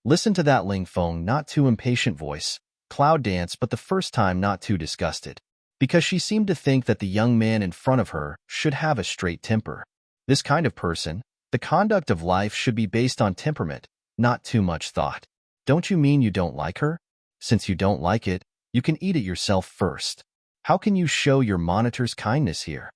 Listen to that Ling Feng, not too impatient voice. Cloud danced, but the first time not too disgusted, because she seemed to think that the young man in front of her should have a straight temper. This kind of person, the conduct of life should be based on temperament, not too much thought. Don't you mean you don't like her? Since you don't like it, you can eat it yourself first. How can you show your monitor's kindness here?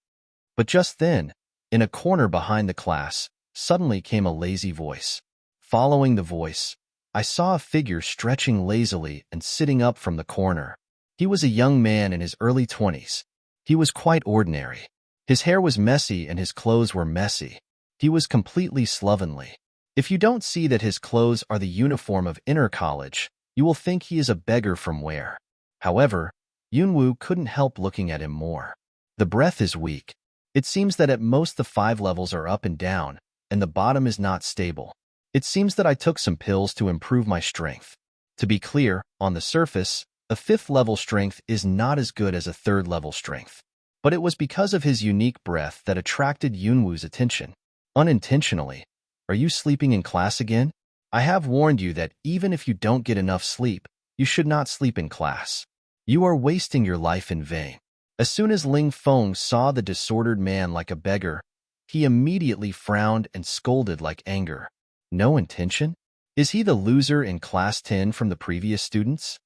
But just then, in a corner behind the class, suddenly came a lazy voice. Following the voice, I saw a figure stretching lazily and sitting up from the corner. He was a young man in his early 20s. He was quite ordinary. His hair was messy and his clothes were messy. He was completely slovenly. If you don't see that his clothes are the uniform of inner college, you will think he is a beggar from where. However, Yunwoo couldn't help looking at him more. The breath is weak. It seems that at most the 5 levels are up and down, and the bottom is not stable. It seems that I took some pills to improve my strength. To be clear, on the surface, a 5th level strength is not as good as a 3rd level strength. But it was because of his unique breath that attracted Yunwoo's attention. Unintentionally. Are you sleeping in class again? I have warned you that even if you don't get enough sleep, you should not sleep in class. You are wasting your life in vain. As soon as Ling Feng saw the disordered man like a beggar, he immediately frowned and scolded like anger. No intention? Is he the loser in class 10 from the previous students?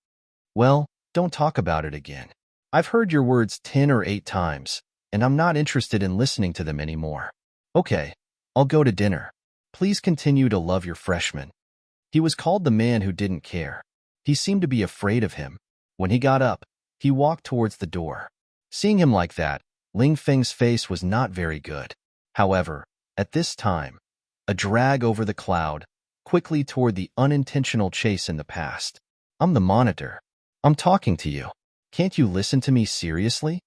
Well, don't talk about it again. I've heard your words 10 or 8 times, and I'm not interested in listening to them anymore. Okay, I'll go to dinner. Please continue to love your freshman. He was called the man who didn't care. He seemed to be afraid of him. When he got up, he walked towards the door. Seeing him like that, Ling Feng's face was not very good. However, at this time, a drag over the cloud, quickly toward the unintentional chase in the past. I'm the monitor. I'm talking to you. Can't you listen to me seriously?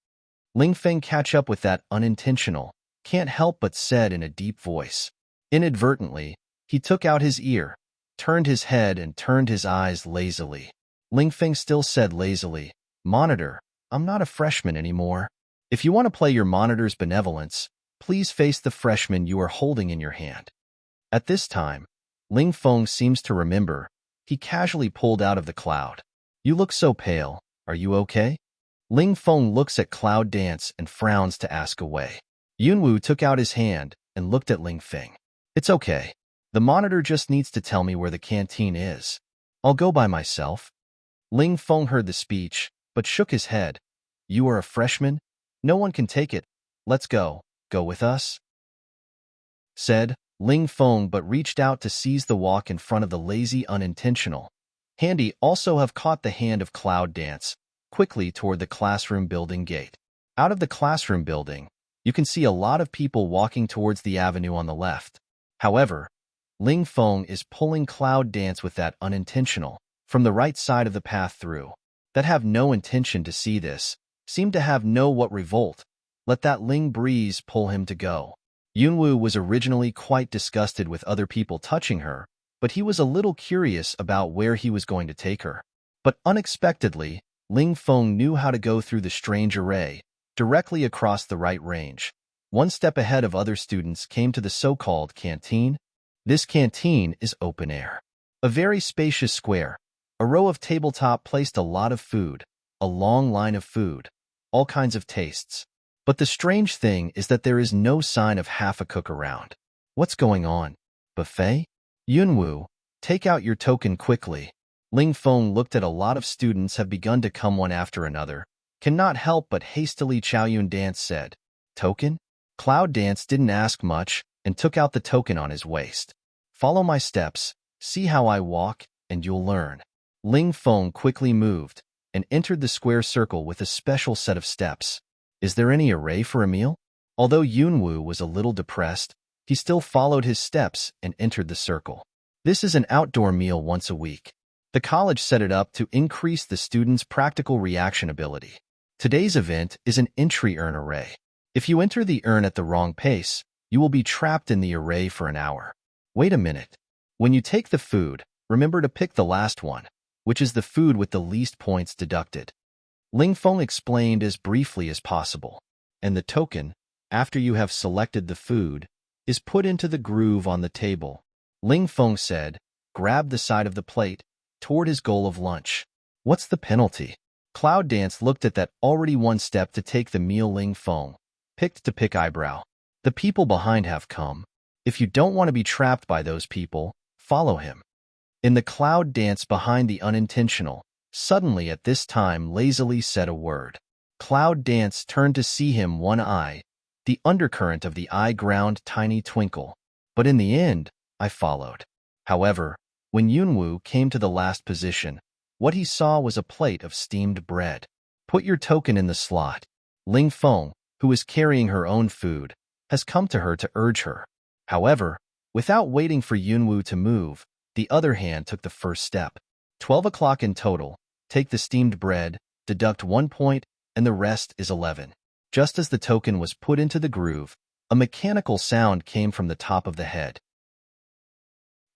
Ling Feng catch up with that unintentional, can't help but said in a deep voice. Inadvertently, he took out his ear, turned his head and turned his eyes lazily. Ling Feng still said lazily, Monitor, I'm not a freshman anymore. If you want to play your monitor's benevolence, please face the freshman you are holding in your hand. At this time, Ling Feng seems to remember. He casually pulled out of the cloud. You look so pale. Are you okay? Ling Feng looks at Cloud Dance and frowns to ask away. Yunwoo took out his hand and looked at Ling Feng. It's okay. The monitor just needs to tell me where the canteen is. I'll go by myself. Ling Feng heard the speech, but shook his head. You are a freshman? No one can take it. Let's go. Go with us? Said Ling Feng, but reached out to seize the walk in front of the lazy unintentional. Handy also have caught the hand of Cloud Dance, quickly toward the classroom building gate. Out of the classroom building, you can see a lot of people walking towards the avenue on the left. However, Ling Feng is pulling Cloud Dance with that unintentional, from the right side of the path through. That have no intention to see this, seem to have no what revolt. Let that Ling breeze pull him to go. Yunwoo was originally quite disgusted with other people touching her, but he was a little curious about where he was going to take her. But unexpectedly, Ling Feng knew how to go through the strange array, directly across the right range. One step ahead of other students came to the so-called canteen. This canteen is open air. A very spacious square. A row of tabletop placed a lot of food, a long line of food, all kinds of tastes. But the strange thing is that there is no sign of half a cook around. What's going on? Buffet? Yunwoo, take out your token quickly. Ling Feng looked at a lot of students have begun to come one after another. Cannot help but hastily Chaoyun Dance said. Token? Cloud Dance didn't ask much and took out the token on his waist. Follow my steps, see how I walk, and you'll learn. Ling Feng quickly moved and entered the square circle with a special set of steps. Is there any array for a meal? Although Yunwoo was a little depressed, he still followed his steps and entered the circle. This is an outdoor meal once a week. The college set it up to increase the students' practical reaction ability. Today's event is an entry urn array. If you enter the urn at the wrong pace, you will be trapped in the array for an hour. Wait a minute. When you take the food, remember to pick the last one, which is the food with the least points deducted. Ling Feng explained as briefly as possible. And the token, after you have selected the food, is put into the groove on the table. Ling Feng said, grabbed the side of the plate toward his goal of lunch. What's the penalty? Cloud Dance looked at that already one step to take the meal. Ling Feng picked to pick eyebrow. The people behind have come. If you don't want to be trapped by those people, follow him. In the Cloud Dance behind the unintentional, suddenly at this time lazily said a word. Cloud Dance turned to see him one eye, the undercurrent of the eye ground tiny twinkle. But in the end, I followed. However, when Yunwu came to the last position, what he saw was a plate of steamed bread. Put your token in the slot. Ling Feng, who is carrying her own food, has come to her to urge her. However, without waiting for Yunwu to move, the other hand took the first step. 12 o'clock in total. Take the steamed bread, deduct 1 point, and the rest is 11. Just as the token was put into the groove, a mechanical sound came from the top of the head.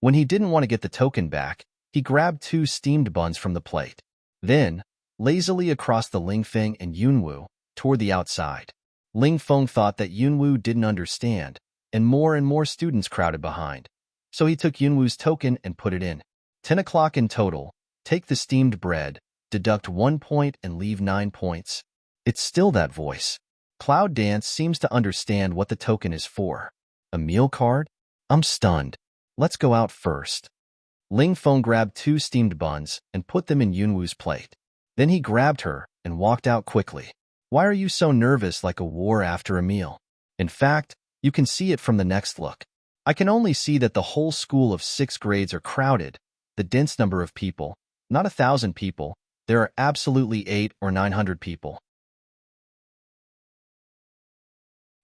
When he didn't want to get the token back, he grabbed 2 steamed buns from the plate. Then, lazily across the Ling Feng and Yunwu, toward the outside. Ling Feng thought that Yunwu didn't understand, and more students crowded behind. So he took Yunwu's token and put it in. 10 o'clock in total. Take the steamed bread, deduct 1 point and leave 9 points. It's still that voice. Cloud Dance seems to understand what the token is for. A meal card? I'm stunned. Let's go out first. Ling Feng grabbed 2 steamed buns and put them in Yunwu's plate. Then he grabbed her and walked out quickly. Why are you so nervous like a war after a meal? In fact, you can see it from the next look. I can only see that the whole school of 6 grades are crowded, the dense number of people, not 1,000 people, there are absolutely 800 or 900 people.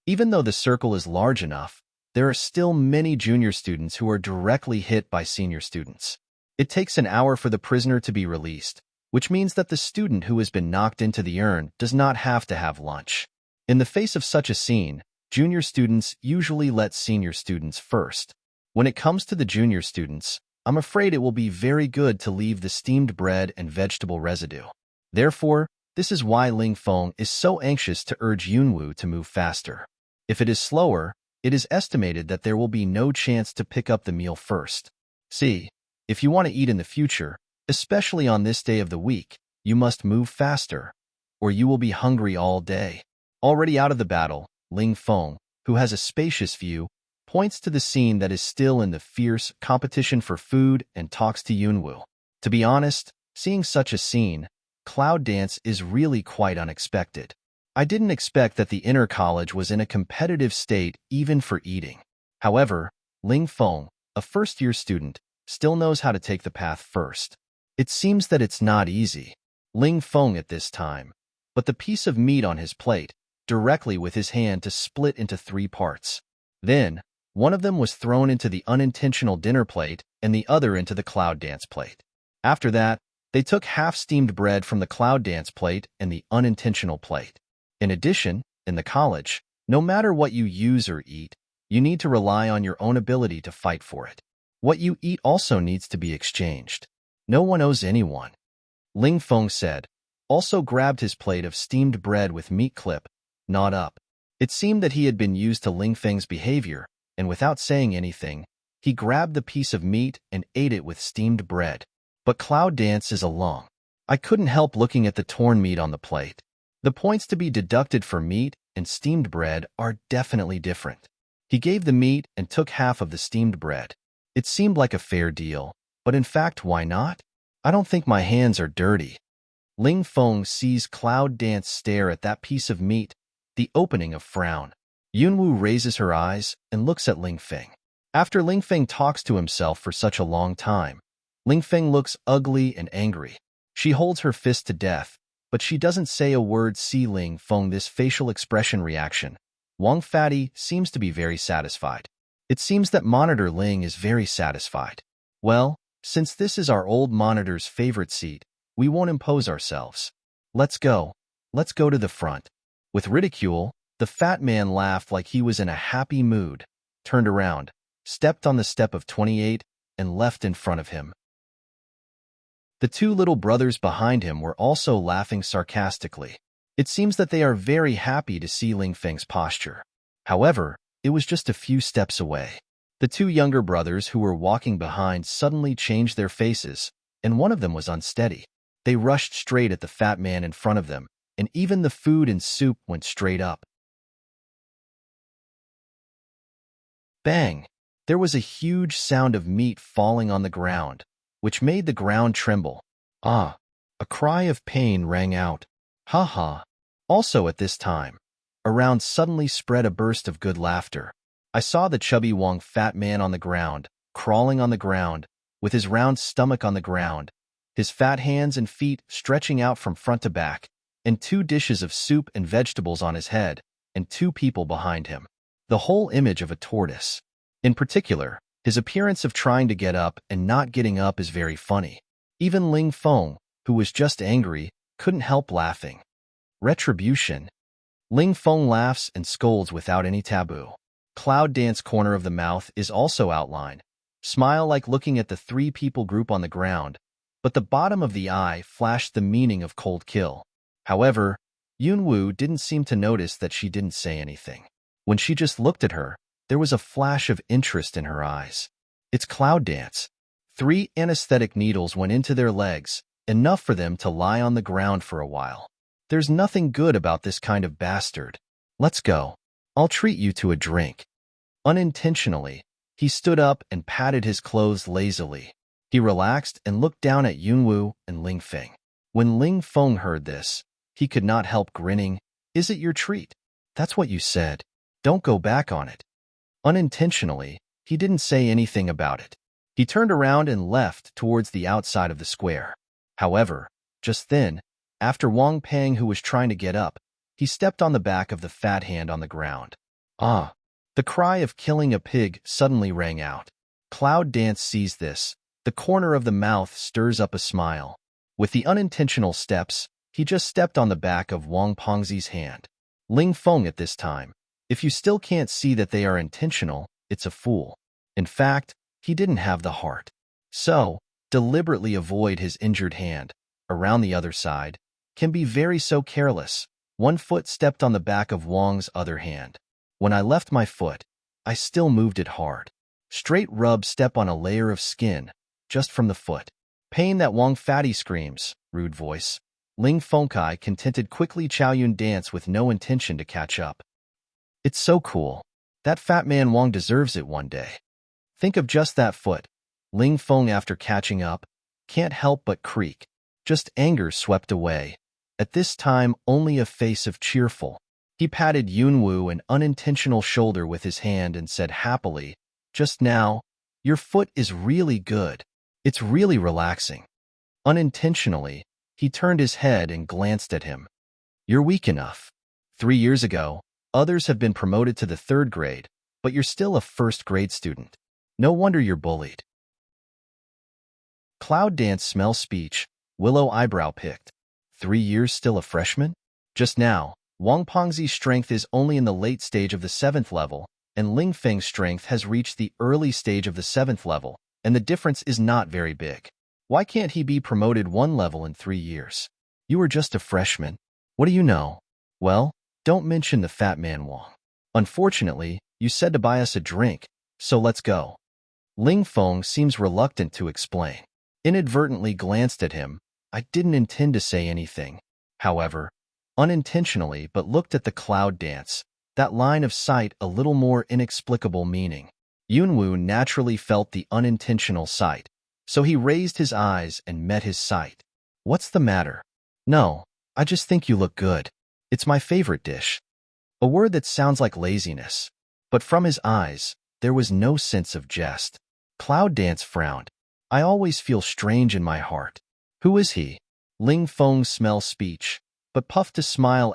Even though the circle is large enough, there are still many junior students who are directly hit by senior students. It takes an hour for the prisoner to be released, which means that the student who has been knocked into the urn does not have to have lunch. In the face of such a scene, junior students usually let senior students first. When it comes to the junior students, I'm afraid it will be very good to leave the steamed bread and vegetable residue. Therefore, this is why Ling Feng is so anxious to urge Yunwu to move faster. If it is slower, it is estimated that there will be no chance to pick up the meal first. See, if you want to eat in the future, especially on this day of the week, you must move faster, or you will be hungry all day. Already out of the battle, Ling Feng, who has a spacious view, points to the scene that is still in the fierce competition for food and talks to Yunwu. To be honest, seeing such a scene, Cloud Dance is really quite unexpected. I didn't expect that the inner college was in a competitive state even for eating. However, Ling Feng, a first-year student, still knows how to take the path first. It seems that it's not easy. Ling Feng at this time, but the piece of meat on his plate, directly with his hand to split into 3 parts. Then, one of them was thrown into the unintentional dinner plate and the other into the Cloud Dance plate. After that, they took half-steamed bread from the Cloud Dance plate and the unintentional plate. In addition, in the college, no matter what you use or eat, you need to rely on your own ability to fight for it. What you eat also needs to be exchanged. No one owes anyone. Ling Feng said, also grabbed his plate of steamed bread with meat clip, gnawed up. It seemed that he had been used to Ling Feng's behavior, and without saying anything, he grabbed the piece of meat and ate it with steamed bread. But Cloud Dance is along. I couldn't help looking at the torn meat on the plate. The points to be deducted for meat and steamed bread are definitely different. He gave the meat and took half of the steamed bread. It seemed like a fair deal, but in fact, why not? I don't think my hands are dirty. Ling Feng sees Cloud Dance stare at that piece of meat, the opening of frown. Yunwu raises her eyes and looks at Ling Feng. After Ling Feng talks to himself for such a long time, Ling Feng looks ugly and angry. She holds her fist to death, but she doesn't say a word. See Ling Feng this facial expression reaction. Wang Fatty seems to be very satisfied. It seems that Monitor Ling is very satisfied. Well, since this is our old monitor's favorite seat, we won't impose ourselves. Let's go. Let's go to the front. With ridicule, the fat man laughed like he was in a happy mood, turned around, stepped on the step of 28, and left in front of him. The 2 little brothers behind him were also laughing sarcastically. It seems that they are very happy to see Ling Feng's posture. However, it was just a few steps away. The two younger brothers who were walking behind suddenly changed their faces, and one of them was unsteady. They rushed straight at the fat man in front of them, and even the food and soup went straight up. Bang! There was a huge sound of meat falling on the ground, which made the ground tremble. Ah! A cry of pain rang out. Ha ha! Also at this time, around suddenly spread a burst of good laughter. I saw the chubby Wong fat man on the ground, crawling on the ground, with his round stomach on the ground, his fat hands and feet stretching out from front to back, and 2 dishes of soup and vegetables on his head, and 2 people behind him. The whole image of a tortoise. In particular, his appearance of trying to get up and not getting up is very funny. Even Ling Feng, who was just angry, couldn't help laughing. Retribution. Ling Feng laughs and scolds without any taboo. Cloud dance corner of the mouth is also outlined. Smile like looking at the 3 people group on the ground, but the bottom of the eye flashed the meaning of cold kill. However, Yunwu didn't seem to notice that she didn't say anything. When she just looked at her, there was a flash of interest in her eyes. It's cloud dance. 3 anesthetic needles went into their legs, enough for them to lie on the ground for a while. There's nothing good about this kind of bastard. Let's go. I'll treat you to a drink. Unintentionally, he stood up and patted his clothes lazily. He relaxed and looked down at Yunwu and Ling Feng. When Ling Feng heard this, he could not help grinning. Is it your treat? That's what you said. Don't go back on it. Unintentionally, he didn't say anything about it. He turned around and left towards the outside of the square. However, just then, after Wang Pang, who was trying to get up, he stepped on the back of the fat hand on the ground. Ah! The cry of killing a pig suddenly rang out. Cloud Dance sees this. The corner of the mouth stirs up a smile. With the unintentional steps, he just stepped on the back of Wang Pengzi's hand. Ling Feng at this time. If you still can't see that they are intentional, it's a fool. In fact, he didn't have the heart. So, deliberately avoid his injured hand. Around the other side, can be very so careless. One foot stepped on the back of Wang's other hand. When I left my foot, I still moved it hard. Straight rub step on a layer of skin, just from the foot. Pain that Wang Fatty screams, rude voice. Ling Fengkai contented quickly Chow Yun dance with no intention to catch up. It's so cool. That fat man Wang deserves it one day. Think of just that foot. Ling Feng after catching up, can't help but creak. Just anger swept away. At this time only a face of cheerful. He patted Yunwu an unintentional shoulder with his hand and said happily, just now, your foot is really good. It's really relaxing. Unintentionally, he turned his head and glanced at him. You're weak enough. 3 years ago, others have been promoted to the 3rd grade, but you're still a 1st grade student. No wonder you're bullied. Cloud Dance smell speech, Willow eyebrow picked. 3 years still a freshman? Just now, Wang Pengzi's strength is only in the late stage of the 7th level, and Ling Feng's strength has reached the early stage of the 7th level, and the difference is not very big. Why can't he be promoted 1 level in 3 years? You are just a freshman. What do you know? Well, don't mention the fat man Wang. Unfortunately, you said to buy us a drink, so let's go. Ling Feng seems reluctant to explain. Inadvertently glanced at him. I didn't intend to say anything. However, unintentionally but looked at the cloud dance, that line of sight a little more inexplicable meaning. Yunwu naturally felt the unintentional sight, so he raised his eyes and met his sight. What's the matter? No, I just think you look good. It's my favorite dish. A word that sounds like laziness. But from his eyes, there was no sense of jest. Cloud Dance frowned. I always feel strange in my heart. Who is he? Ling Feng smell speech, but puffed to smile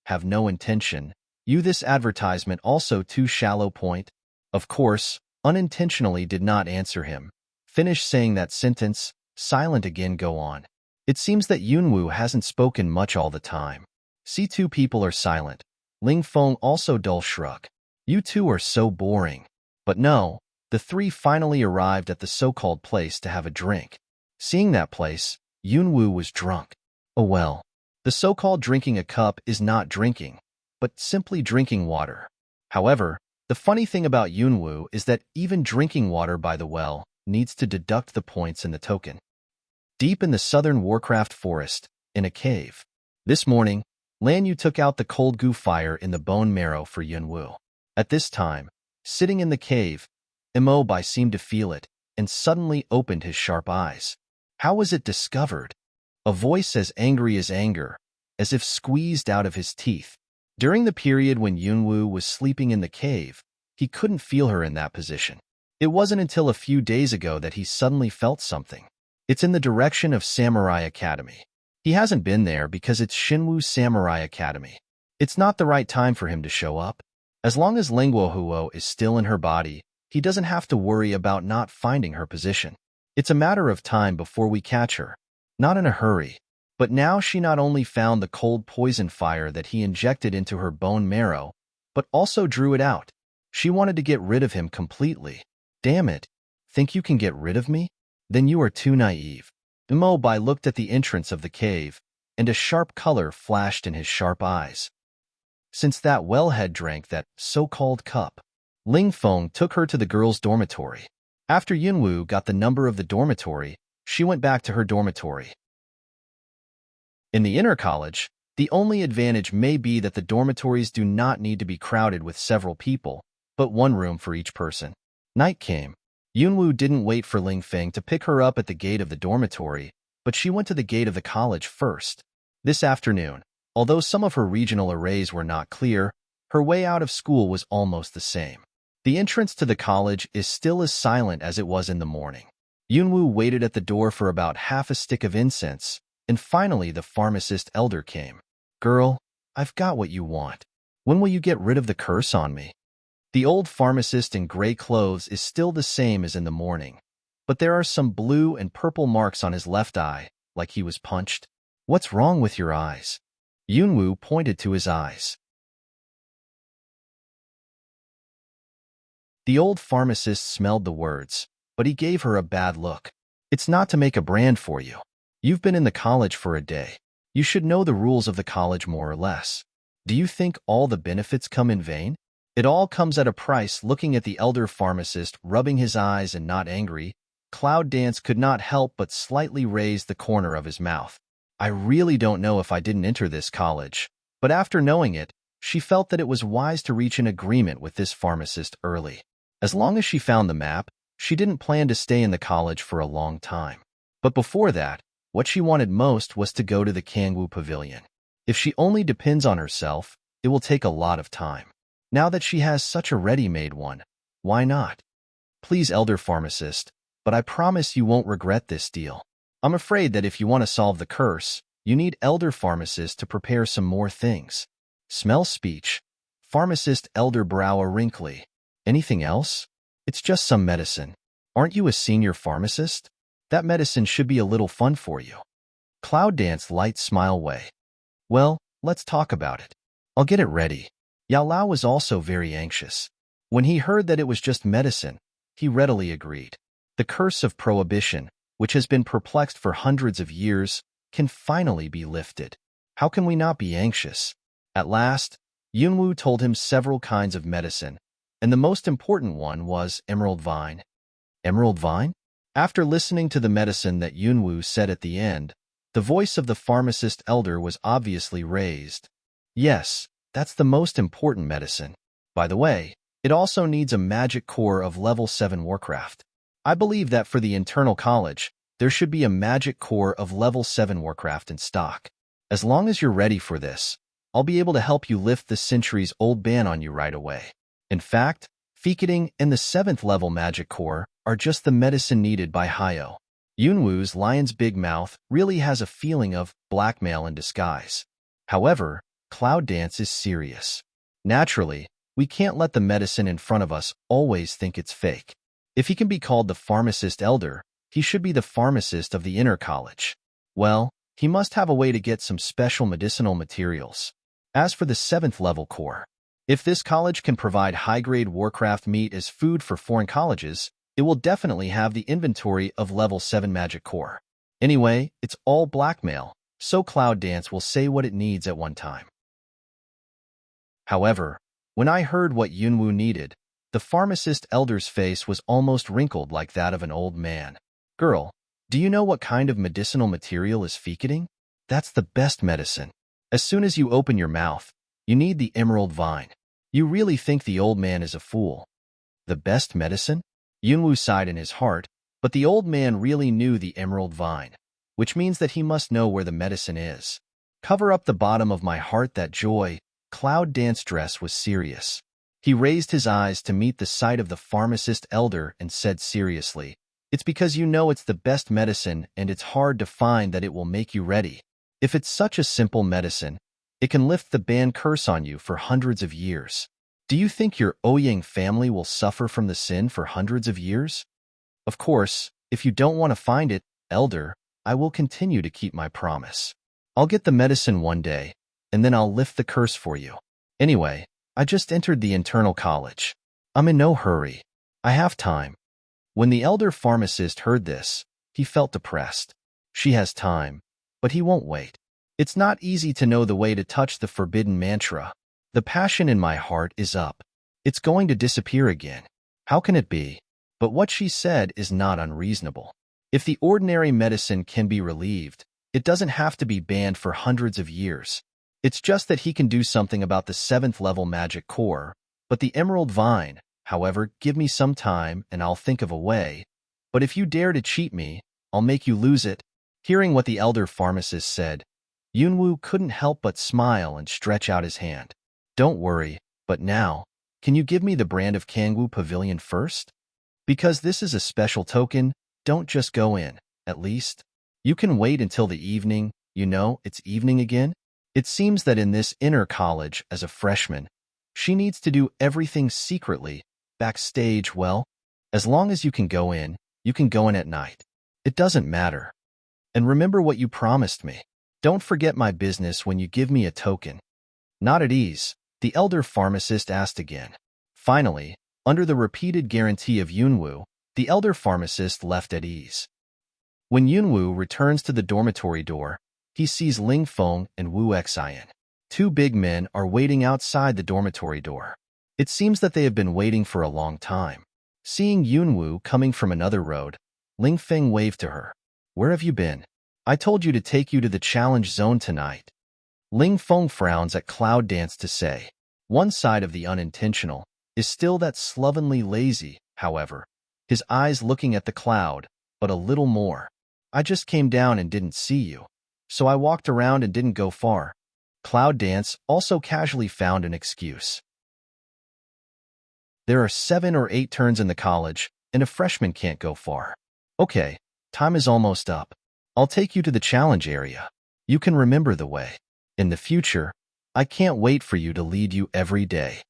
have no intention. You this advertisement also too shallow point? Of course, unintentionally did not answer him. Finish saying that sentence, silent again go on. It seems that Yunwu hasn't spoken much all the time. See 2 people are silent. Ling Feng also dull shrug. You 2 are so boring. But no, the 3 finally arrived at the so-called place to have a drink. Seeing that place, Yunwu was drunk. Oh well. The so-called drinking a cup is not drinking, but simply drinking water. However, The funny thing about Yunwoo is that even drinking water by the well needs to deduct the points in the token. Deep in the southern Warcraft forest, in a cave. This morning, Lan Yu took out the cold goo fire in the bone marrow for Yunwoo. At this time, sitting in the cave, Imobai seemed to feel it and suddenly opened his sharp eyes. How was it discovered? A voice as angry as anger, as if squeezed out of his teeth. During the period when Yunwoo was sleeping in the cave, he couldn't feel her in that position. It wasn't until a few days ago that he suddenly felt something. It's in the direction of Samurai Academy. He hasn't been there because it's Shinwoo Samurai Academy. It's not the right time for him to show up. As long as Lingguohuo is still in her body, he doesn't have to worry about not finding her position. It's a matter of time before we catch her. Not in a hurry. But now she not only found the cold poison fire that he injected into her bone marrow, but also drew it out. She wanted to get rid of him completely. Damn it. Think you can get rid of me? Then you are too naive. Imobai looked at the entrance of the cave, and a sharp color flashed in his sharp eyes. Since that wellhead drank that so-called cup, Ling Feng took her to the girls' dormitory. After Yunwoo got the number of the dormitory, she went back to her dormitory. In the inner college, the only advantage may be that the dormitories do not need to be crowded with several people, but one room for each person. Night came. Yunwoo didn't wait for Ling Feng to pick her up at the gate of the dormitory, but she went to the gate of the college first. This afternoon, although some of her regional arrays were not clear, her way out of school was almost the same. The entrance to the college is still as silent as it was in the morning. Yunwoo waited at the door for about half a stick of incense, and finally the pharmacist elder came. Girl, I've got what you want. When will you get rid of the curse on me? The old pharmacist in gray clothes is still the same as in the morning, but there are some blue and purple marks on his left eye, like he was punched. What's wrong with your eyes? Yunwoo pointed to his eyes. The old pharmacist smelled the words, but he gave her a bad look. It's not to make a brand for you. You've been in the college for a day. You should know the rules of the college more or less. Do you think all the benefits come in vain? It all comes at a price. Looking at the elder pharmacist rubbing his eyes and not angry, Cloud Dance could not help but slightly raise the corner of his mouth. I really don't know if I didn't enter this college, but after knowing it, she felt that it was wise to reach an agreement with this pharmacist early. As long as she found the map, she didn't plan to stay in the college for a long time. But before that, what she wanted most was to go to the Kangwoo Pavilion. If she only depends on herself, it will take a lot of time. Now that she has such a ready-made one, why not? Please, elder pharmacist, but I promise you won't regret this deal. I'm afraid that if you want to solve the curse, you need elder pharmacist to prepare some more things. Smell speech. Pharmacist elder brow a wrinkly. Anything else? It's just some medicine. Aren't you a senior pharmacist? That medicine should be a little fun for you. Cloud Dance light smile way. Well, let's talk about it. I'll get it ready. Yao Lao was also very anxious. When he heard that it was just medicine, he readily agreed. The curse of prohibition, which has been perplexed for hundreds of years, can finally be lifted. How can we not be anxious? At last, Yunwoo told him several kinds of medicine, and the most important one was emerald vine. Emerald vine? After listening to the medicine that Yunwoo said at the end, the voice of the pharmacist elder was obviously raised. Yes, that's the most important medicine. By the way, it also needs a magic core of level 7 Warcraft. I believe that for the internal college, there should be a magic core of level 7 Warcraft in stock. As long as you're ready for this, I'll be able to help you lift the centuries-old ban on you right away. In fact, Ficketing and the 7th level magic core are just the medicine needed by Hyo. Yunwoo's lion's big mouth really has a feeling of blackmail in disguise. However, Cloud Dance is serious. Naturally, we can't let the medicine in front of us always think it's fake. If he can be called the pharmacist elder, he should be the pharmacist of the inner college. Well, he must have a way to get some special medicinal materials. As for the 7th level core, if this college can provide high-grade Warcraft meat as food for foreign colleges, it will definitely have the inventory of level 7 magic core. Anyway, it's all blackmail, so Cloud Dance will say what it needs at one time. However, When I heard what Yunwoo needed, the pharmacist elder's face was almost wrinkled like that of an old man. Girl, do you know what kind of medicinal material is ficading? That's the best medicine. As soon as you open your mouth, you need the emerald vine. You really think the old man is a fool. The best medicine? Yunwoo sighed in his heart, but the old man really knew the emerald vine, which means that he must know where the medicine is. Cover up the bottom of my heart that joy. Cloud Dance dress was serious. He raised his eyes to meet the sight of the pharmacist elder and said seriously, "It's because you know it's the best medicine and it's hard to find that it will make you ready. If it's such a simple medicine, it can lift the ban curse on you for hundreds of years. Do you think your Ouyang family will suffer from the sin for hundreds of years? Of course, if you don't want to find it, elder, I will continue to keep my promise. I'll get the medicine one day, and then I'll lift the curse for you. Anyway, I just entered the internal college. I'm in no hurry. I have time." When the elder pharmacist heard this, he felt depressed. She has time, but he won't wait. It's not easy to know the way to touch the forbidden mantra. The passion in my heart is up. It's going to disappear again. How can it be? But what she said is not unreasonable. If the ordinary medicine can be relieved, it doesn't have to be banned for hundreds of years. It's just that he can do something about the 7th level magic core, but the emerald vine, however, give me some time and I'll think of a way. But if you dare to cheat me, I'll make you lose it. Hearing what the elder pharmacist said, Yunwoo couldn't help but smile and stretch out his hand. Don't worry, but now, can you give me the brand of Kangwoo Pavilion first? Because this is a special token, don't just go in, at least. You can wait until the evening, you know, it's evening again. It seems that in this inner college as a freshman, she needs to do everything secretly, backstage. Well, as long as you can go in at night. It doesn't matter. And remember what you promised me. Don't forget my business when you give me a token. Not at ease, the elder pharmacist asked again. Finally, under the repeated guarantee of Yunwoo, the elder pharmacist left at ease. When Yunwoo returns to the dormitory door, he sees Ling Feng and Wu Xian. Two big men are waiting outside the dormitory door. It seems that they have been waiting for a long time. Seeing Yunwoo coming from another road, Ling Feng waved to her. "Where have you been? I told you to take you to the challenge zone tonight." Ling Feng frowns at Cloud Dance to say. One side of the unintentional is still that slovenly lazy, however, his eyes looking at the cloud, but a little more. "I just came down and didn't see you, so I walked around and didn't go far." Cloud Dance also casually found an excuse. There are 7 or 8 turns in the college, and a freshman can't go far. Okay, time is almost up. I'll take you to the challenge area. You can remember the way. In the future, I can't wait for you to lead you every day.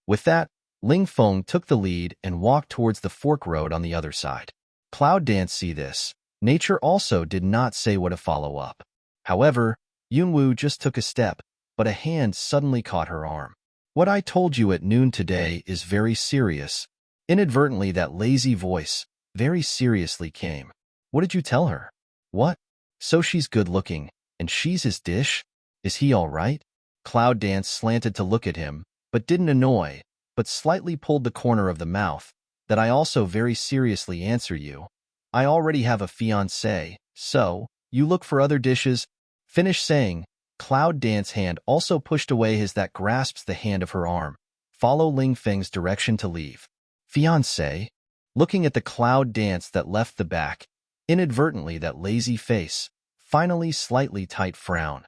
With that, Ling Feng took the lead and walked towards the fork road on the other side. Cloud Dance see this. Nature also did not say what to follow up. However, Yunwoo just took a step, but a hand suddenly caught her arm. "What I told you at noon today is very serious." Inadvertently, that lazy voice, very seriously, came. "What did you tell her?" "What? So she's good-looking, and she's his dish? Is he all right?" Cloud Dance slanted to look at him, but didn't annoy, but slightly pulled the corner of the mouth. "That I also very seriously answer you. I already have a fiancé, so, you look for other dishes." Finish saying, Cloud Dance's hand also pushed away his that grasps the hand of her arm. Follow Ling Feng's direction to leave. "Fiancé?" Looking at the Cloud Dance that left the back, inadvertently that lazy face, finally slightly tight frown.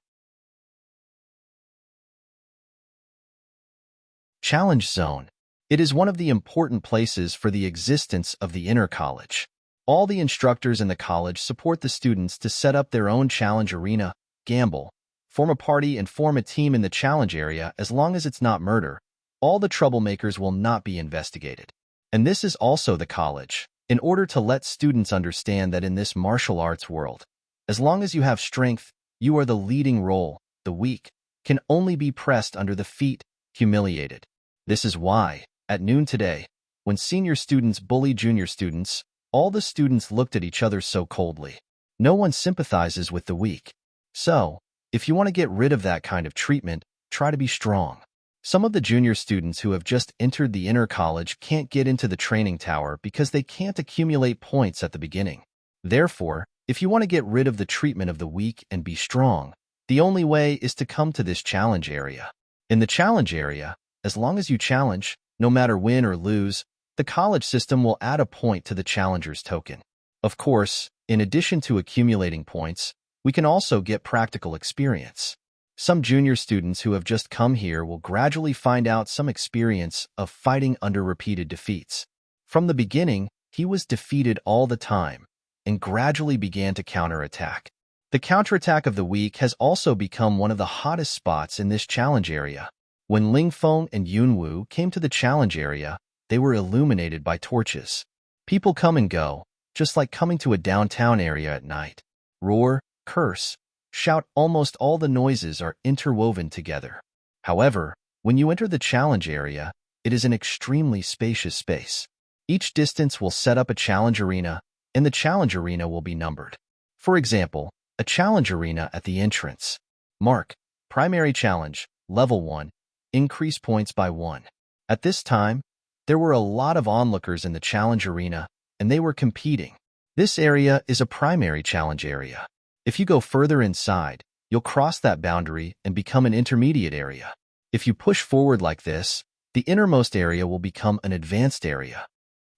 Challenge Zone. It is one of the important places for the existence of the inner college. All the instructors in the college support the students to set up their own challenge arena, gamble, form a party and form a team in the challenge area. As long as it's not murder, all the troublemakers will not be investigated. And this is also the college, in order to let students understand that in this martial arts world, as long as you have strength, you are the leading role. The weak can only be pressed under the feet, humiliated. This is why, at noon today, when senior students bully junior students, all the students looked at each other so coldly. No one sympathizes with the weak. So, if you want to get rid of that kind of treatment, try to be strong. Some of the junior students who have just entered the inner college can't get into the training tower because they can't accumulate points at the beginning. Therefore, if you want to get rid of the treatment of the weak and be strong, the only way is to come to this challenge area. In the challenge area, as long as you challenge, no matter win or lose, the college system will add a point to the challenger's token. Of course, in addition to accumulating points, we can also get practical experience. Some junior students who have just come here will gradually find out some experience of fighting under repeated defeats. From the beginning, he was defeated all the time and gradually began to counterattack. The counterattack of the week has also become one of the hottest spots in this challenge area. When Ling Feng and Yunwu came to the challenge area, they were illuminated by torches. People come and go, just like coming to a downtown area at night. Roar, curse, shout, almost all the noises are interwoven together. However, when you enter the challenge area, it is an extremely spacious space. Each distance will set up a challenge arena, and the challenge arena will be numbered. For example, a challenge arena at the entrance. Mark, primary challenge, level 1, increase points by 1. At this time, there were a lot of onlookers in the challenge arena, and they were competing. This area is a primary challenge area. If you go further inside, you'll cross that boundary and become an intermediate area. If you push forward like this, the innermost area will become an advanced area.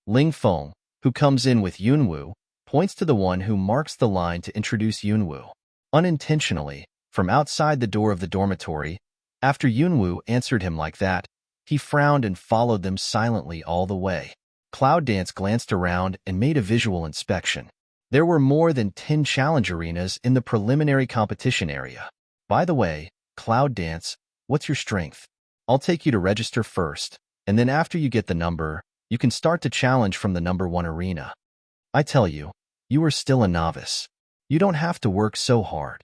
Ling Feng, who comes in with Yunwu, points to the one who marks the line to introduce Yunwu. Unintentionally, from outside the door of the dormitory, after Yunwu answered him like that, he frowned and followed them silently all the way. Cloud Dance glanced around and made a visual inspection. There were more than 10 challenge arenas in the preliminary competition area. By the way, Cloud Dance, what's your strength? I'll take you to register first, and then after you get the number, you can start to challenge from the number 1 arena. I tell you, you are still a novice. You don't have to work so hard.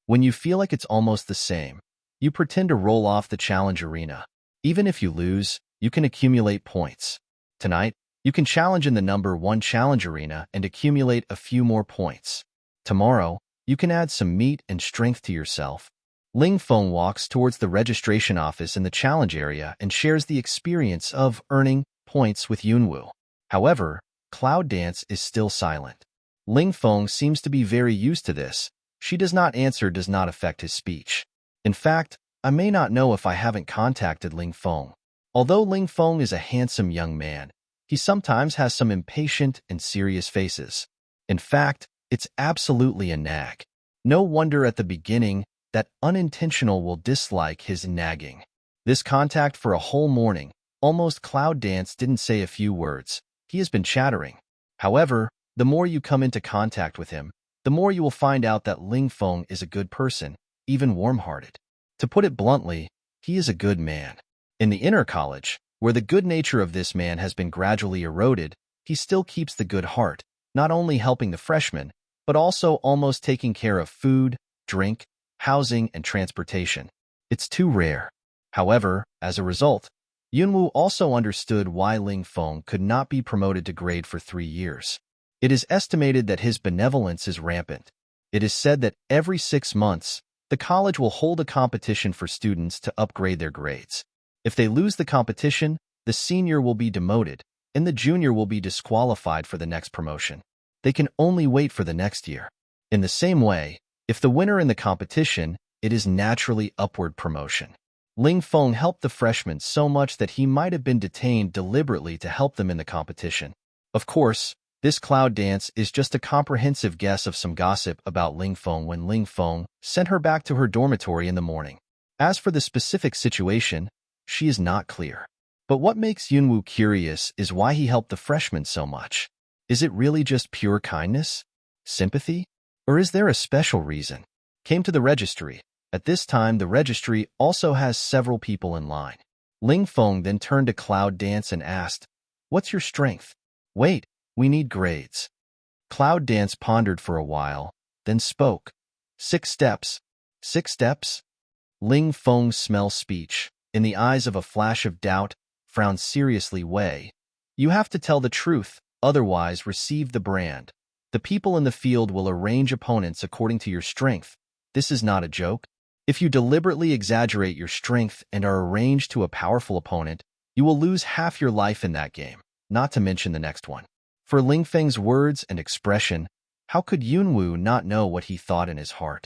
When you feel like it's almost the same, you pretend to roll off the challenge arena. Even if you lose, you can accumulate points. Tonight, you can challenge in the number 1 challenge arena and accumulate a few more points. Tomorrow, you can add some meat and strength to yourself. Ling Feng walks towards the registration office in the challenge area and shares the experience of earning points with Yunwu. However, Cloud Dance is still silent. Ling Feng seems to be very used to this. She does not answer, does not affect his speech. In fact, I may not know if I haven't contacted Ling Feng. Although Ling Feng is a handsome young man, he sometimes has some impatient and serious faces. In fact, it's absolutely a nag. No wonder at the beginning that unintentional will dislike his nagging. This contact for a whole morning, almost Cloud Dance didn't say a few words. He has been chattering. However, the more you come into contact with him, the more you will find out that Ling Feng is a good person, even warm-hearted. To put it bluntly, he is a good man. In the inner college, where the good nature of this man has been gradually eroded, he still keeps the good heart, not only helping the freshmen, but also almost taking care of food, drink, housing, and transportation. It's too rare. However, as a result, Yunwu also understood why Ling Feng could not be promoted to grade for 3 years. It is estimated that his benevolence is rampant. It is said that every 6 months, the college will hold a competition for students to upgrade their grades. If they lose the competition, the senior will be demoted, and the junior will be disqualified for the next promotion. They can only wait for the next year. In the same way, if the winner in the competition, it is naturally upward promotion. Ling Feng helped the freshmen so much that he might have been detained deliberately to help them in the competition. Of course, this Cloud Dance is just a comprehensive guess of some gossip about Ling Feng when Ling Feng sent her back to her dormitory in the morning. As for the specific situation, she is not clear. But what makes Yunwu curious is why he helped the freshmen so much. Is it really just pure kindness? Sympathy? Or is there a special reason? Came to the registry. At this time, the registry also has several people in line. Ling Feng then turned to Cloud Dance and asked, "What's your strength?" "Wait, we need grades." Cloud Dance pondered for a while, then spoke. 6 steps. 6 steps? Ling Feng's smell speech, in the eyes of a flash of doubt, frowned seriously. "Way. You have to tell the truth, otherwise receive the brand. The people in the field will arrange opponents according to your strength. This is not a joke. If you deliberately exaggerate your strength and are arranged to a powerful opponent, you will lose half your life in that game, not to mention the next one. For Ling Feng's words and expression, how could Yunwu not know what he thought in his heart?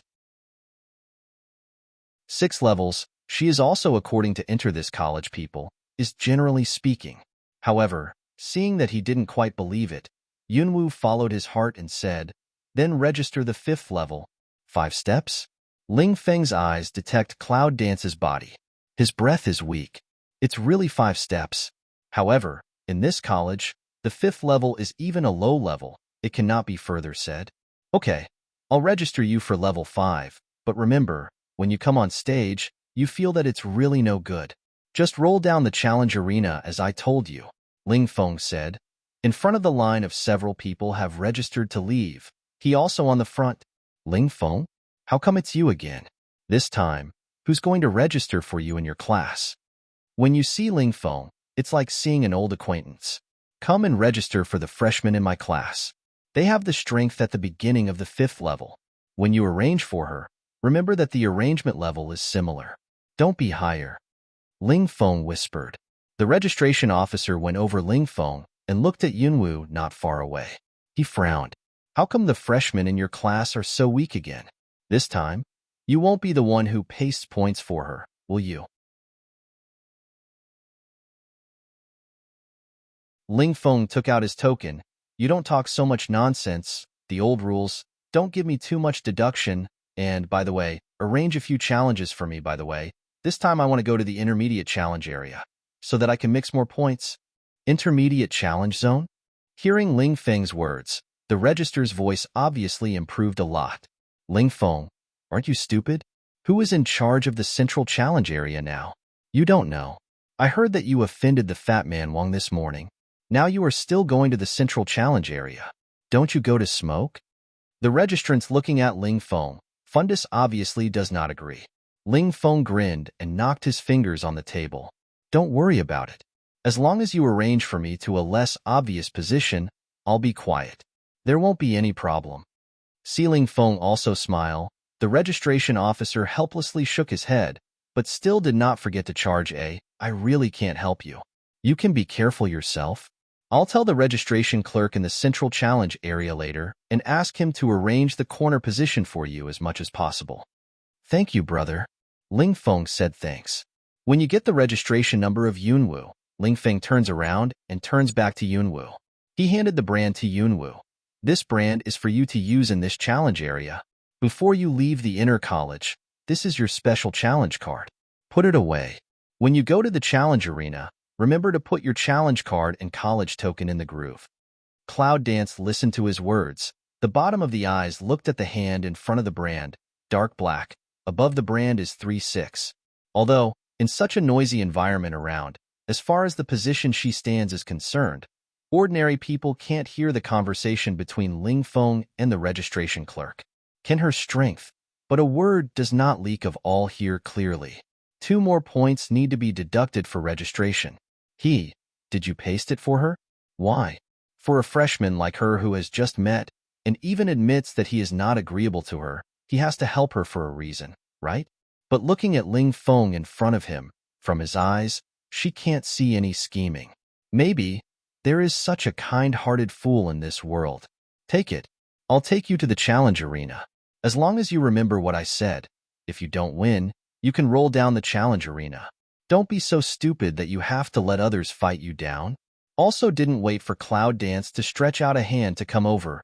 6 levels, she is also according to enter this college people, is generally speaking. However, seeing that he didn't quite believe it, Yunwu followed his heart and said, then register the 5th level. 5 steps? Ling Feng's eyes detect Cloud Dance's body. His breath is weak. It's really 5 steps. However, in this college, the 5th level is even a low level. It cannot be further said. Okay, I'll register you for level 5, but remember, when you come on stage, you feel that it's really no good. Just roll down the challenge arena as I told you, Ling Feng said. In front of the line of several people have registered to leave. He also on the front. Ling Feng? How come it's you again? This time, who's going to register for you in your class? When you see Ling Feng, it's like seeing an old acquaintance. Come and register for the freshmen in my class. They have the strength at the beginning of the 5th level. When you arrange for her, remember that the arrangement level is similar. Don't be higher. Ling Feng whispered. The registration officer went over Ling Feng and looked at Yunwu not far away. He frowned. How come the freshmen in your class are so weak again? This time, you won't be the one who pastes points for her, will you? Ling Feng took out his token. You don't talk so much nonsense. The old rules. Don't give me too much deduction. And, by the way, arrange a few challenges for me, by the way. This time I want to go to the intermediate challenge area, so that I can mix more points. Intermediate challenge zone? Hearing Ling Feng's words, the register's voice obviously improved a lot. Ling Feng, aren't you stupid? Who is in charge of the central challenge area now? You don't know. I heard that you offended the fat man Wang this morning. Now you are still going to the central challenge area. Don't you go to smoke? The registrant's looking at Ling Feng. Fundus obviously does not agree. Ling Feng grinned and knocked his fingers on the table. Don't worry about it. As long as you arrange for me to a less obvious position, I'll be quiet. There won't be any problem. See Ling Feng also smile. The registration officer helplessly shook his head, but still did not forget to charge I really can't help you. You can be careful yourself. I'll tell the registration clerk in the central challenge area later and ask him to arrange the corner position for you as much as possible. Thank you, brother. Ling Feng said thanks. When you get the registration number of Yunwu, Ling Feng turns around and turns back to Yunwu. He handed the brand to Yunwu. This brand is for you to use in this challenge area. Before you leave the inner college, this is your special challenge card. Put it away. When you go to the challenge arena, remember to put your challenge card and college token in the groove. Cloud Dance listened to his words. The bottom of the eyes looked at the hand in front of the brand, dark black. Above the brand is 3-6. Although, in such a noisy environment around, as far as the position she stands is concerned, ordinary people can't hear the conversation between Ling Feng and the registration clerk. Can her strength, but a word does not leak of all hear clearly. 2 more points need to be deducted for registration. Did you paste it for her? Why? For a freshman like her who has just met and even admits that he is not agreeable to her, he has to help her for a reason, right? But looking at Ling Feng in front of him, from his eyes, she can't see any scheming. Maybe there is such a kind-hearted fool in this world. Take it. I'll take you to the challenge arena. As long as you remember what I said. If you don't win, you can roll down the challenge arena. Don't be so stupid that you have to let others fight you down. Also didn't wait for Cloud Dance to stretch out a hand to come over.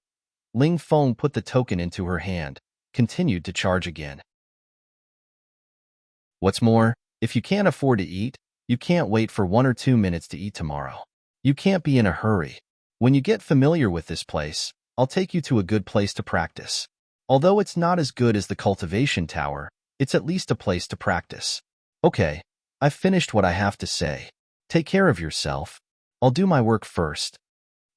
Ling Feng put the token into her hand, continued to charge again. What's more, if you can't afford to eat, you can't wait for 1 or 2 minutes to eat tomorrow. You can't be in a hurry. When you get familiar with this place, I'll take you to a good place to practice. Although it's not as good as the cultivation tower, it's at least a place to practice. Okay, I've finished what I have to say. Take care of yourself. I'll do my work first.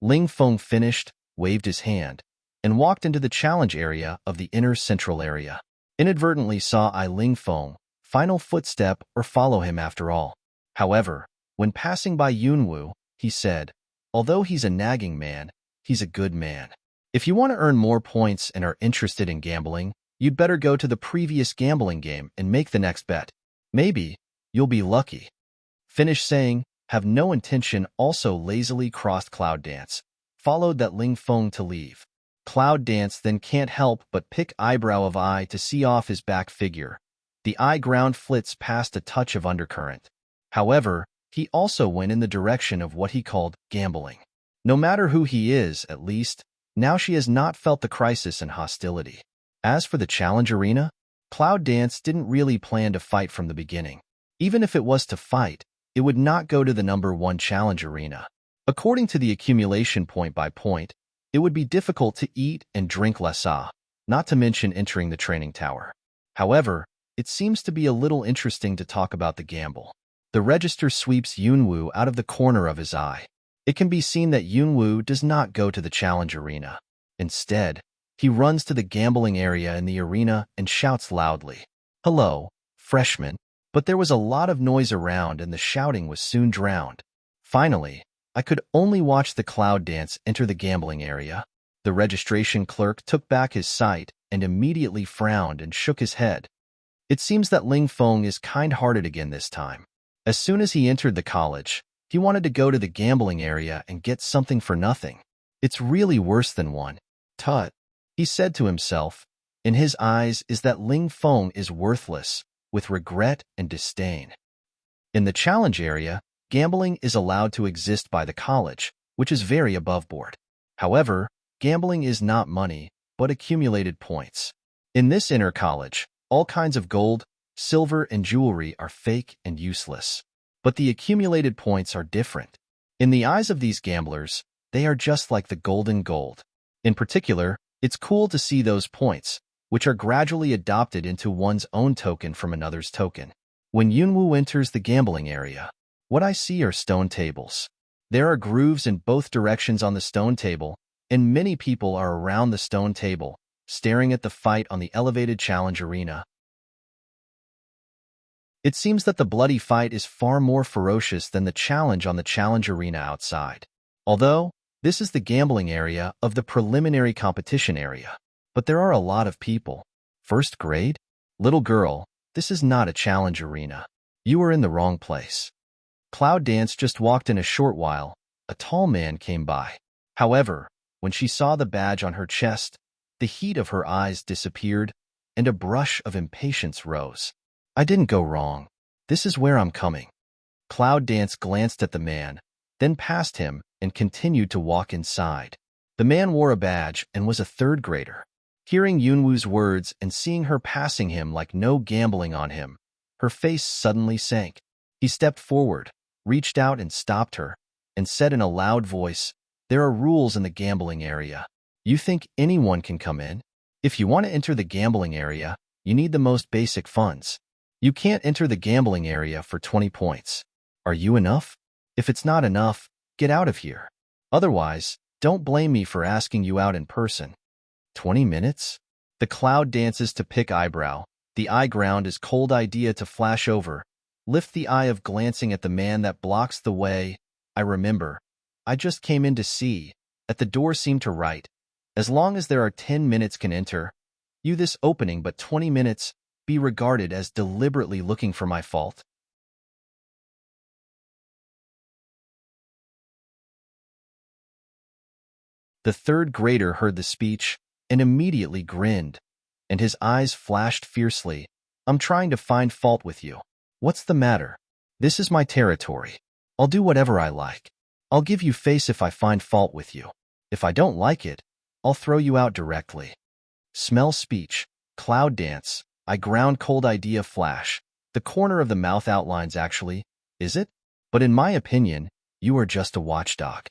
Ling Feng finished, waved his hand, and walked into the challenge area of the inner central area. Inadvertently saw Ling Feng, final footstep or follow him after all. However, when passing by Yunwu, he said, although he's a nagging man, he's a good man. If you want to earn more points and are interested in gambling, You'd better go to the previous gambling game and make the next bet. Maybe you'll be lucky. Finish saying, have no intention, also lazily crossed Cloud Dance, followed that Ling Feng to leave. Cloud Dance then can't help but pick eyebrow of eye to see off his back figure. The eye ground flits past a touch of undercurrent. However, he also went in the direction of what he called gambling. No matter who he is, at least, now she has not felt the crisis and hostility. As for the challenge arena, Cloud Dance didn't really plan to fight from the beginning. Even if it was to fight, it would not go to the #1 challenge arena. According to the accumulation point by point, it would be difficult to eat and drink lessa, not to mention entering the training tower. However, it seems to be a little interesting to talk about the gamble. The register sweeps Yunwu out of the corner of his eye. It can be seen that Yunwu does not go to the challenge arena. Instead, he runs to the gambling area in the arena and shouts loudly, "Hello, freshman." But there was a lot of noise around and the shouting was soon drowned. Finally, I could only watch the Cloud Dance enter the gambling area. The registration clerk took back his sight and immediately frowned and shook his head. It seems that Ling Feng is kind-hearted again this time. As soon as he entered the college, he wanted to go to the gambling area and get something for nothing. It's really worse than one. Tut, he said to himself. In his eyes is that Ling Feng is worthless, with regret and disdain. In the challenge area, gambling is allowed to exist by the college, which is very above board. However, gambling is not money, but accumulated points. In this inner college, all kinds of gold, silver, and jewelry are fake and useless. But the accumulated points are different. In the eyes of these gamblers, they are just like the golden gold. In particular, it's cool to see those points, which are gradually adopted into one's own token from another's token. When Yunwu enters the gambling area, what I see are stone tables. There are grooves in both directions on the stone table, and many people are around the stone table, staring at the fight on the elevated challenge arena. It seems that the bloody fight is far more ferocious than the challenge on the challenge arena outside. Although, this is the gambling area of the preliminary competition area. But there are a lot of people. First grade? Little girl, this is not a challenge arena. You are in the wrong place. Cloud Dance just walked in a short while. A tall man came by. However, when she saw the badge on her chest, the heat of her eyes disappeared, and a brush of impatience rose. I didn't go wrong. This is where I'm coming. Cloud Dance glanced at the man, then past him, and continued to walk inside. The man wore a badge and was a third grader. Hearing Yunwu's words and seeing her passing him like no gambling on him, her face suddenly sank. He stepped forward, reached out and stopped her, and said in a loud voice, "There are rules in the gambling area. You think anyone can come in? If you want to enter the gambling area, you need the most basic funds. You can't enter the gambling area for 20 points. Are you enough? If it's not enough, get out of here. Otherwise, don't blame me for asking you out in person." 20 minutes? The Cloud Dances to pick eyebrow. The eye ground is cold idea to flash over. Lift the eye of glancing at the man that blocks the way. I remember. I just came in to see. At the door seemed to write. As long as there are 10 minutes can enter. You this opening but 20 minutes. Be regarded as deliberately looking for my fault. The third grader heard the speech and immediately grinned, and his eyes flashed fiercely. I'm trying to find fault with you. What's the matter? This is my territory. I'll do whatever I like. I'll give you face if I find fault with you. If I don't like it, I'll throw you out directly. Smell speech, Cloud Dance, I ground cold idea flash. The corner of the mouth outlines actually, is it? But in my opinion, you are just a watchdog.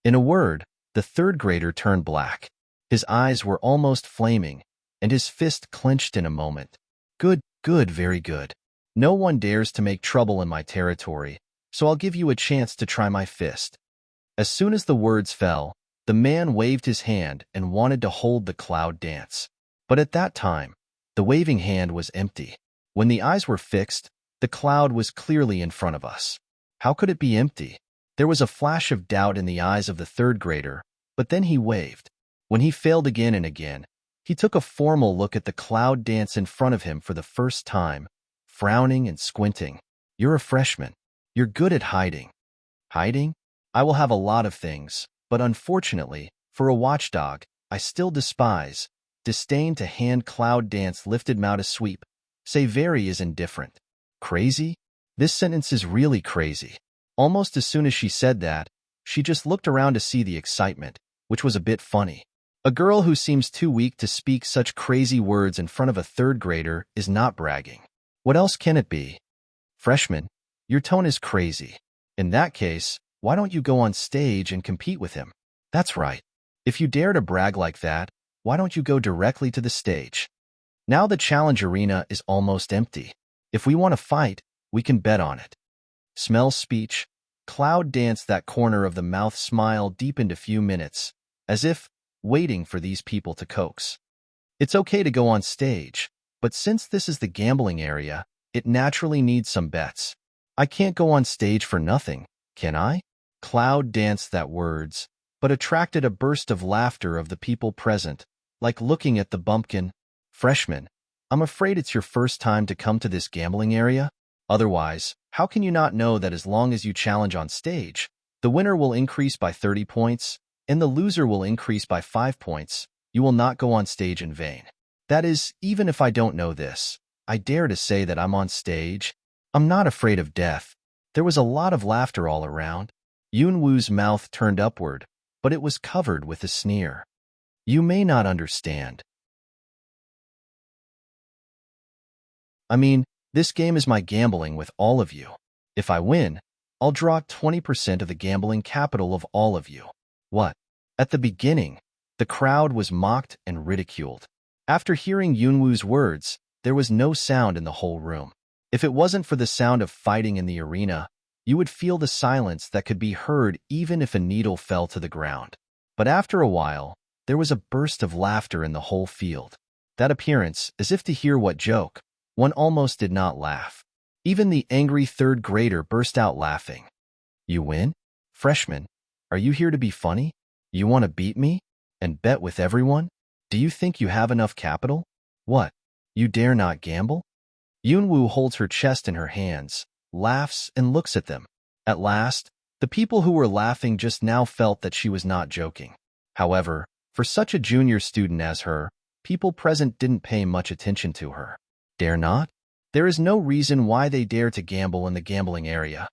In a word, the third grader turned black. His eyes were almost flaming, and his fist clenched in a moment. Good, good, very good. No one dares to make trouble in my territory, so I'll give you a chance to try my fist. As soon as the words fell, the man waved his hand and wanted to hold the Cloud Dance. But at that time, the waving hand was empty. When the eyes were fixed, the cloud was clearly in front of us. How could it be empty? There was a flash of doubt in the eyes of the third grader, but then he waved. When he failed again and again, He took a formal look at the cloud dance in front of him for the first time, frowning and squinting. You're a freshman. You're good at hiding. Hiding? I will have a lot of things, but unfortunately, for a watchdog, I still disdain to hand cloud dance lifted mouth a sweep. Say very is indifferent. Crazy? This sentence is really crazy. Almost as soon as she said that, she just looked around to see the excitement, which was a bit funny. A girl who seems too weak to speak such crazy words in front of a third grader is not bragging. What else can it be? Freshman, your tone is crazy. In that case, why don't you go on stage and compete with him? That's right. If you dare to brag like that, why don't you go directly to the stage? Now the challenge arena is almost empty. If we want to fight, we can bet on it. Smell speech. Cloud danced that corner of the mouth smile deepened a few minutes, as if waiting for these people to coax. It's okay to go on stage, but since this is the gambling area, it naturally needs some bets. I can't go on stage for nothing, can I? Cloud danced that words, but attracted a burst of laughter of the people present, like looking at the bumpkin. Freshman, I'm afraid it's your first time to come to this gambling area. Otherwise, how can you not know that as long as you challenge on stage, the winner will increase by 30 points, and the loser will increase by 5 points? You will not go on stage in vain. That is, even if I don't know this, I dare to say that I'm on stage. I'm not afraid of death. There was a lot of laughter all around. Yunwoo's mouth turned upward, but it was covered with a sneer. You may not understand. I mean, this game is my gambling with all of you. If I win, I'll draw 20% of the gambling capital of all of you. What? At the beginning, the crowd was mocked and ridiculed. After hearing Yunwoo's words, there was no sound in the whole room. If it wasn't for the sound of fighting in the arena, you would feel the silence that could be heard even if a needle fell to the ground. But after a while, there was a burst of laughter in the whole field. That appearance, as if to hear what joke, one almost did not laugh. Even the angry third grader burst out laughing. You win? Freshman, are you here to be funny? You want to beat me? And bet with everyone? Do you think you have enough capital? What? You dare not gamble? Yunwoo holds her chest in her hands, laughs, and looks at them. At last, the people who were laughing just now felt that she was not joking. However, for such a junior student as her, people present didn't pay much attention to her. Dare not? There is no reason why they dare to gamble in the gambling area.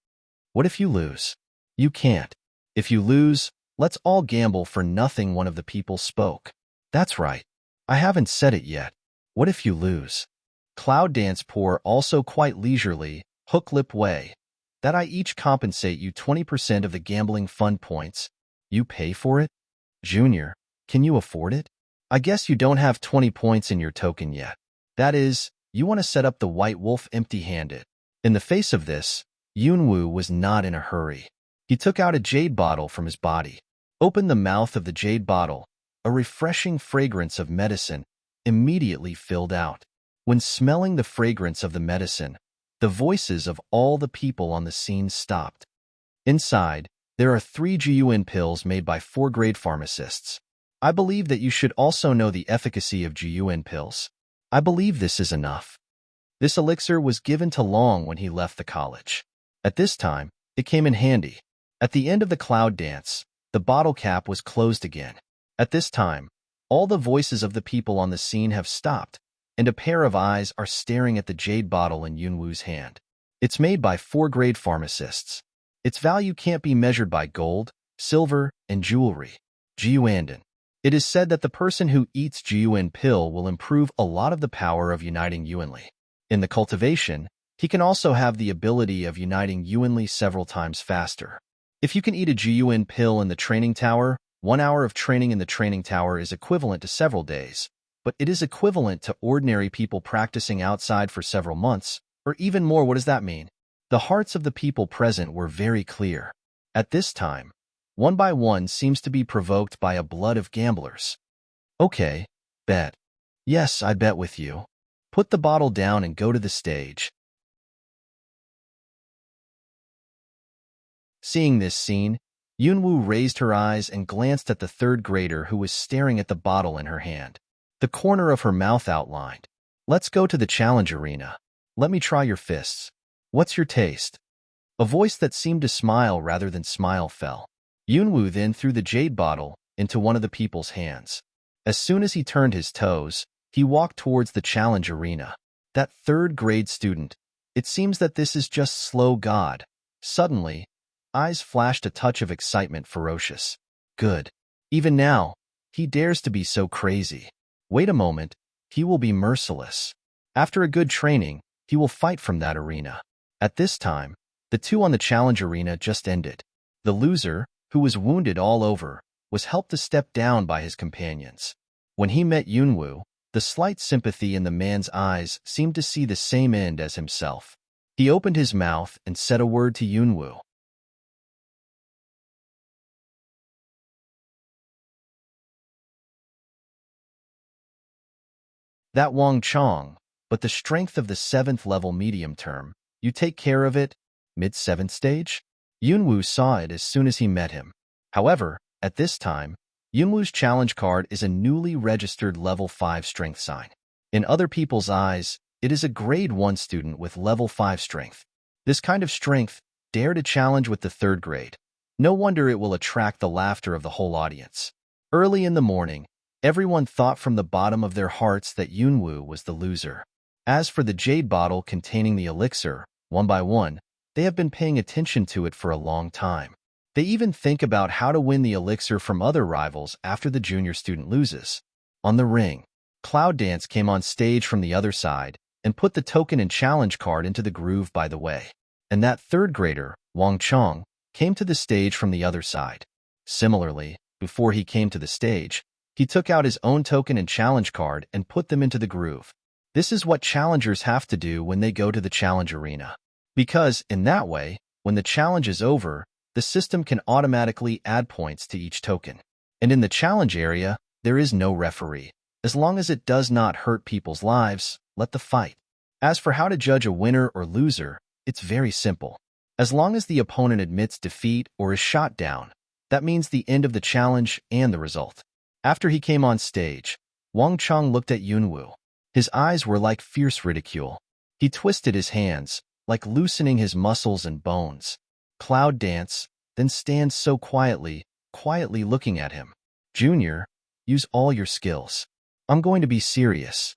What if you lose? You can't. If you lose, let's all gamble for nothing, one of the people spoke. That's right. I haven't said it yet. What if you lose? Cloud dance poor also quite leisurely, hook lip way. That I each compensate you 20% of the gambling fund points. You pay for it? Junior, can you afford it? I guess you don't have 20 points in your token yet. That is, you want to set up the white wolf empty-handed. In the face of this, Yunwoo was not in a hurry. He took out a jade bottle from his body, opened the mouth of the jade bottle. A refreshing fragrance of medicine immediately filled out. When smelling the fragrance of the medicine, the voices of all the people on the scene stopped. Inside, there are 3 GUN pills made by 4th-grade pharmacists. I believe that you should also know the efficacy of GUN pills. I believe this is enough. This elixir was given to Long when he left the college. At this time, it came in handy. At the end of the cloud dance, the bottle cap was closed again. At this time, all the voices of the people on the scene have stopped, and a pair of eyes are staring at the jade bottle in Yunwoo's hand. It's made by 4th-grade pharmacists. Its value can't be measured by gold, silver, and jewelry. GUN. It is said that the person who eats GUN pill will improve a lot of the power of uniting Yuanli. In the cultivation, he can also have the ability of uniting Yuanli several times faster. If you can eat a GUN pill in the training tower, 1 hour of training in the training tower is equivalent to several days, but it is equivalent to ordinary people practicing outside for several months, or even more. What does that mean? The hearts of the people present were very clear. At this time, one by one seems to be provoked by a blood of gamblers. Okay, bet. Yes, I bet with you. Put the bottle down and go to the stage. Seeing this scene, Yunwoo raised her eyes and glanced at the 3rd grader who was staring at the bottle in her hand. the corner of her mouth outlined. Let's go to the challenge arena. Let me try your fists. What's your taste? A voice that seemed to smile rather than smile fell. Yunwoo then threw the jade bottle into one of the people's hands. As soon as he turned his toes, he walked towards the challenge arena. That third-grade student. It seems that this is just slow God. Suddenly, eyes flashed a touch of excitement ferocious. Good. Even now, he dares to be so crazy. Wait a moment, he will be merciless. After a good training, he will fight from that arena. At this time, the two on the challenge arena just ended. The loser, who was wounded all over, was helped to step down by his companions. When he met Yunwoo, the slight sympathy in the man's eyes seemed to see the same end as himself. He opened his mouth and said a word to Yunwoo. That Wang Chong, but the strength of the 7th level medium term, you take care of it, mid-7th stage? Yunwoo saw it as soon as he met him. However, at this time, Yunwoo's challenge card is a newly registered level 5 strength sign. In other people's eyes, it is a grade 1 student with level 5 strength. This kind of strength dare to challenge with the 3rd grade. No wonder it will attract the laughter of the whole audience. Early in the morning, everyone thought from the bottom of their hearts that Yunwoo was the loser. As for the jade bottle containing the elixir, one by one, they have been paying attention to it for a long time. They even think about how to win the elixir from other rivals after the junior student loses. On the ring, Cloud Dance came on stage from the other side and put the token and challenge card into the groove by the way. And that 3rd grader, Wang Chong, came to the stage from the other side. Similarly, before he came to the stage, he took out his own token and challenge card and put them into the groove. This is what challengers have to do when they go to the challenge arena. Because, in that way, when the challenge is over, the system can automatically add points to each token. And in the challenge area, there is no referee. As long as it does not hurt people's lives, let the fight. As for how to judge a winner or loser, it's very simple. As long as the opponent admits defeat or is shot down, that means the end of the challenge and the result. After he came on stage, Wang Chong looked at Yunwoo. His eyes were like fierce ridicule. He twisted his hands, like loosening his muscles and bones. Cloud Dance, then stands so quietly looking at him. Junior, use all your skills. I'm going to be serious.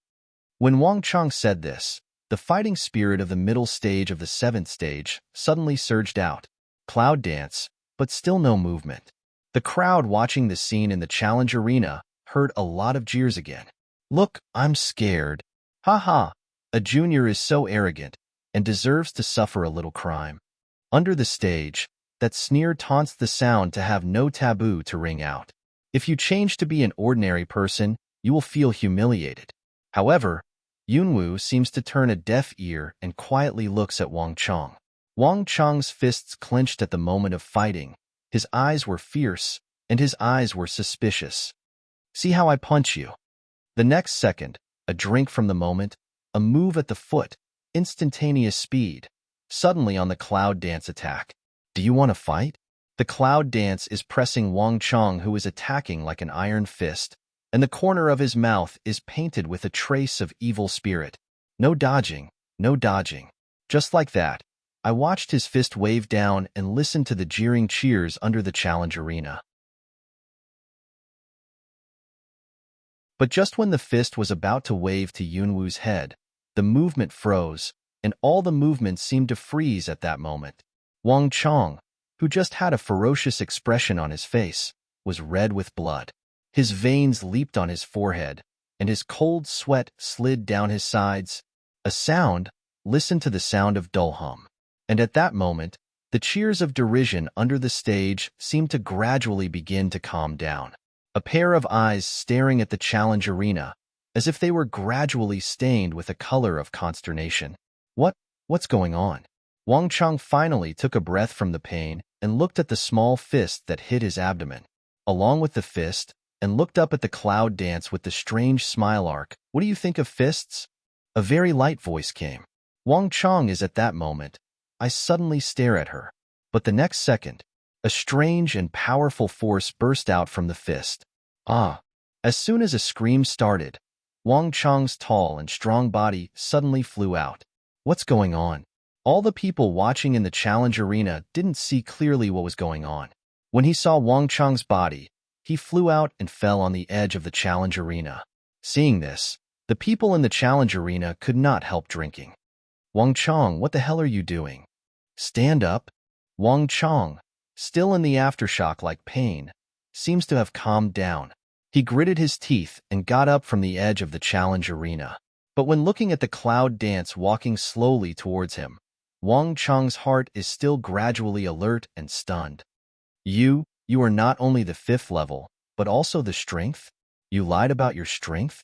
When Wang Chong said this, the fighting spirit of the middle stage of the 7th stage suddenly surged out. Cloud Dance, but still no movement. The crowd watching the scene in the challenge arena heard a lot of jeers again. Look, I'm scared. Ha ha, a junior is so arrogant and deserves to suffer a little crime. Under the stage, that sneer taunts the sound to have no taboo to ring out. If you change to be an ordinary person, you will feel humiliated. However, Yunwoo seems to turn a deaf ear and quietly looks at Wang Chong. Wang Chong's fists clenched at the moment of fighting. His eyes were fierce, and his eyes were suspicious. See how I punch you? The next second, a drink from the moment, a move at the foot, instantaneous speed. Suddenly on the Cloud Dance attack. Do you want to fight? The Cloud Dance is pressing Wang Chong, who is attacking like an iron fist, and the corner of his mouth is painted with a trace of evil spirit. No dodging, no dodging. Just like that, I watched his fist wave down and listened to the jeering cheers under the challenge arena. But just when the fist was about to wave to Yunwoo's head, the movement froze, and all the movements seemed to freeze at that moment. Wang Chong, who just had a ferocious expression on his face, was red with blood. His veins leaped on his forehead, and his cold sweat slid down his sides. A sound, listen to the sound of dull hum. And at that moment, the cheers of derision under the stage seemed to gradually begin to calm down. A pair of eyes staring at the challenge arena, as if they were gradually stained with a color of consternation. What's going on? Wang Chong finally took a breath from the pain and looked at the small fist that hit his abdomen. Along with the fist, and looked up at the Cloud Dance with the strange smile arc. What do you think of fists? A very light voice came. Wang Chong is at that moment. I suddenly stare at her. But the next second, a strange and powerful force burst out from the fist. Ah! As soon as a scream started, Wang Chang's tall and strong body suddenly flew out. What's going on? All the people watching in the challenge arena didn't see clearly what was going on. When he saw Wang Chang's body, he flew out and fell on the edge of the challenge arena. Seeing this, the people in the challenge arena could not help drinking. Wang Chang, what the hell are you doing? Stand up. Wang Chang, still in the aftershock like pain, seems to have calmed down. He gritted his teeth and got up from the edge of the challenge arena. But when looking at the cloud dance walking slowly towards him, Wang Chang's heart is still gradually alert and stunned. You are not only the 5th level, but also the strength? You lied about your strength?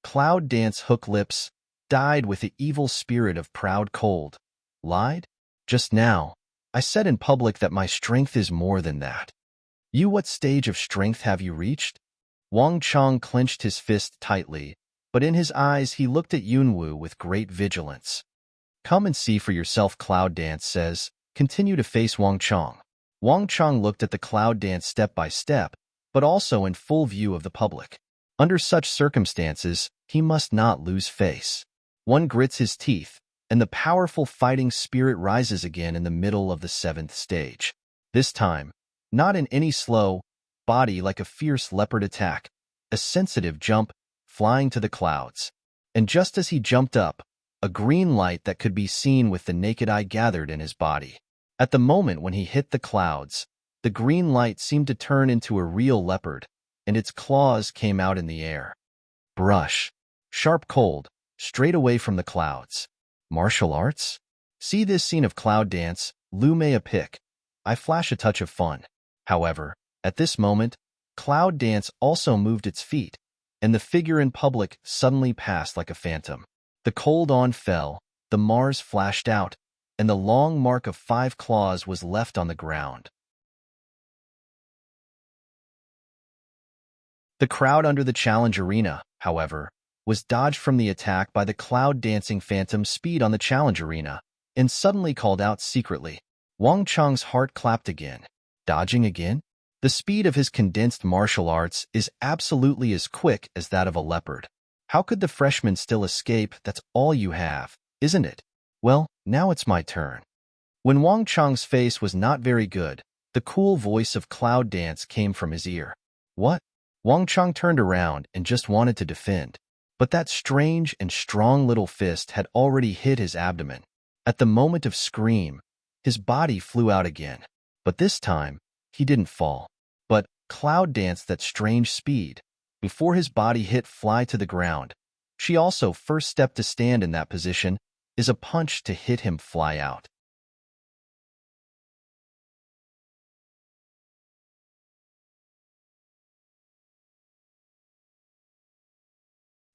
Cloud Dance Hook Lips died with the evil spirit of proud cold. Lied? Just now, I said in public that my strength is more than that. What stage of strength have you reached? Wang Chang clenched his fist tightly, but in his eyes he looked at Yunwu with great vigilance. Come and see for yourself, Cloud Dance says. Continue to face Wang Chang. Wang Chang looked at the Cloud Dance step by step, but also in full view of the public. Under such circumstances, he must not lose face. One grits his teeth, and the powerful fighting spirit rises again in the middle of the 7th stage. This time, not in any slow body like a fierce leopard attack, a sensitive jump, flying to the clouds. And just as he jumped up, a green light that could be seen with the naked eye gathered in his body. At the moment when he hit the clouds, the green light seemed to turn into a real leopard, and its claws came out in the air. Brush. Sharp cold, straight away from the clouds. Martial arts? See this scene of Cloud Dance, Lume a pick. I flash a touch of fun. However, at this moment, Cloud Dance also moved its feet, and the figure in public suddenly passed like a phantom. The cold on fell, the Mars flashed out, and the long mark of 5 claws was left on the ground. The crowd under the challenge arena, however, was dodged from the attack by the cloud-dancing phantom speed on the challenge arena, and suddenly called out secretly. Wang Chang's heart clapped again. Dodging again? The speed of his condensed martial arts is absolutely as quick as that of a leopard. How could the freshman still escape? That's all you have, isn't it? Well, now it's my turn. When Wang Chang's face was not very good, the cool voice of Cloud Dance came from his ear. What? Wang Chang turned around and just wanted to defend. But that strange and strong little fist had already hit his abdomen. At the moment of scream, his body flew out again. But this time, he didn't fall. But Cloud danced that strange speed. Before his body hit fly to the ground, she also first step to stand in that position is a punch to hit him fly out.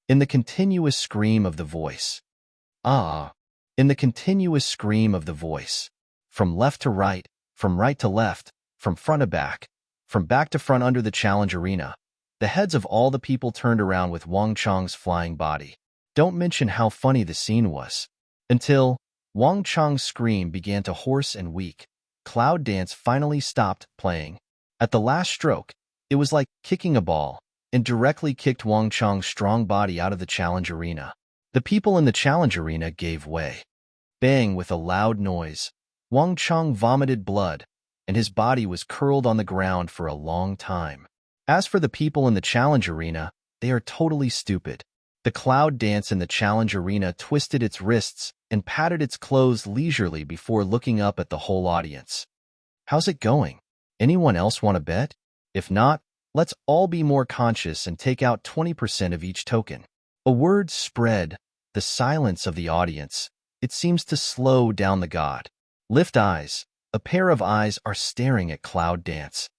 In the continuous scream of the voice. Ah! In the continuous scream of the voice. From left to right, from right to left, from front to back, from back to front under the challenge arena, the heads of all the people turned around with Wang Chang's flying body. Don't mention how funny the scene was. Until Wang Chang's scream began to hoarse and weak, Cloud Dance finally stopped playing. At the last stroke, it was like kicking a ball, and directly kicked Wang Chang's strong body out of the challenge arena. The people in the challenge arena gave way. Bang with a loud noise, Wang Chang vomited blood, and his body was curled on the ground for a long time. As for the people in the challenge arena, they are totally stupid. The Cloud Dance in the challenge arena twisted its wrists and patted its clothes leisurely before looking up at the whole audience. How's it going? Anyone else want to bet? If not, let's all be more conscious and take out 20% of each token. A word spread, the silence of the audience. It seems to slow down the god. Lift eyes. A pair of eyes are staring at Cloud Dance.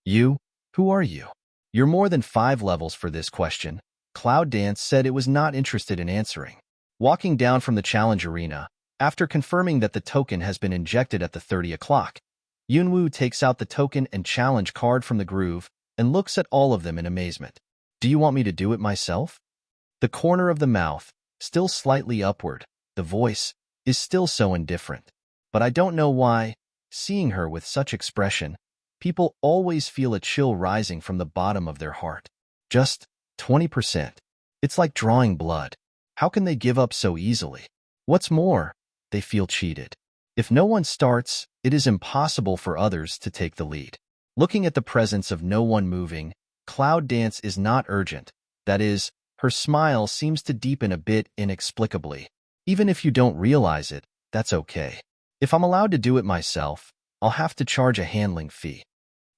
You? Who are you? You're more than 5 levels for this question. Cloud Dance said it was not interested in answering. Walking down from the challenge arena, after confirming that the token has been injected at the 30 o'clock, Yunwu takes out the token and challenge card from the groove and looks at all of them in amazement. Do you want me to do it myself? The corner of the mouth, still slightly upward, the voice, is still so indifferent. But I don't know why, seeing her with such expression, people always feel a chill rising from the bottom of their heart. Just 20%. It's like drawing blood. How can they give up so easily? What's more, they feel cheated. If no one starts, it is impossible for others to take the lead. Looking at the presence of no one moving, Cloud Dance is not urgent. That is, her smile seems to deepen a bit inexplicably. Even if you don't realize it, that's okay. If I'm allowed to do it myself, I'll have to charge a handling fee.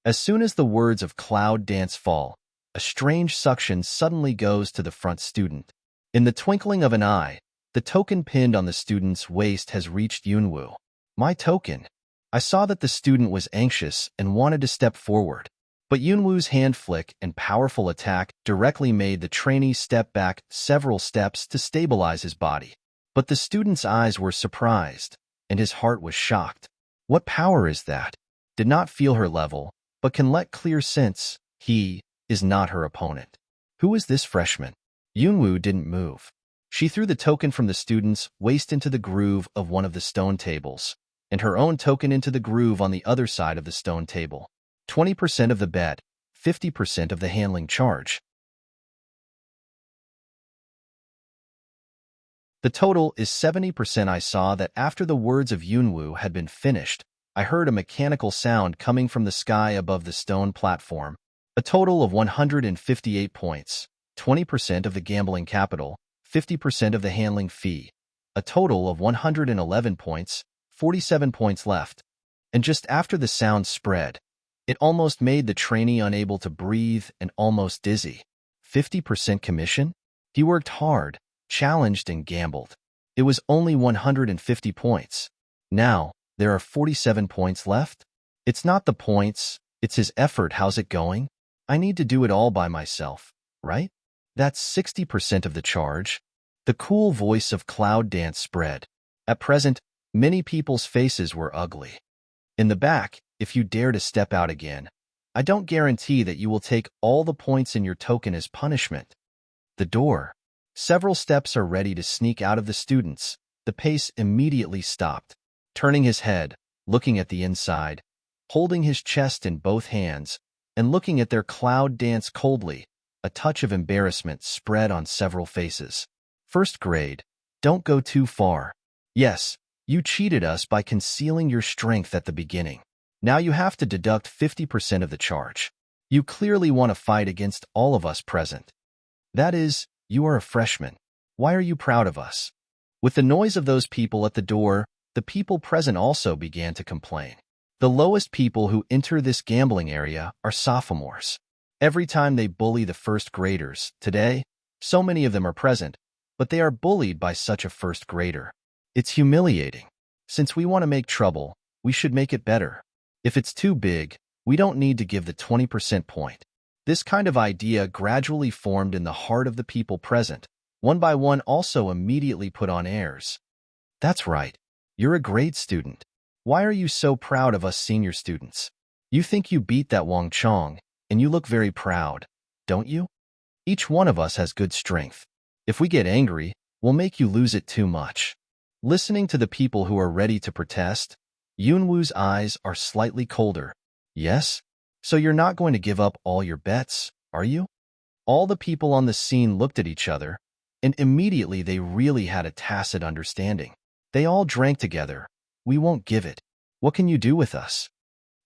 As soon as the words of Cloud Dance fall, a strange suction suddenly goes to the front student. In the twinkling of an eye, the token pinned on the student's waist has reached Yunwoo. My token. I saw that the student was anxious and wanted to step forward, but Yunwoo's hand flick and powerful attack directly made the trainee step back several steps to stabilize his body. But the student's eyes were surprised, and his heart was shocked. What power is that? Did not feel her level, but can let clear sense he is not her opponent. Who is this freshman? Yunwoo didn't move. She threw the token from the student's waist into the groove of one of the stone tables, and her own token into the groove on the other side of the stone table. 20% of the bet, 50% of the handling charge. The total is 70%. I saw that after the words of Yunwoo had been finished, I heard a mechanical sound coming from the sky above the stone platform. A total of 158 points, 20% of the gambling capital, 50% of the handling fee. A total of 111 points, 47 points left. And just after the sound spread, it almost made the trainee unable to breathe and almost dizzy. 50% commission? He worked hard, challenged and gambled. It was only 150 points. Now, there are 47 points left? It's not the points, it's his effort. How's it going? I need to do it all by myself, right? That's 60% of the charge. The cool voice of Cloud Dance spread. At present, many people's faces were ugly. In the back, if you dare to step out again, I don't guarantee that you will take all the points in your token as punishment. The door. Several steps are ready to sneak out of the students. The pace immediately stopped. Turning his head, looking at the inside, holding his chest in both hands, and looking at their Cloud Dance coldly, a touch of embarrassment spread on several faces. First grade, don't go too far. Yes, you cheated us by concealing your strength at the beginning. Now you have to deduct 50% of the charge. You clearly want to fight against all of us present. That is, you are a freshman. Why are you proud of us? With the noise of those people at the door, the people present also began to complain. The lowest people who enter this gambling area are sophomores. Every time they bully the first graders, today, so many of them are present, but they are bullied by such a first grader. It's humiliating. Since we want to make trouble, we should make it better. If it's too big, we don't need to give the 20% point. This kind of idea gradually formed in the heart of the people present. One by one also immediately put on airs. That's right. You're a great student. Why are you so proud of us senior students? You think you beat that Wang Chong, and you look very proud, don't you? Each one of us has good strength. If we get angry, we'll make you lose it too much. Listening to the people who are ready to protest, Yunwoo's eyes are slightly colder. Yes? So you're not going to give up all your bets, are you? All the people on the scene looked at each other, and immediately they really had a tacit understanding. They all drank together. We won't give it. What can you do with us?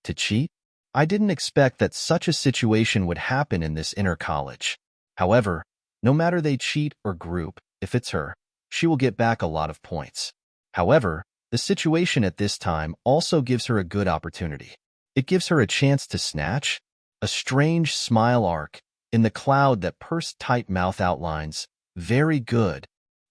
To cheat? I didn't expect that such a situation would happen in this inner college. However, no matter they cheat or group, if it's her, she will get back a lot of points. However, the situation at this time also gives her a good opportunity. It gives her a chance to snatch a strange smile arc in the cloud that pursed tight mouth outlines. Very good.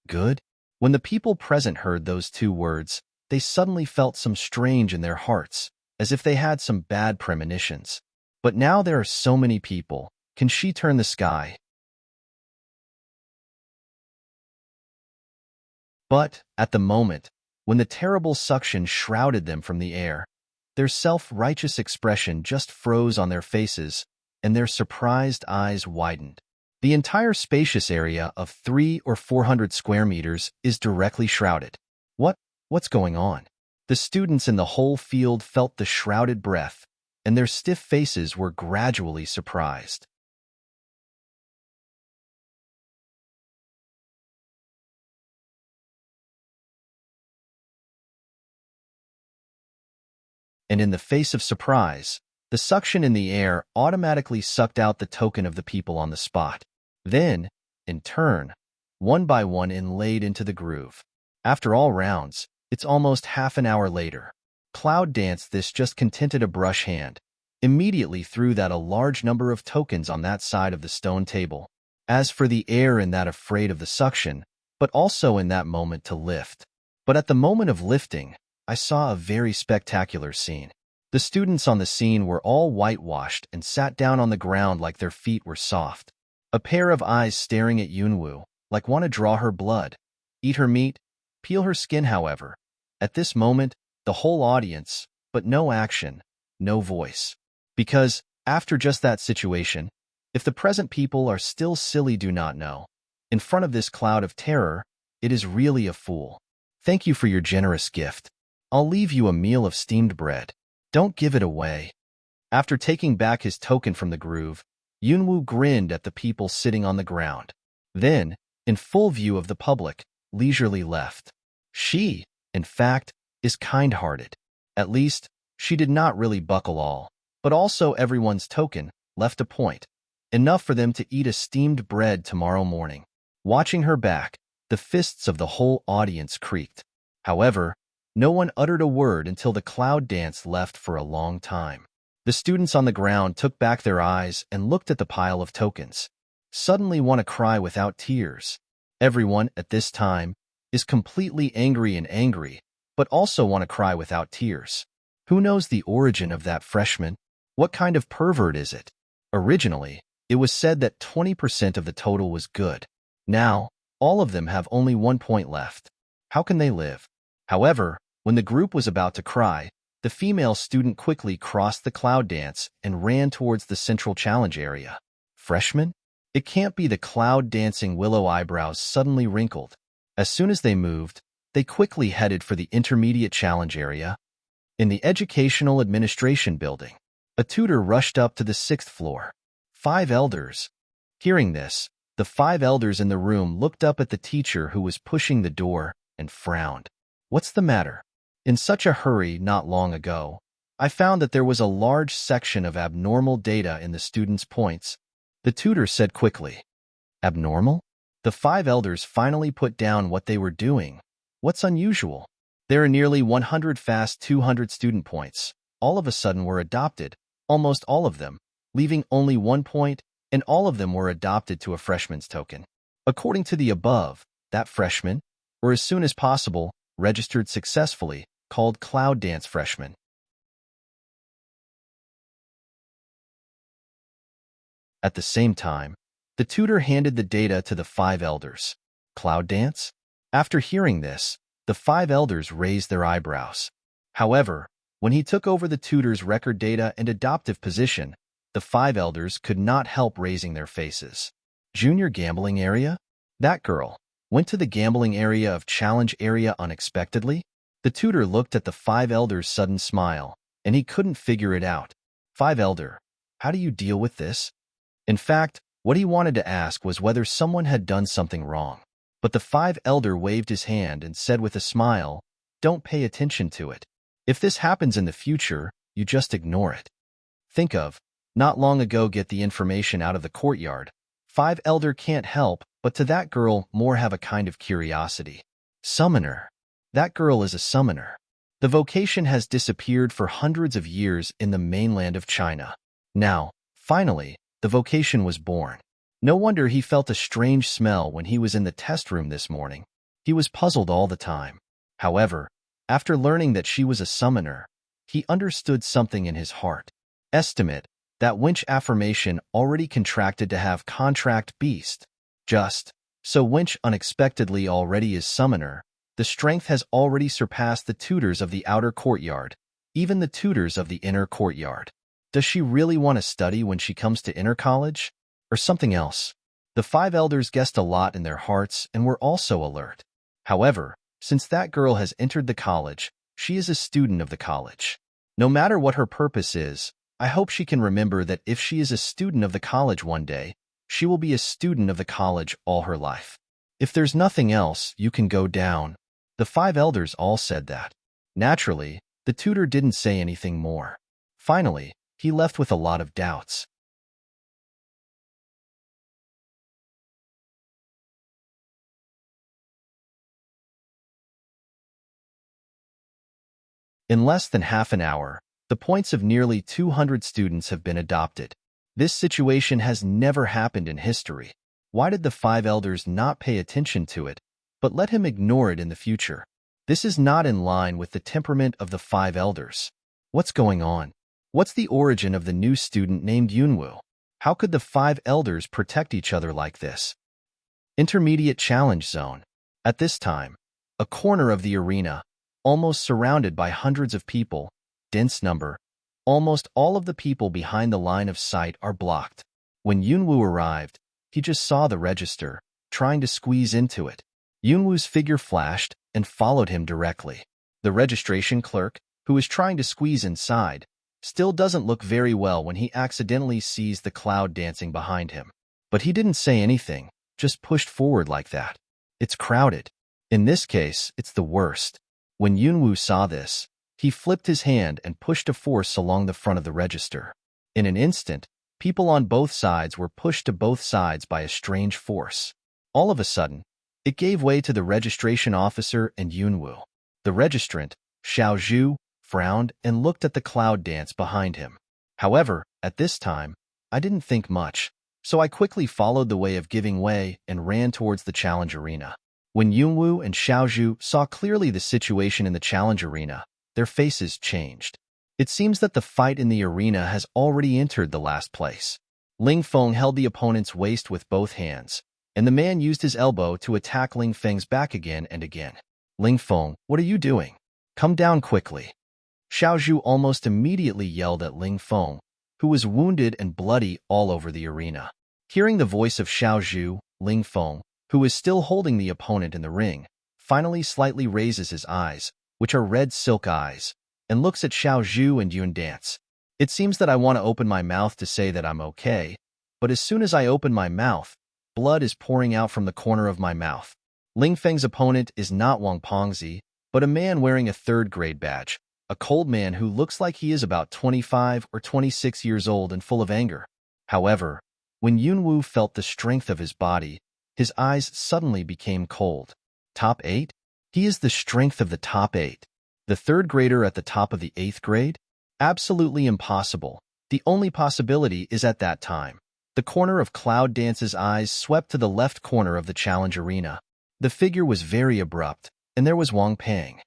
Good? When the people present heard those two words, they suddenly felt some strange in their hearts, as if they had some bad premonitions. But now there are so many people. Can she turn the sky? But, at the moment, when the terrible suction shrouded them from the air, their self-righteous expression just froze on their faces, and their surprised eyes widened. The entire spacious area of 300 or 400 square meters is directly shrouded. What's going on? The students in the whole field felt the shrouded breath, and their stiff faces were gradually surprised. and in the face of surprise, the suction in the air automatically sucked out the token of the people on the spot. Then, in turn, one by one inlaid into the groove. After all rounds, it's almost half an hour later. Cloud Dance this just contented a brush hand. Immediately threw that a large number of tokens on that side of the stone table. As for the air in that afraid of the suction, but also in that moment to lift. But at the moment of lifting, I saw a very spectacular scene. The students on the scene were all whitewashed and sat down on the ground like their feet were soft. A pair of eyes staring at Yunwoo, like want to draw her blood, eat her meat, peel her skin. However, at this moment, the whole audience, but no action, no voice. Because, after just that situation, if the present people are still silly do not know, in front of this cloud of terror, it is really a fool. Thank you for your generous gift. I'll leave you a meal of steamed bread. Don't give it away. After taking back his token from the groove, Yunwoo grinned at the people sitting on the ground. Then, in full view of the public, leisurely left. She, in fact, is kind-hearted. At least, she did not really buckle all, but also everyone's token, left a point. Enough for them to eat a steamed bread tomorrow morning. Watching her back, the fists of the whole audience creaked. However, no one uttered a word until the cloud dance left for a long time. The students on the ground took back their eyes and looked at the pile of tokens. Suddenly want to cry without tears. Everyone, at this time, is completely angry, but also want to cry without tears. Who knows the origin of that freshman? What kind of pervert is it? Originally, it was said that 20% of the total was good. Now, all of them have only 1 point left. How can they live? However, when the group was about to cry, the female student quickly crossed the cloud dance and ran towards the central challenge area. Freshman? It can't be. The cloud dancing willow eyebrows suddenly wrinkled. As soon as they moved, they quickly headed for the intermediate challenge area. In the educational administration building, a tutor rushed up to the 6th floor. 5 elders. Hearing this, the 5 elders in the room looked up at the teacher who was pushing the door and frowned. What's the matter? In such a hurry not long ago, I found that there was a large section of abnormal data in the students' points. The tutor said quickly. Abnormal? The 5 elders finally put down what they were doing. What's unusual? There are nearly 100 fast 200 student points. All of a sudden were adopted, almost all of them, leaving only 1 point, and all of them were adopted to a freshman's token. According to the above, that freshman, or as soon as possible, registered successfully, called Cloud Dance Freshman. At the same time, the tutor handed the data to the 5 elders. Cloud Dance? After hearing this, the 5 elders raised their eyebrows. However, when he took over the tutor's record data and adoptive position, the 5 elders could not help raising their faces. Junior gambling area? That girl went to the gambling area of challenge area unexpectedly? The tutor looked at the 5 elders' sudden smile, and he couldn't figure it out. 5 elder, how do you deal with this? In fact, what he wanted to ask was whether someone had done something wrong. But the 5 elder waved his hand and said with a smile, don't pay attention to it. If this happens in the future, you just ignore it. Think of, not long ago get the information out of the courtyard. 5 elder can't help, but to that girl more have a kind of curiosity. Summoner. That girl is a summoner. The vocation has disappeared for hundreds of years in the mainland of China. Now, finally, the vocation was born. No wonder he felt a strange smell when he was in the test room this morning. He was puzzled all the time. However, after learning that she was a summoner, he understood something in his heart. Estimate, that winch affirmation already contracted to have contract beast. Just, so winch unexpectedly already is summoner, the strength has already surpassed the tutors of the outer courtyard, even the tutors of the inner courtyard. Does she really want to study when she comes to inner college? Or something else? The 5 elders guessed a lot in their hearts and were also alert. However, since that girl has entered the college, she is a student of the college. No matter what her purpose is, I hope she can remember that if she is a student of the college one day, she will be a student of the college all her life. If there's nothing else, you can go down. The 5 elders all said that. Naturally, The tutor didn't say anything more. Finally, he left with a lot of doubts. In less than half an hour, the points of nearly 200 students have been adopted. This situation has never happened in history. Why did the five elders not pay attention to it, but let him ignore it in the future? This is not in line with the temperament of the five elders. What's going on? What's the origin of the new student named Yunwoo? How could the five elders protect each other like this? Intermediate Challenge Zone. At this time, a corner of the arena, almost surrounded by hundreds of people, dense number, almost all of the people behind the line of sight are blocked. When Yunwoo arrived, he just saw the register, trying to squeeze into it. Yunwoo's figure flashed and followed him directly. The registration clerk, who is trying to squeeze inside, still doesn't look very well when he accidentally sees the cloud dancing behind him. But he didn't say anything, just pushed forward like that. It's crowded. In this case, it's the worst. When Yunwoo saw this, he flipped his hand and pushed a force along the front of the register. In an instant, people on both sides were pushed to both sides by a strange force. All of a sudden, it gave way to the registration officer and Yunwoo. The registrant, Xiaozhu, frowned and looked at the cloud dance behind him. However, at this time, I didn't think much, so I quickly followed the way of giving way and ran towards the challenge arena. When Yunwoo and Xiaozhu saw clearly the situation in the challenge arena, their faces changed. It seems that the fight in the arena has already entered the last place. Ling Feng held the opponent's waist with both hands, and the man used his elbow to attack Ling Feng's back again and again. Ling Feng, what are you doing? Come down quickly. Xiaozhu almost immediately yelled at Ling Feng, who was wounded and bloody all over the arena. Hearing the voice of Xiaozhu, Ling Feng, who is still holding the opponent in the ring, finally slightly raises his eyes, which are red silk eyes, and looks at Xiaozhu and Yun dance. It seems that I want to open my mouth to say that I'm okay, but as soon as I open my mouth, blood is pouring out from the corner of my mouth. Ling Feng's opponent is not Wang Pengzi, but a man wearing a third-grade badge, a cold man who looks like he is about 25 or 26 years old and full of anger. However, when Yunwoo felt the strength of his body, his eyes suddenly became cold. Top 8? He is the strength of the top 8. The third grader at the top of the 8th grade? Absolutely impossible. The only possibility is at that time. The corner of Cloud Dance's eyes swept to the left corner of the challenge arena. The figure was very abrupt, and there was Wang Peng.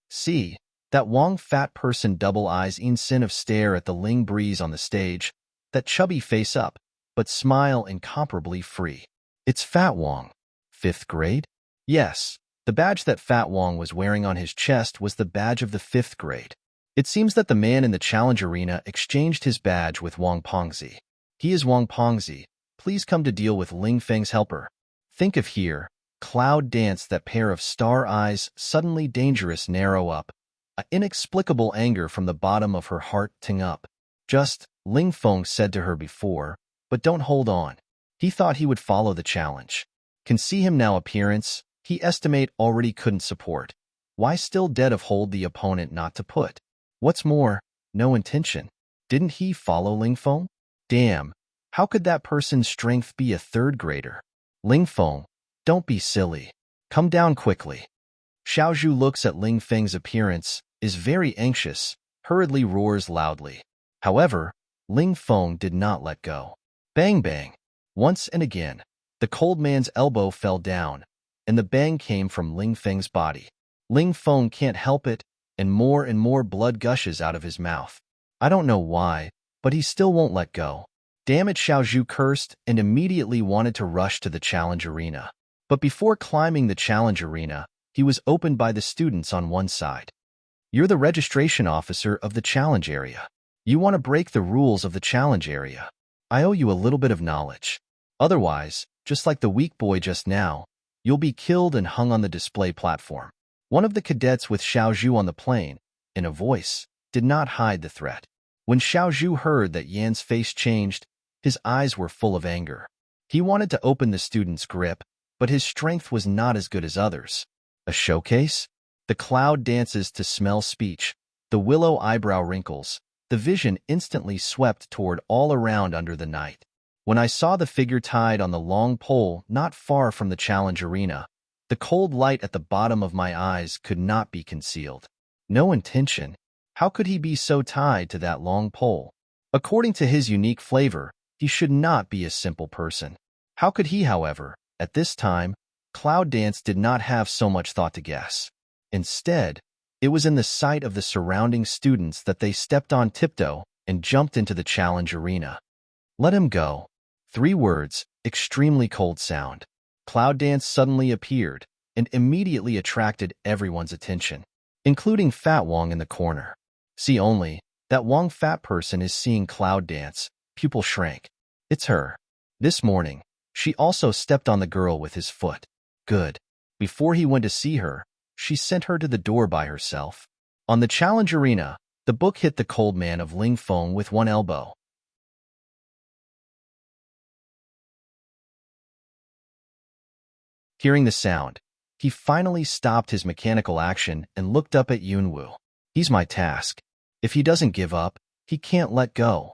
See, that Wang fat person double eyes in sin of stare at the Ling breeze on the stage, that chubby face up, but smile incomparably free. It's Fat Wang. 5th grade? Yes, the badge that Fat Wang was wearing on his chest was the badge of the 5th grade. It seems that the man in the challenge arena exchanged his badge with Wang Pengzi. He is Wang Pengzi. Please come to deal with Ling Feng's helper. Think of here, Cloud Dance, that pair of star eyes suddenly dangerous narrow up, an inexplicable anger from the bottom of her heart ting up. Just, Ling Feng said to her before, but don't hold on. He thought he would follow the challenge. Can see him now appearance, he estimate already couldn't support. Why still dead of hold the opponent not to put? What's more, no intention. Didn't he follow Ling Feng? Damn, how could that person's strength be a third grader? Ling Feng, don't be silly. Come down quickly. Xiaozhu looks at Ling Feng's appearance, is very anxious, hurriedly roars loudly. However, Ling Feng did not let go. Bang bang. Once and again, the cold man's elbow fell down, and the bang came from Ling Feng's body. Ling Feng can't help it, and more blood gushes out of his mouth. I don't know why, but he still won't let go. Damn it, Xiaozhu cursed and immediately wanted to rush to the challenge arena. But before climbing the challenge arena, he was opened by the students on one side. You're the registration officer of the challenge area. You want to break the rules of the challenge area. I owe you a little bit of knowledge. Otherwise, just like the weak boy just now, you'll be killed and hung on the display platform. One of the cadets with Xiaozhu on the plane, in a voice, did not hide the threat. When Xiaozhu heard that Yan's face changed, his eyes were full of anger. He wanted to open the student's grip, but his strength was not as good as others. A showcase? The cloud dances to smell speech, the willow eyebrow wrinkles, the vision instantly swept toward all around under the night. When I saw the figure tied on the long pole not far from the challenge arena, the cold light at the bottom of my eyes could not be concealed. No intention. How could he be so tied to that long pole? According to his unique flavor, he should not be a simple person. How could he, however? At this time, Cloud Dance did not have so much thought to guess. Instead, it was in the sight of the surrounding students that they stepped on tiptoe and jumped into the challenge arena. Let him go. 3 words, extremely cold sound. Cloud Dance suddenly appeared and immediately attracted everyone's attention, including Fat Wong in the corner. See only, that Wong fat person is seeing Cloud Dance, pupil shrank. It's her. This morning, she also stepped on the girl with his foot. Good. Before he went to see her, she sent her to the door by herself. On the challenge arena, the book hit the cold man of Ling Feng with one elbow. Hearing the sound, he finally stopped his mechanical action and looked up at Yunwu. He's my task. If he doesn't give up, he can't let go.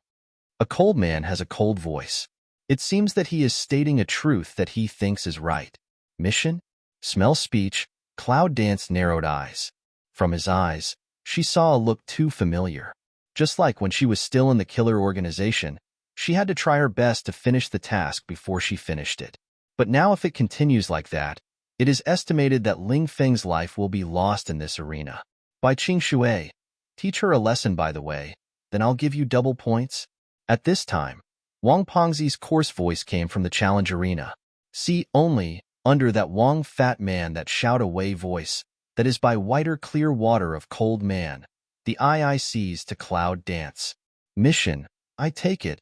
A cold man has a cold voice. It seems that he is stating a truth that he thinks is right. Mission? Smell speech. Cloud Dance narrowed eyes. From his eyes, she saw a look too familiar. Just like when she was still in the killer organization, she had to try her best to finish the task before she finished it. But now if it continues like that, it is estimated that Ling Feng's life will be lost in this arena. By Qing Shui, teach her a lesson by the way, then I'll give you double points. At this time, Wang Pengzi's coarse voice came from the challenge arena. See only, under that Wang fat man that shout away voice, that is by whiter clear water of cold man, the I sees to Cloud Dance. Mission, I take it.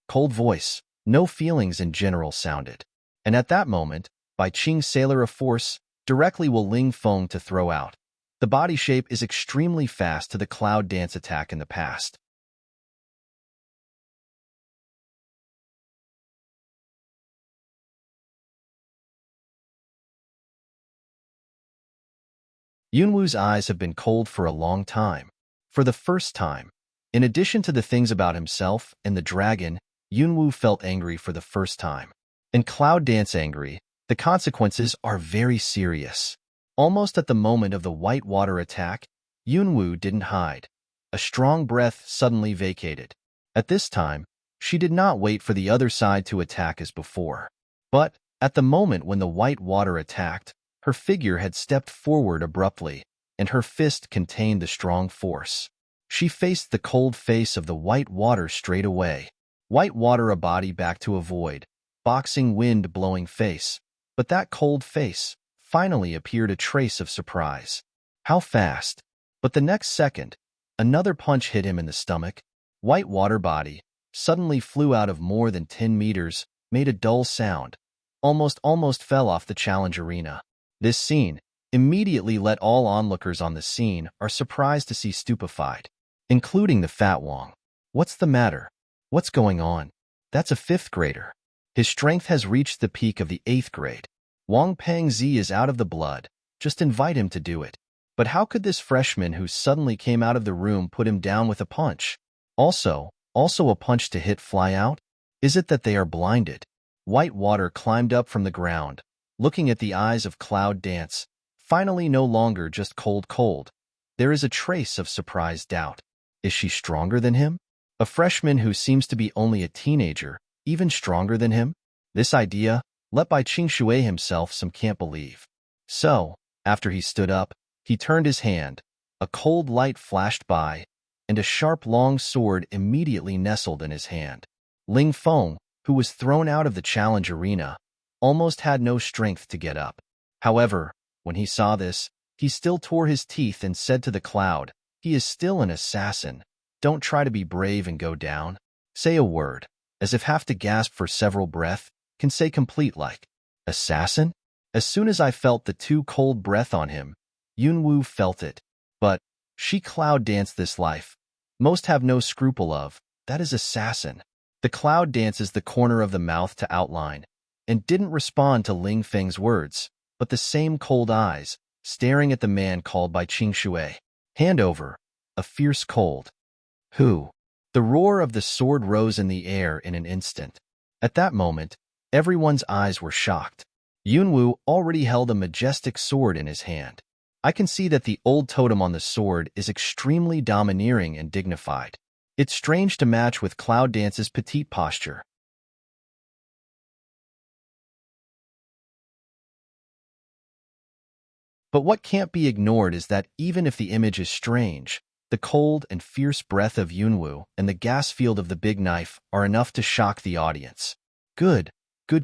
Cold voice, no feelings in general sounded. And at that moment, by Qing Sailor of Force, directly will Ling Feng to throw out. The body shape is extremely fast to the Cloud Dance attack in the past. Yunwu's eyes have been cold for a long time. For the first time, in addition to the things about himself and the dragon, Yunwu felt angry for the first time. In Cloud Dance angry, the consequences are very serious. Almost at the moment of the white water attack, Yunwu didn't hide. A strong breath suddenly vacated. At this time, she did not wait for the other side to attack as before. But, at the moment when the white water attacked, her figure had stepped forward abruptly, and her fist contained the strong force. She faced the cold face of the white water straight away. White water a body back to avoid, boxing wind blowing face. But that cold face, finally appeared a trace of surprise. How fast! But the next second, another punch hit him in the stomach. White water body suddenly flew out of more than 10 meters, made a dull sound, almost fell off the challenge arena. This scene immediately let all onlookers on the scene are surprised to see stupefied, including the fat Wong. What's the matter? What's going on? That's a 5th grader. His strength has reached the peak of the 8th grade. Wang Pengzi is out of the blood. Just invite him to do it. But how could this freshman who suddenly came out of the room put him down with a punch? Also a punch to hit fly out? Is it that they are blinded? White water climbed up from the ground, looking at the eyes of Cloud Dance, finally no longer just cold. There is a trace of surprised doubt. Is she stronger than him? A freshman who seems to be only a teenager, even stronger than him? This idea, let by Qing Shui himself, some can't believe. So, after he stood up, he turned his hand, a cold light flashed by, and a sharp long sword immediately nestled in his hand. Ling Feng, who was thrown out of the challenge arena, almost had no strength to get up. However, when he saw this, he still tore his teeth and said to the cloud, "He is still an assassin. Don't try to be brave and go down. Say a word," as if have to gasp for several breath, can say complete like, "Assassin?" As soon as I felt the too cold breath on him, Yunwu felt it. But, she Cloud Dance this life. Most have no scruple of, that is assassin. The Cloud dances the corner of the mouth to outline. and didn't respond to Ling Feng's words, but the same cold eyes, staring at the man called by Qing Shui. Hand over. A fierce cold. Who? The roar of the sword rose in the air in an instant. At that moment, everyone's eyes were shocked. Yunwu already held a majestic sword in his hand. I can see that the old totem on the sword is extremely domineering and dignified. It's strange to match with Cloud Dance's petite posture. But what can't be ignored is that even if the image is strange, the cold and fierce breath of Yunwu and the gas field of the big knife are enough to shock the audience. Good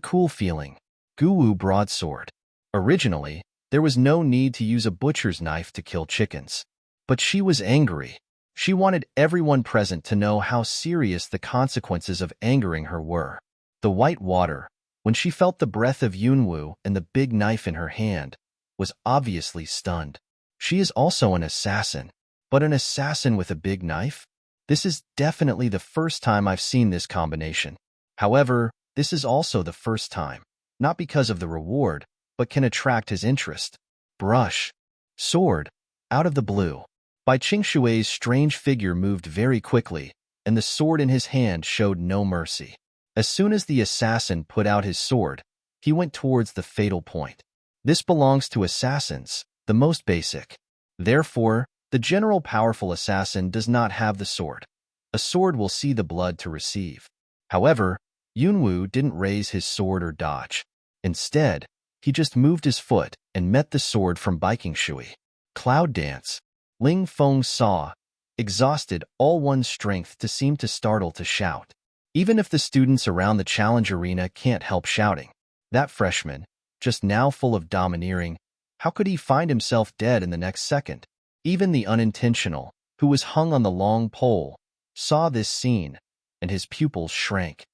cool feeling. Guwu broadsword. Originally, there was no need to use a butcher's knife to kill chickens. But she was angry. She wanted everyone present to know how serious the consequences of angering her were. The white water, when she felt the breath of Yunwu and the big knife in her hand, was obviously stunned. She is also an assassin, but an assassin with a big knife? This is definitely the first time I've seen this combination. However, this is also the first time, not because of the reward, but can attract his interest. Brush. Sword. Out of the blue. Bai Qingshui's strange figure moved very quickly, and the sword in his hand showed no mercy. As soon as the assassin put out his sword, he went towards the fatal point. This belongs to assassins, the most basic. Therefore, the general powerful assassin does not have the sword. A sword will see the blood to receive. However, Yunwu didn't raise his sword or dodge. Instead, he just moved his foot and met the sword from Bai Qingshui. Cloud Dance. Ling Feng saw, exhausted all one's strength to seem to startle to shout. Even if the students around the challenge arena can't help shouting. That freshman, just now full of domineering, how could he find himself dead in the next second? Even the unintentional, who was hung on the long pole, saw this scene, and his pupils shrank.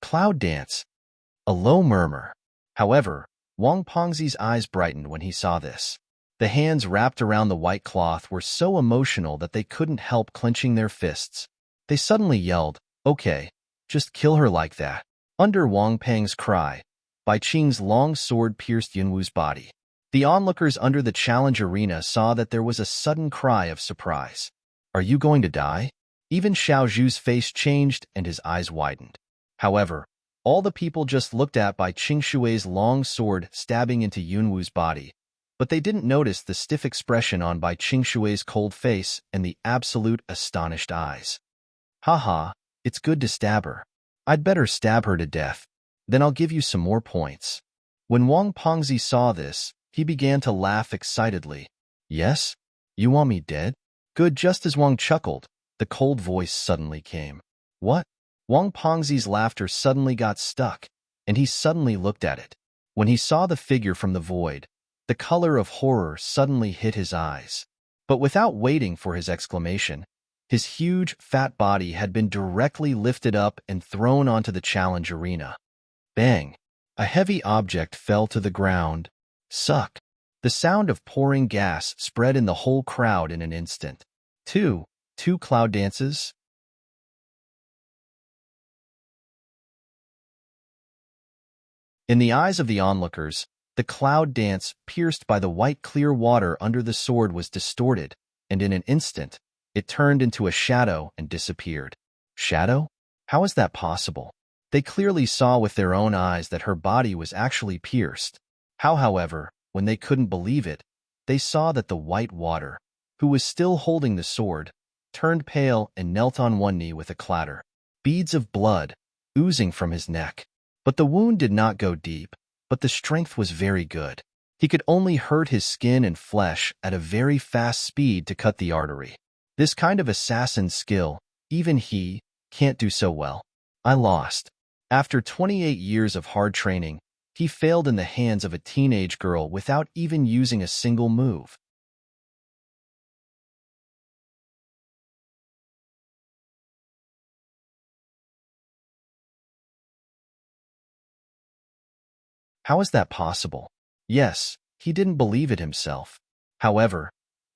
Cloud Dance. A low murmur. However, Wang Pengzi's eyes brightened when he saw this. The hands wrapped around the white cloth were so emotional that they couldn't help clenching their fists. They suddenly yelled, "Okay, just kill her like that." Under Wang Peng's cry, Bai Qing's long sword pierced Yunwu's body. The onlookers under the challenge arena saw that there was a sudden cry of surprise. "Are you going to die?" Even Xiao Zhu's face changed and his eyes widened. However, all the people just looked at Bai Qingshui's long sword stabbing into Yunwu's body, but they didn't notice the stiff expression on Bai Qingshui's cold face and the absolute astonished eyes. "Haha, it's good to stab her. I'd better stab her to death. Then I'll give you some more points." When Wang Pengzi saw this, he began to laugh excitedly. "Yes? You want me dead?" Good. Just as Wang chuckled, the cold voice suddenly came. "What?" Wang Pengzi's laughter suddenly got stuck, and he suddenly looked at it. When he saw the figure from the void, the color of horror suddenly hit his eyes. But without waiting for his exclamation, his huge, fat body had been directly lifted up and thrown onto the challenge arena. Bang! A heavy object fell to the ground. Suck! The sound of pouring gas spread in the whole crowd in an instant. Two cloud dances? In the eyes of the onlookers, the cloud dance, pierced by the white clear water under the sword, was distorted, and in an instant, it turned into a shadow and disappeared. Shadow? How is that possible? They clearly saw with their own eyes that her body was actually pierced. However, when they couldn't believe it, they saw that the white water, who was still holding the sword, turned pale and knelt on one knee with a clatter. Beads of blood, oozing from his neck. But the wound did not go deep, but the strength was very good. He could only hurt his skin and flesh at a very fast speed to cut the artery. This kind of assassin skill, even he, can't do so well. I lost. After 28 years of hard training, he failed in the hands of a teenage girl without even using a single move. How is that possible? Yes, he didn't believe it himself. However,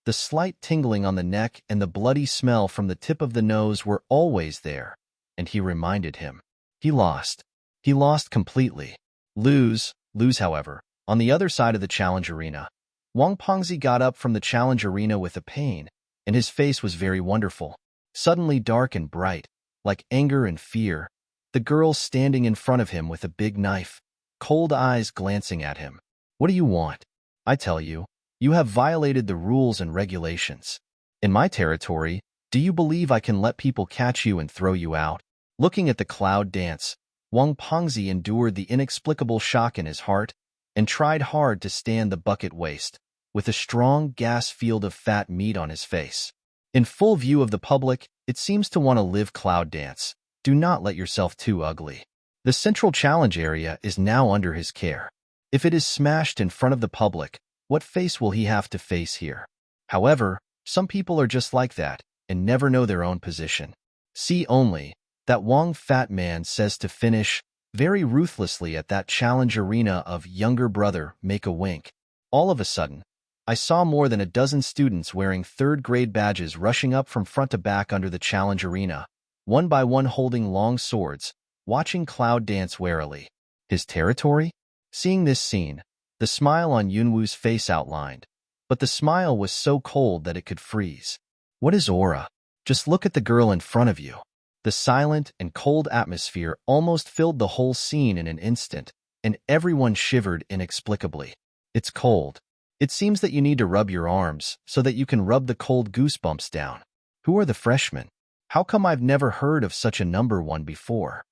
the slight tingling on the neck and the bloody smell from the tip of the nose were always there, and he reminded him. He lost. He lost completely. Lose, however. On the other side of the challenge arena, Wang Pengzi got up from the challenge arena with a pain, and his face was very wonderful. Suddenly dark and bright, like anger and fear, the girl standing in front of him with a big knife, cold eyes glancing at him. What do you want? I tell you, you have violated the rules and regulations. In my territory, do you believe I can let people catch you and throw you out? Looking at the cloud dance, Wang Pengzi endured the inexplicable shock in his heart and tried hard to stand the bucket waist, with a strong gas field of fat meat on his face. In full view of the public, it seems to want to live cloud dance. Do not let yourself too ugly. The central challenge area is now under his care. If it is smashed in front of the public, what face will he have to face here? However, some people are just like that and never know their own position. See only that Wang fat man says to finish very ruthlessly at that challenge arena of younger brother make a wink. All of a sudden, I saw more than a dozen students wearing third-grade badges rushing up from front to back under the challenge arena, one by one holding long swords, watching Cloud dance warily. His territory? Seeing this scene, the smile on Yunwu's face outlined, but the smile was so cold that it could freeze. What is aura? Just look at the girl in front of you. The silent and cold atmosphere almost filled the whole scene in an instant, and everyone shivered inexplicably. It's cold. It seems that you need to rub your arms so that you can rub the cold goosebumps down. Who are the freshmen? How come I've never heard of such a number one before?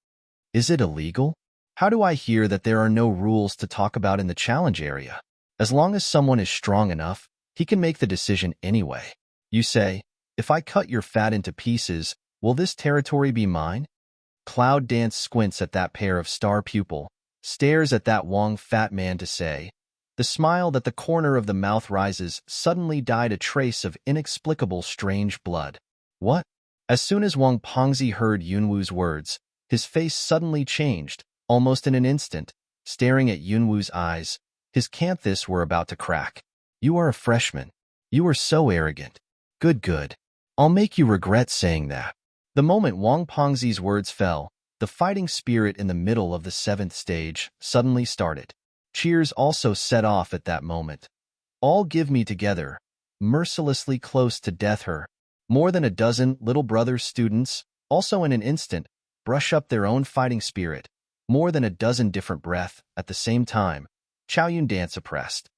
Is it illegal? How do I hear that there are no rules to talk about in the challenge area? As long as someone is strong enough, he can make the decision anyway. You say, if I cut your fat into pieces, will this territory be mine? Cloud dance squints at that pair of star pupil, stares at that Wang fat man to say, the smile that the corner of the mouth rises suddenly dyed a trace of inexplicable strange blood. What? As soon as Wang Pengzi heard Yunwu's words, his face suddenly changed, almost in an instant, staring at Yunwu's eyes. His canthus were about to crack. You are a freshman. You are so arrogant. Good. I'll make you regret saying that. The moment Wang Pengzi's words fell, the fighting spirit in the middle of the 7th stage suddenly started. Cheers also set off at that moment. All give me together, mercilessly close to death her. More than a dozen little brother students, also in an instant, brush up their own fighting spirit. More than a dozen different breath, at the same time. Chaoyun dance oppressed.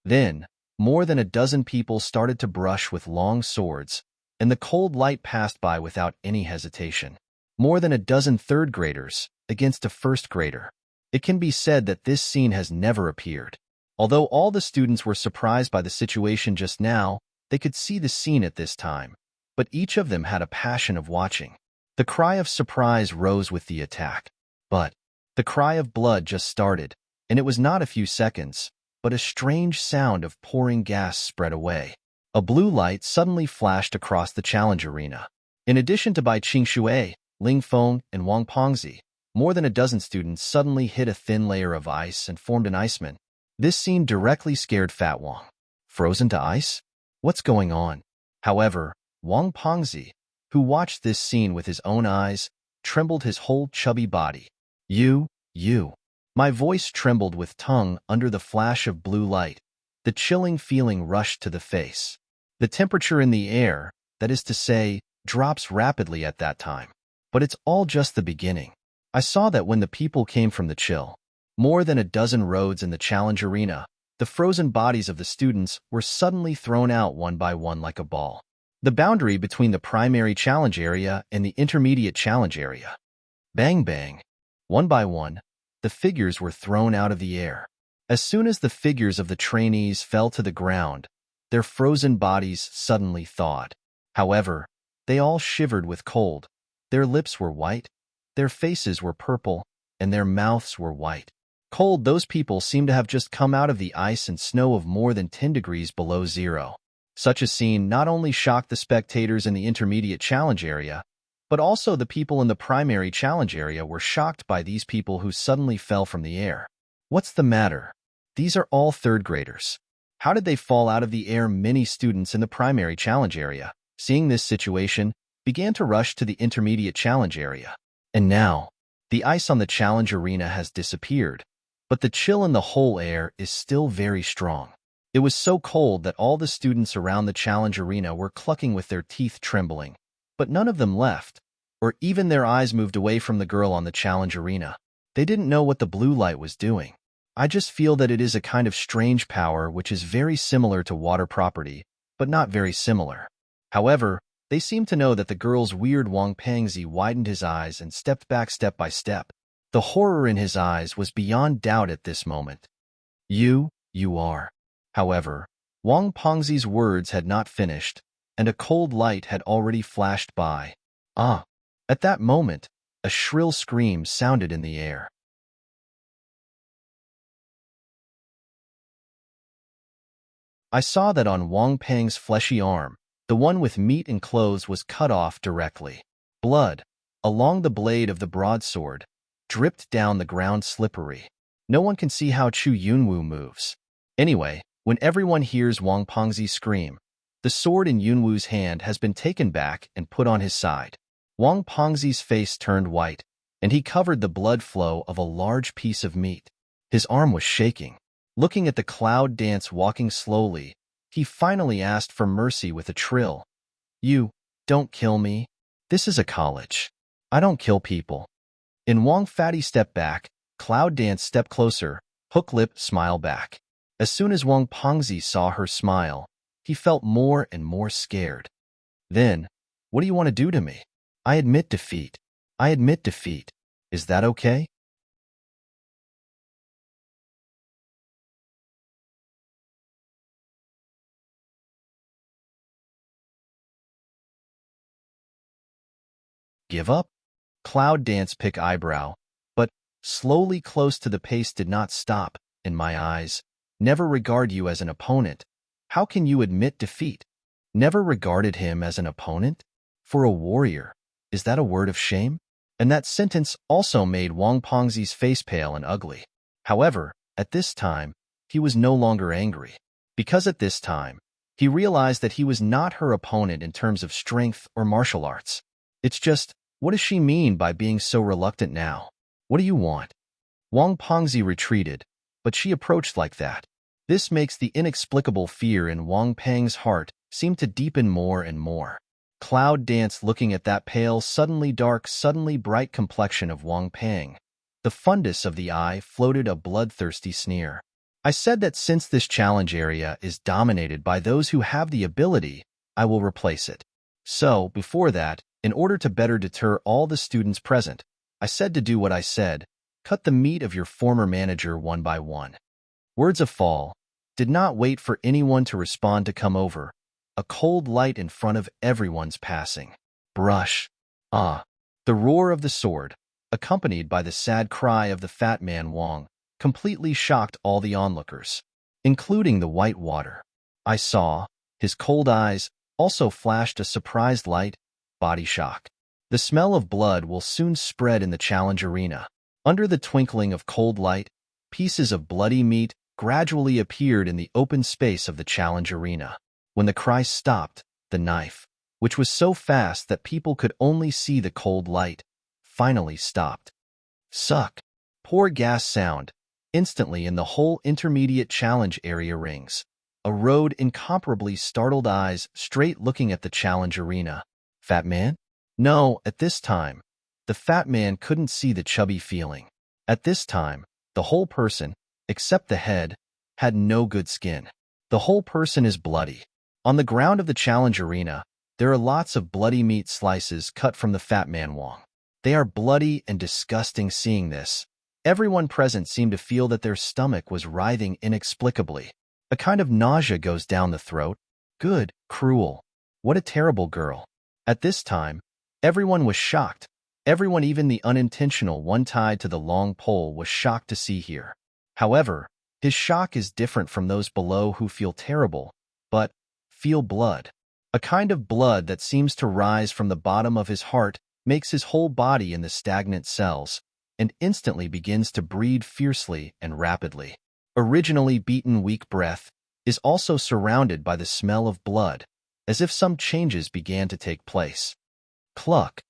Then, more than a dozen people started to brush with long swords, and the cold light passed by without any hesitation. More than a dozen third graders against a first grader. It can be said that this scene has never appeared. Although all the students were surprised by the situation just now, they could see the scene at this time, but each of them had a passion of watching. The cry of surprise rose with the attack. But the cry of blood just started, and it was not a few seconds, but a strange sound of pouring gas spread away. A blue light suddenly flashed across the challenge arena. In addition to Bai Qingshui, Ling Feng, and Wang Pengzi, more than a dozen students suddenly hit a thin layer of ice and formed an iceman. This scene directly scared Fat Wang. Frozen to ice? What's going on? However, Wang Pengzi, who watched this scene with his own eyes, trembled his whole chubby body. You. My voice trembled with tongue under the flash of blue light. The chilling feeling rushed to the face. The temperature in the air, that is to say, drops rapidly at that time. But it's all just the beginning. I saw that when the people came from the chill. More than a dozen roads in the challenge arena, the frozen bodies of the students were suddenly thrown out one by one like a ball. The boundary between the primary challenge area and the intermediate challenge area. Bang bang. One by one, the figures were thrown out of the air. As soon as the figures of the trainees fell to the ground, their frozen bodies suddenly thawed. However, they all shivered with cold. Their lips were white, their faces were purple, and their mouths were white. Cold, those people seemed to have just come out of the ice and snow of more than 10 degrees below zero. Such a scene not only shocked the spectators in the intermediate challenge area, but also the people in the primary challenge area were shocked by these people who suddenly fell from the air. What's the matter? These are all third graders. How did they fall out of the air? Many students in the primary challenge area, seeing this situation, began to rush to the intermediate challenge area. And now, the ice on the challenge arena has disappeared, but the chill in the whole air is still very strong. It was so cold that all the students around the challenge arena were clucking with their teeth trembling, but none of them left, or even their eyes moved away from the girl on the challenge arena. They didn't know what the blue light was doing. I just feel that it is a kind of strange power which is very similar to water property, but not very similar. However, they seemed to know that the girl's weird Wang Pengzi widened his eyes and stepped back step by step. The horror in his eyes was beyond doubt at this moment. You are. However, Wang Pengzi's words had not finished, and a cold light had already flashed by. Ah! At that moment, a shrill scream sounded in the air. I saw that on Wang Peng's fleshy arm, the one with meat and clothes was cut off directly. Blood, along the blade of the broadsword, dripped down the ground slippery. No one can see how Chu Yunwu moves. Anyway, when everyone hears Wang Pengzi scream, the sword in Yunwu's hand has been taken back and put on his side. Wang Pengzi's face turned white, and he covered the blood flow of a large piece of meat. His arm was shaking. Looking at the cloud dance walking slowly, he finally asked for mercy with a trill. You, don't kill me. This is a college. I don't kill people. In Wang Fatty stepped back, Cloud Dance stepped closer, Hook Lip smile back. As soon as Wang Pengzi saw her smile, he felt more and more scared. Then, what do you want to do to me? I admit defeat. I admit defeat. Is that okay? Give up? Cloud Dance pick eyebrow, but slowly close to the pace did not stop, in my eyes. Never regard you as an opponent. How can you admit defeat? Never regarded him as an opponent? For a warrior, is that a word of shame? And that sentence also made Wang Pengzi's face pale and ugly. However, at this time, he was no longer angry. Because at this time, he realized that he was not her opponent in terms of strength or martial arts. It's just, what does she mean by being so reluctant now? What do you want? Wang Pengzi retreated, but she approached like that. This makes the inexplicable fear in Wang Peng's heart seem to deepen more and more. Cloud Dance looking at that pale, suddenly dark, suddenly bright complexion of Wang Peng. The fundus of the eye floated a bloodthirsty sneer. I said that since this challenge area is dominated by those who have the ability, I will replace it. So, before that, in order to better deter all the students present, I said to do what I said, cut the meat of your former manager one by one. Words of fall, did not wait for anyone to respond to come over. A cold light in front of everyone's passing. Brush. Ah. The roar of the sword, accompanied by the sad cry of the fat man Wang, completely shocked all the onlookers, including the white water. I saw, his cold eyes also flashed a surprised light, body shock. The smell of blood will soon spread in the challenge arena. Under the twinkling of cold light, pieces of bloody meat gradually appeared in the open space of the challenge arena. When the cry stopped, the knife, which was so fast that people could only see the cold light, finally stopped. Suck. Poor gas sound. Instantly in the whole intermediate challenge area rings. A road incomparably startled eyes straight looking at the challenge arena. Fat man? No, at this time, the fat man couldn't see the chubby feeling. At this time, the whole person, except the head, had no good skin. The whole person is bloody. On the ground of the challenge arena, there are lots of bloody meat slices cut from the fat man Wang. They are bloody and disgusting. Seeing this, everyone present seemed to feel that their stomach was writhing inexplicably. A kind of nausea goes down the throat. Good, cruel. What a terrible girl. At this time, everyone was shocked. Everyone, even the unintentional one tied to the long pole, was shocked to see here. However, his shock is different from those below who feel terrible, but feel blood. A kind of blood that seems to rise from the bottom of his heart makes his whole body in the stagnant cells, and instantly begins to breathe fiercely and rapidly. Originally beaten weak breath is also surrounded by the smell of blood, as if some changes began to take place. Cluck.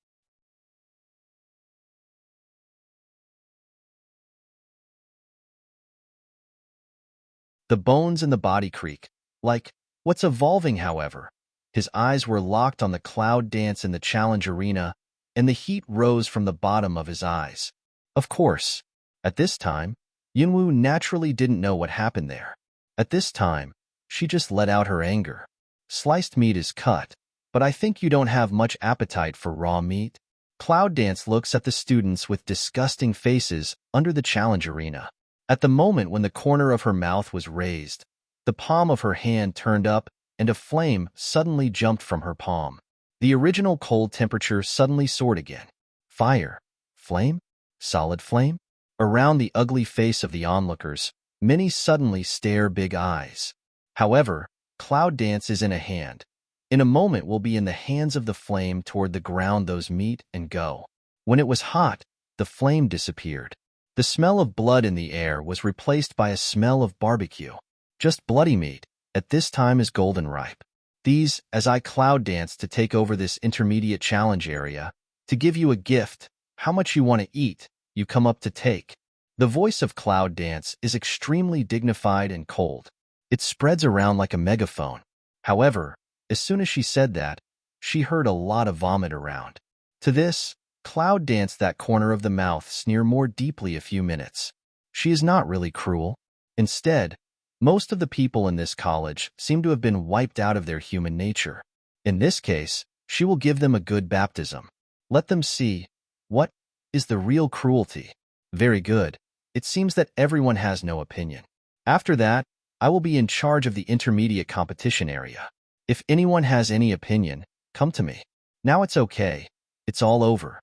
The bones in the body creak. Like, what's evolving, however? His eyes were locked on the cloud dance in the challenge arena, and the heat rose from the bottom of his eyes. Of course, at this time, Yunwoo naturally didn't know what happened there. At this time, she just let out her anger. Sliced meat is cut, but I think you don't have much appetite for raw meat. Cloud Dance looks at the students with disgusting faces under the challenge arena. At the moment when the corner of her mouth was raised, the palm of her hand turned up and a flame suddenly jumped from her palm. The original cold temperature suddenly soared again. Fire. Flame? Solid flame? Around the ugly face of the onlookers, many suddenly stare big eyes. However, Cloud Dance is in a hand. In a moment will be in the hands of the flame toward the ground those meet and go. When it was hot, the flame disappeared. The smell of blood in the air was replaced by a smell of barbecue. Just bloody meat, at this time is golden ripe. These, as I Cloud Dance to take over this intermediate challenge area, to give you a gift, how much you want to eat, you come up to take. The voice of Cloud Dance is extremely dignified and cold. It spreads around like a megaphone. However, as soon as she said that, she heard a lot of vomit around. To this, Cloud Dance that corner of the mouth sneer more deeply a few minutes. She is not really cruel. Instead, most of the people in this college seem to have been wiped out of their human nature. In this case, she will give them a good baptism. Let them see what is the real cruelty. Very good. It seems that everyone has no opinion. After that, I will be in charge of the intermediate competition area. If anyone has any opinion, come to me. Now it's okay. It's all over.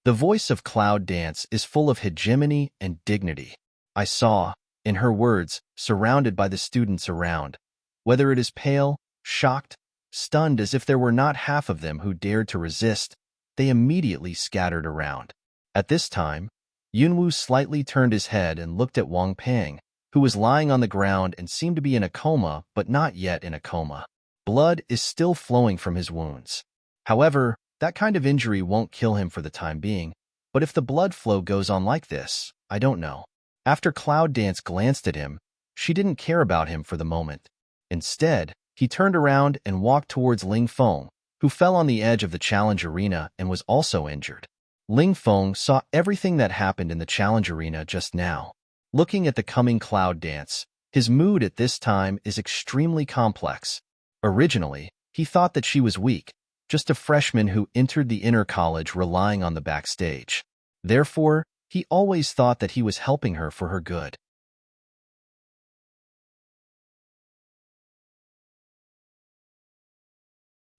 The voice of Cloud Dance is full of hegemony and dignity. I saw, in her words, surrounded by the students around, whether it is pale, shocked, stunned as if there were not half of them who dared to resist, they immediately scattered around. At this time, Yunwoo slightly turned his head and looked at Wang Pang, who was lying on the ground and seemed to be in a coma but not yet in a coma. Blood is still flowing from his wounds. However, that kind of injury won't kill him for the time being, but if the blood flow goes on like this, I don't know. After Cloud Dance glanced at him, she didn't care about him for the moment. Instead, he turned around and walked towards Ling Feng, who fell on the edge of the challenge arena and was also injured. Ling Feng saw everything that happened in the challenge arena just now. Looking at the coming Cloud Dance, his mood at this time is extremely complex. Originally, he thought that she was weak, just a freshman who entered the inner college relying on the backstage. Therefore, he always thought that he was helping her for her good.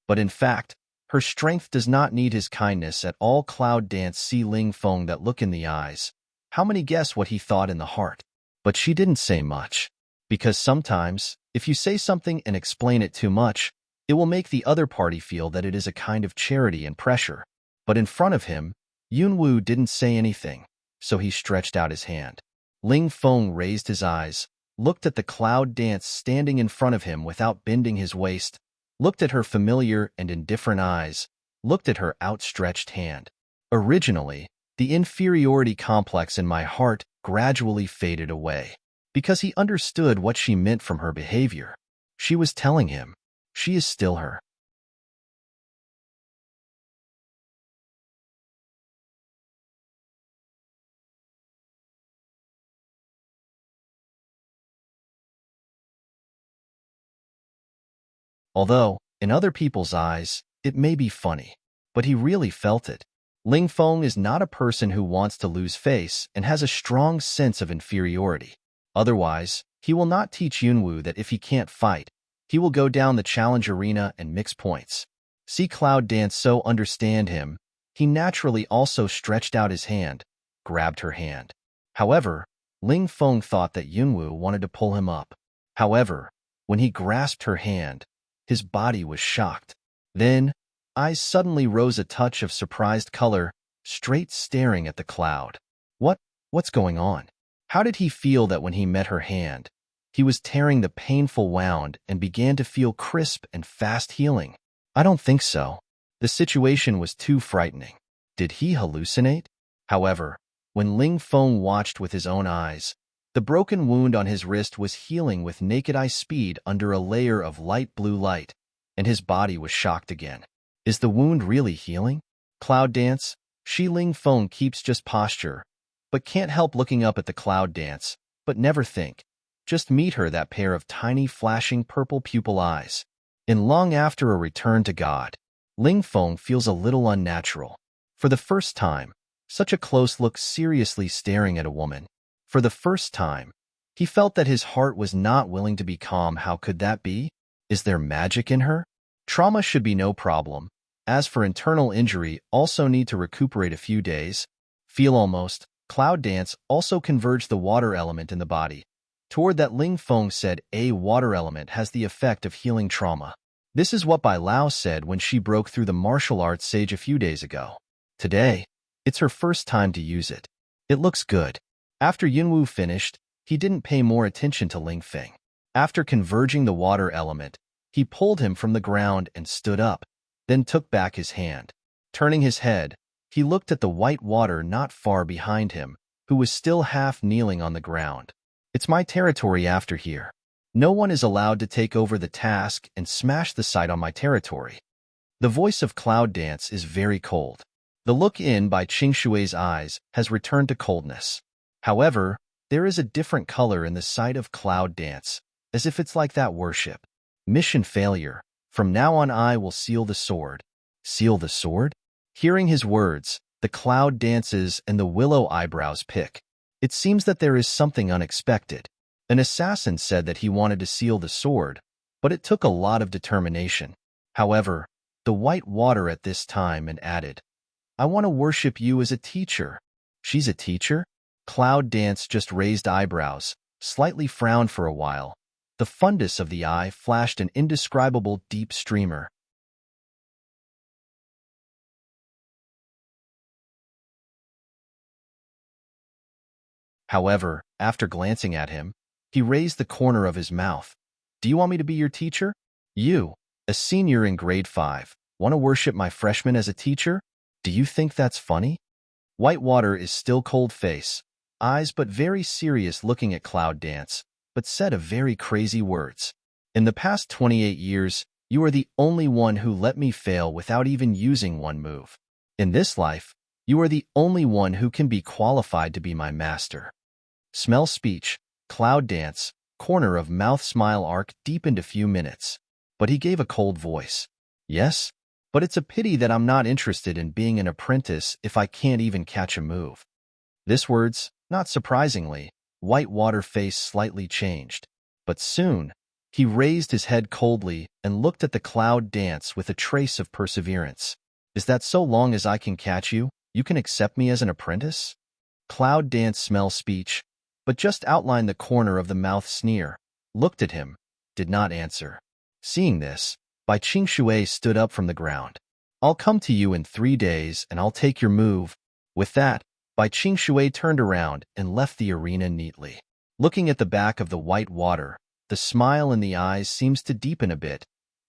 But in fact, her strength does not need his kindness at all. Cloud Dance see Ling Feng that look in the eyes. How many guess what he thought in the heart? But she didn't say much. Because sometimes, if you say something and explain it too much, it will make the other party feel that it is a kind of charity and pressure. But in front of him, Yunwoo didn't say anything, so he stretched out his hand. Ling Feng raised his eyes, looked at the Cloud Dance standing in front of him without bending his waist, looked at her familiar and indifferent eyes, looked at her outstretched hand. Originally, the inferiority complex in my heart gradually faded away, because he understood what she meant from her behavior. She was telling him, she is still her. Although, in other people's eyes, it may be funny, but he really felt it. Ling Feng is not a person who wants to lose face and has a strong sense of inferiority. Otherwise, he will not teach Yunwoo that if he can't fight, he will go down the challenge arena and mix points. See Cloud Dance so understand him, he naturally also stretched out his hand, grabbed her hand. However, Ling Feng thought that Yunwoo wanted to pull him up. However, when he grasped her hand, his body was shocked. Then, eyes suddenly rose a touch of surprised color, straight staring at the cloud. What's going on? How did he feel that when he met her hand? He was tearing the painful wound and began to feel crisp and fast healing. I don't think so. The situation was too frightening. Did he hallucinate? However, when Ling Feng watched with his own eyes, the broken wound on his wrist was healing with naked-eye speed under a layer of light blue light, and his body was shocked again. Is the wound really healing? Cloud dance? Ling Feng keeps just posture, but can't help looking up at the cloud dance, but never think. Just meet her that pair of tiny flashing purple pupil eyes. In long after a return to God, Ling Feng feels a little unnatural. For the first time, such a close look seriously staring at a woman. For the first time, he felt that his heart was not willing to be calm. How could that be? Is there magic in her? Trauma should be no problem. As for internal injury, also need to recuperate a few days. Feel almost. Cloud dance also converged the water element in the body. Toward that Ling Feng said a water element has the effect of healing trauma. This is what Bai Lao said when she broke through the martial arts sage a few days ago. Today, it's her first time to use it. It looks good. After Yunwu finished, he didn't pay more attention to Ling Feng. After converging the water element, he pulled him from the ground and stood up, then took back his hand. Turning his head, he looked at the white water not far behind him, who was still half kneeling on the ground. It's my territory after here. No one is allowed to take over the task and smash the site on my territory. The voice of Cloud Dance is very cold. The look in by Qing Shui's eyes has returned to coldness. However, there is a different color in the sight of Cloud Dance, as if it's like that worship. Mission failure. From now on I will seal the sword. Seal the sword? Hearing his words, the Cloud Dances and the willow eyebrows pick. It seems that there is something unexpected. An assassin said that he wanted to seal the sword, but it took a lot of determination. However, the white water at this time and added, I want to worship you as a teacher. She's a teacher? Cloud Dance just raised eyebrows, slightly frowned for a while. The fundus of the eye flashed an indescribable deep streamer. However, after glancing at him, he raised the corner of his mouth. Do you want me to be your teacher? You, a senior in grade 5, want to worship my freshman as a teacher? Do you think that's funny? Whitewater is still cold face, eyes but very serious looking at Cloud Dance, but said a very crazy words. In the past 28 years, you are the only one who let me fail without even using one move. In this life, you are the only one who can be qualified to be my master. Smell speech, Cloud Dance, corner of mouth smile arc deepened a few minutes. But he gave a cold voice. Yes, but it's a pity that I'm not interested in being an apprentice if I can't even catch a move. This words, not surprisingly, Whitewater face slightly changed. But soon, he raised his head coldly and looked at the Cloud Dance with a trace of perseverance. Is that so long as I can catch you, you can accept me as an apprentice? Cloud Dance smell speech, but just outlined the corner of the mouth sneer, looked at him, did not answer. Seeing this, Bai Qing Shui stood up from the ground. I'll come to you in 3 days and I'll take your move. With that, Bai Qing Shui turned around and left the arena neatly. Looking at the back of the white water, the smile in the eyes seems to deepen a bit,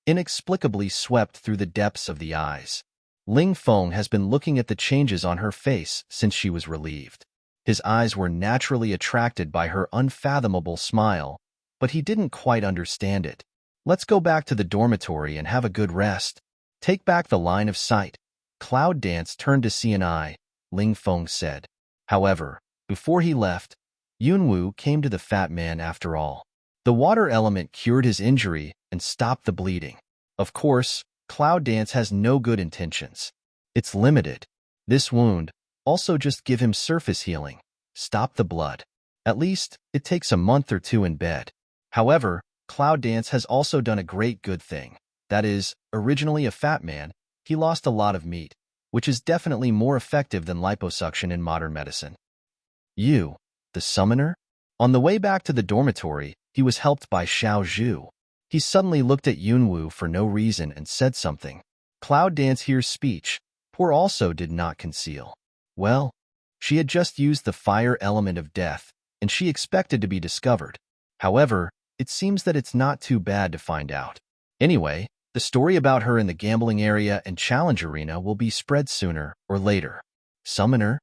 inexplicably swept through the depths of the eyes. Ling Feng has been looking at the changes on her face since she was relieved. His eyes were naturally attracted by her unfathomable smile, but he didn't quite understand it. Let's go back to the dormitory and have a good rest. Take back the line of sight. Cloud Dance turned to CNI, Ling Feng said. However, before he left, Yunwu came to the fat man after all. The water element cured his injury and stopped the bleeding. Of course, Cloud Dance has no good intentions. It's limited. This wound, also just give him surface healing. Stop the blood. At least, it takes a month or 2 in bed. However, Cloud Dance has also done a great good thing. That is, originally a fat man, he lost a lot of meat, which is definitely more effective than liposuction in modern medicine. You, the summoner? On the way back to the dormitory, he was helped by Xiao Zhu. He suddenly looked at Yunwu for no reason and said something. Cloud Dance hears speech. Poor also did not conceal. Well, she had just used the fire element of death, and she expected to be discovered. However, it seems that it's not too bad to find out. Anyway, The story about her in the gambling area and challenge arena will be spread sooner or later. Summoner?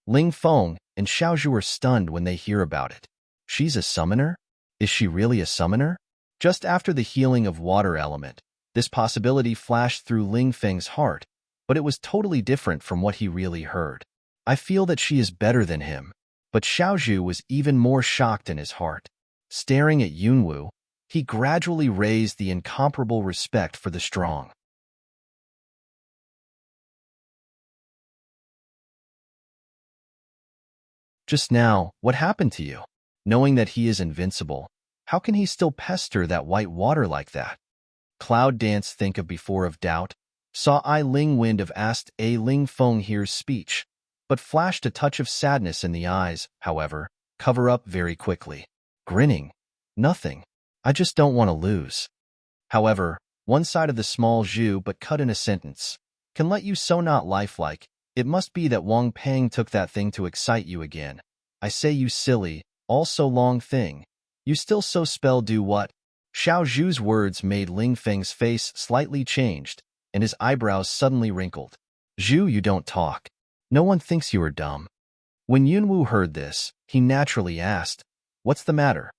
Ling Feng and Xiaozhu are stunned when they hear about it. She's a summoner? Is she really a summoner? Just after the healing of water element, this possibility flashed through Ling Feng's heart, but it was totally different from what he really heard. I feel that she is better than him. But Xiaozhu was even more shocked in his heart. Staring at Yunwu, he gradually raised the incomparable respect for the strong. Just now, what happened to you? Knowing that he is invincible, how can he still pester that white water like that? Cloud Dance think of before of doubt, saw I Ling Wind of asked a Ling Feng hears speech, but flashed a touch of sadness in the eyes, however, cover up very quickly. Grinning. Nothing. I just don't want to lose. However, one side of the small Zhu but cut in a sentence. Can let you so not lifelike. It must be that Wang Peng took that thing to excite you again. I say you silly, all so long thing. You still so spell do what? Xiao Zhu's words made Ling Feng's face slightly changed, and his eyebrows suddenly wrinkled. Zhu, you don't talk. No one thinks you are dumb. When Yunwu heard this, he naturally asked, what's the matter?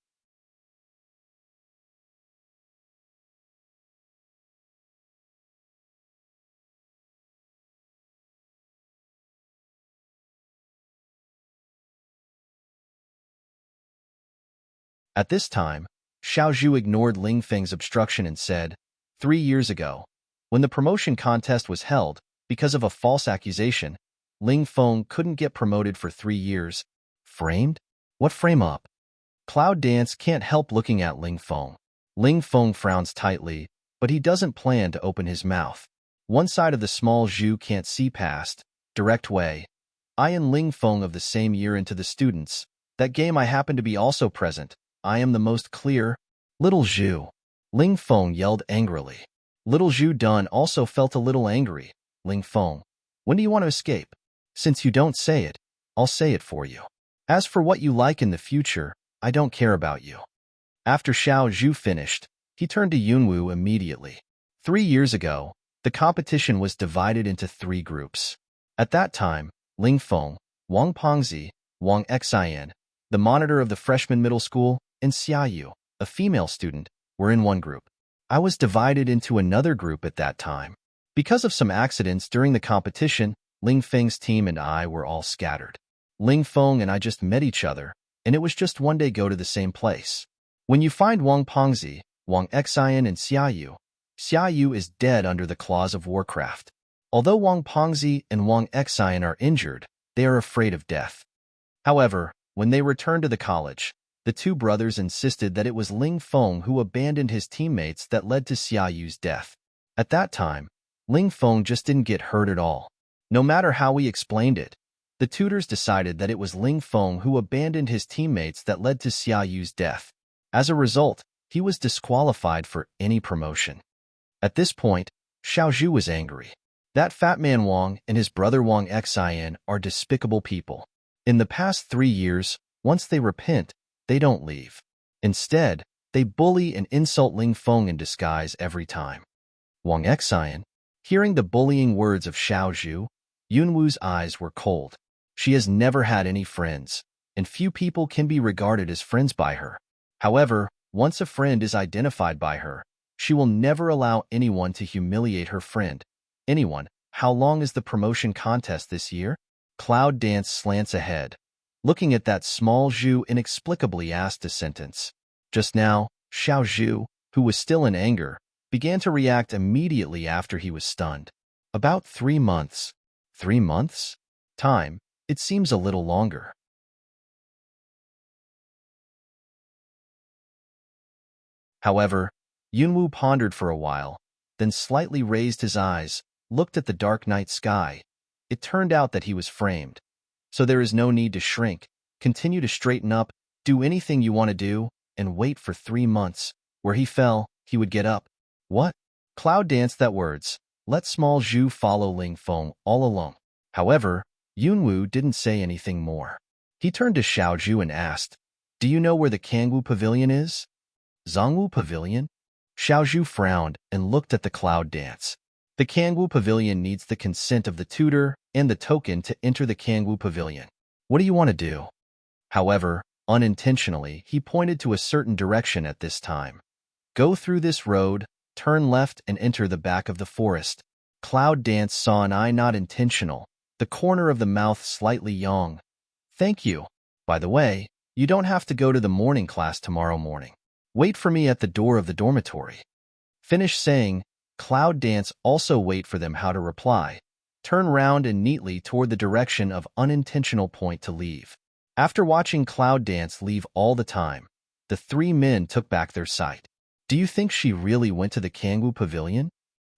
At this time, Xiao Zhu ignored Ling Feng's obstruction and said, 3 years ago, when the promotion contest was held, because of a false accusation, Ling Feng couldn't get promoted for 3 years. Framed? What frame up? Cloud Dance can't help looking at Ling Feng. Ling Feng frowns tightly, but he doesn't plan to open his mouth. One side of the small Zhu can't see past. Direct way. I and Ling Feng of the same year into the students. That game I happen to be also present. I am the most clear. Little Zhu. Ling Feng yelled angrily. Little Zhu Dun also felt a little angry. Ling Feng, when do you want to escape? Since you don't say it, I'll say it for you. As for what you like in the future, I don't care about you. After Xiao Zhu finished, he turned to Yunwu immediately. 3 years ago, the competition was divided into 3 groups. At that time, Ling Feng, Wang Pengzi, Wang Xian, the monitor of the freshman middle school, and Xiaoyu, a female student, were in one group. I was divided into another group at that time. Because of some accidents during the competition, Ling Feng's team and I were all scattered. Ling Feng and I just met each other, and it was just one day go to the same place. When you find Wang Pengzi, Wang Xian, and Xiaoyu, Xiaoyu is dead under the claws of Warcraft. Although Wang Pengzi and Wang Xian are injured, they are afraid of death. However, when they returned to the college, the 2 brothers insisted that it was Ling Feng who abandoned his teammates that led to Xiaoyu's death. At that time, Ling Feng just didn't get hurt at all. No matter how we explained it, the tutors decided that it was Ling Feng who abandoned his teammates that led to Xiaoyu's death. As a result, he was disqualified for any promotion. At this point, Xiao Zhu was angry. That fat man Wang and his brother Wang Xian are despicable people. In the past 3 years, once they repent, they don't leave. Instead, they bully and insult Ling Feng in disguise every time. Wang Xian, hearing the bullying words of Xiao Zhu, Yunwu's eyes were cold. She has never had any friends, and few people can be regarded as friends by her. However, once a friend is identified by her, she will never allow anyone to humiliate her friend. Anyone, how long is the promotion contest this year? Cloud Dance slants ahead. Looking at that small Zhu inexplicably asked a sentence. Just now, Xiao Zhu, who was still in anger, began to react immediately after he was stunned. About 3 months. 3 months? Time, it seems a little longer. However, Yunwu pondered for a while, then slightly raised his eyes, looked at the dark night sky. It turned out that he was framed. So there is no need to shrink. Continue to straighten up, do anything you want to do, and wait for 3 months. Where he fell, he would get up. What? Cloud danced that words. Let small Zhu follow Ling Feng all along. However, Yunwu didn't say anything more. He turned to Xiao Zhu and asked, do you know where the Kangwu Pavilion is? Zongwu Pavilion? Xiaozhu frowned and looked at the cloud dance. The Kangwu Pavilion needs the consent of the tutor and the token to enter the Kangwu Pavilion. What do you want to do? However, unintentionally, he pointed to a certain direction at this time. Go through this road, turn left and enter the back of the forest. Cloud Dance saw an eye not intentional, the corner of the mouth slightly yawned. Thank you. By the way, you don't have to go to the morning class tomorrow morning. Wait for me at the door of the dormitory. Finish saying, Cloud Dance also wait for them how to reply. Turn round and neatly toward the direction of unintentional point to leave. After watching Cloud Dance leave all the time, the three men took back their sight. Do you think she really went to the Kangwu Pavilion?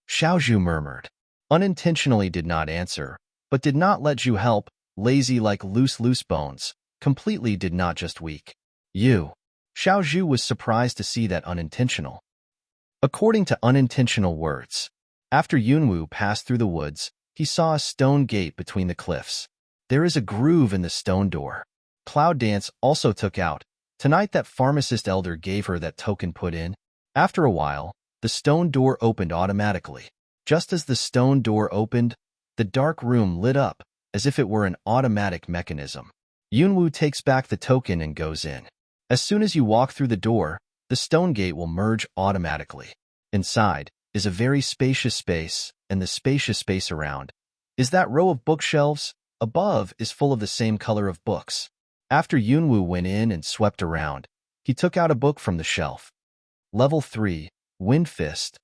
Xiaozhu murmured. Unintentionally did not answer, but did not let Zhu help, lazy like loose bones, completely did not just weak. Xiaozhu was surprised to see that unintentional. According to unintentional words, after Yunwu passed through the woods, he saw a stone gate between the cliffs. There is a groove in the stone door. Cloud Dance also took out. Tonight that pharmacist elder gave her that token put in. After a while, the stone door opened automatically. Just as the stone door opened, the dark room lit up, as if it were an automatic mechanism. Yunwu takes back the token and goes in. As soon as you walk through the door, the stone gate will merge automatically. Inside is a very spacious space, and the spacious space around is that row of bookshelves. Above is full of the same color of books. After Yunwu went in and swept around, he took out a book from the shelf. Level 3, Wind Fist.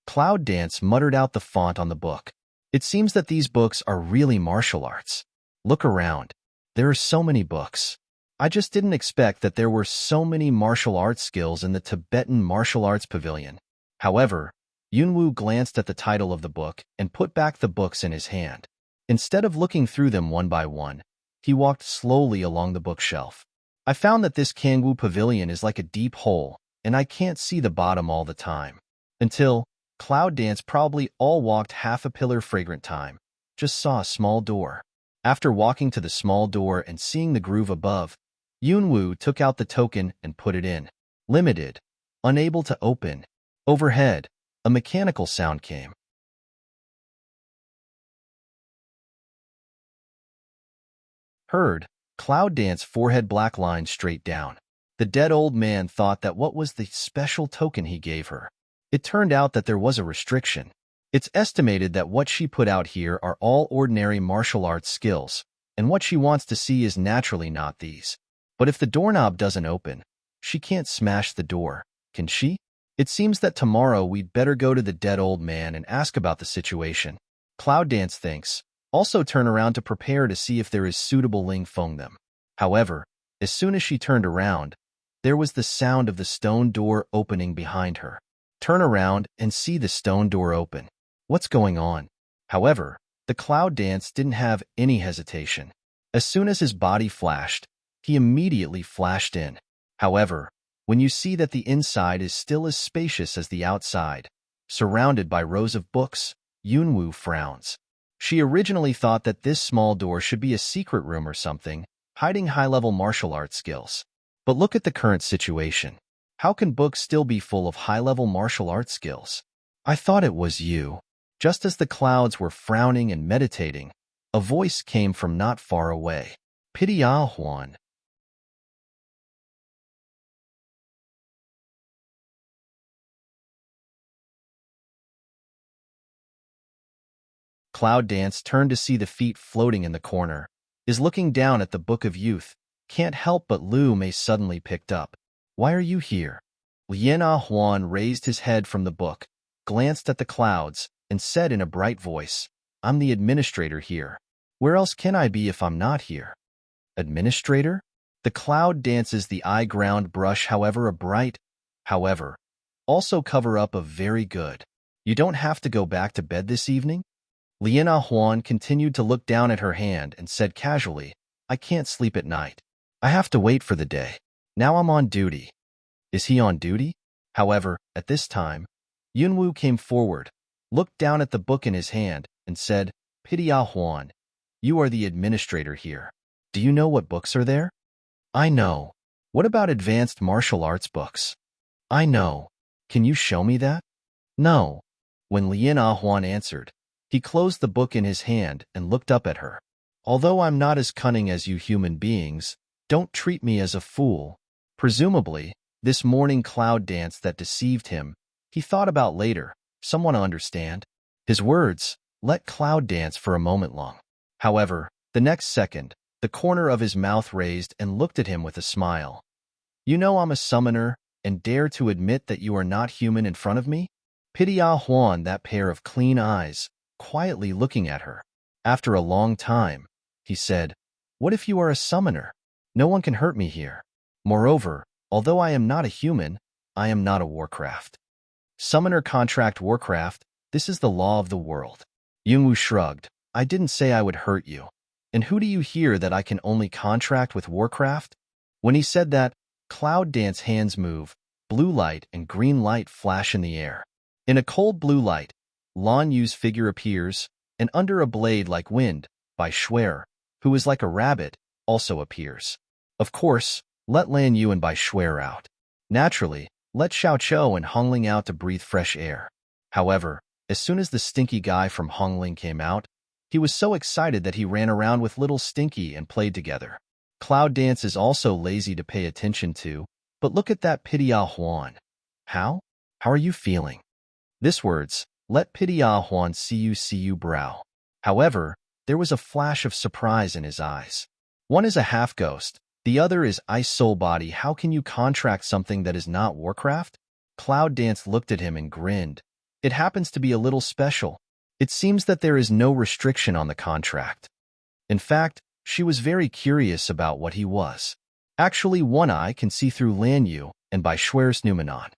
Cloud Dance muttered out the font on the book. It seems that these books are really martial arts. Look around. There are so many books. I just didn't expect that there were so many martial arts skills in the Tibetan Martial Arts Pavilion. However, Yunwu glanced at the title of the book and put back the books in his hand. Instead of looking through them one by one, he walked slowly along the bookshelf. I found that this Kangwu Pavilion is like a deep hole, and I can't see the bottom all the time. Until Cloud Dance probably all walked half a pillar fragrant time, just saw a small door. After walking to the small door and seeing the groove above, Yunwu took out the token and put it in. Limited. Unable to open. Overhead, a mechanical sound came. Heard, Cloud Dance forehead black line straight down. The dead old man thought that what was the special token he gave her. It turned out that there was a restriction. It's estimated that what she put out here are all ordinary martial arts skills, and what she wants to see is naturally not these. But if the doorknob doesn't open, she can't smash the door, can she? It seems that tomorrow we'd better go to the dead old man and ask about the situation. Cloud Dance thinks. Also turn around to prepare to see if there is suitable Ling Feng them. However, as soon as she turned around, there was the sound of the stone door opening behind her. Turn around and see the stone door open. What's going on? However, the Cloud Dance didn't have any hesitation. As soon as his body flashed, he immediately flashed in. However, when you see that the inside is still as spacious as the outside, surrounded by rows of books, Yunwu frowns. She originally thought that this small door should be a secret room or something, hiding high-level martial arts skills. But look at the current situation. How can books still be full of high-level martial arts skills? I thought it was you. Just as the clouds were frowning and meditating, a voice came from not far away. Pity Ah Huan. Cloud Dance turned to see the feet floating in the corner, is looking down at the Book of Youth. Can't help but Lu Mei suddenly picked up. Why are you here? Lien Ah Huan raised his head from the book, glanced at the clouds, and said in a bright voice, I'm the administrator here. Where else can I be if I'm not here? Administrator? The Cloud Dances the eye ground brush however, also cover up of very good. You don't have to go back to bed this evening? Lien Ah Huan continued to look down at her hand and said casually, I can't sleep at night. I have to wait for the day. Now I'm on duty. Is he on duty? However, at this time, Yunwu came forward, looked down at the book in his hand, and said, Pity Ah Huan, you are the administrator here. Do you know what books are there? I know. What about advanced martial arts books? I know. Can you show me that? No. When Lien Ahuan answered, he closed the book in his hand and looked up at her. Although I'm not as cunning as you human beings, don't treat me as a fool. Presumably, this morning cloud dance that deceived him, he thought about later. Someone understand? His words let cloud dance for a moment long. However, the next second, the corner of his mouth raised and looked at him with a smile. You know I'm a summoner, and dare to admit that you are not human in front of me? Pitia Huan, that pair of clean eyes, quietly looking at her. After a long time, he said, What if you are a summoner? No one can hurt me here. Moreover, although I am not a human, I am not a warcraft. Summoner contract warcraft, this is the law of the world. Yungwu shrugged. I didn't say I would hurt you. And who do you hear that I can only contract with warcraft? When he said that, Cloud Dance hands move, blue light and green light flash in the air. In a cold blue light, Lan Yu's figure appears, and under a blade like wind, Bai Shuer, who is like a rabbit, also appears. Of course, let Lan Yu and Bai Shuer out. Naturally, let Xiao Chou and Hongling out to breathe fresh air. However, as soon as the stinky guy from Hongling came out, he was so excited that he ran around with little Stinky and played together. Cloud Dance is also lazy to pay attention to, but look at that Pitia Huan. How? How are you feeling? This words, let Pitia Huan see you brow. However, there was a flash of surprise in his eyes. One is a half-ghost, the other is ice soul body. How can you contract something that is not Warcraft? Cloud Dance looked at him and grinned. It happens to be a little special. It seems that there is no restriction on the contract. In fact, she was very curious about what he was. Actually, one eye can see through Lan Yu and Bai Shuer's Numenon.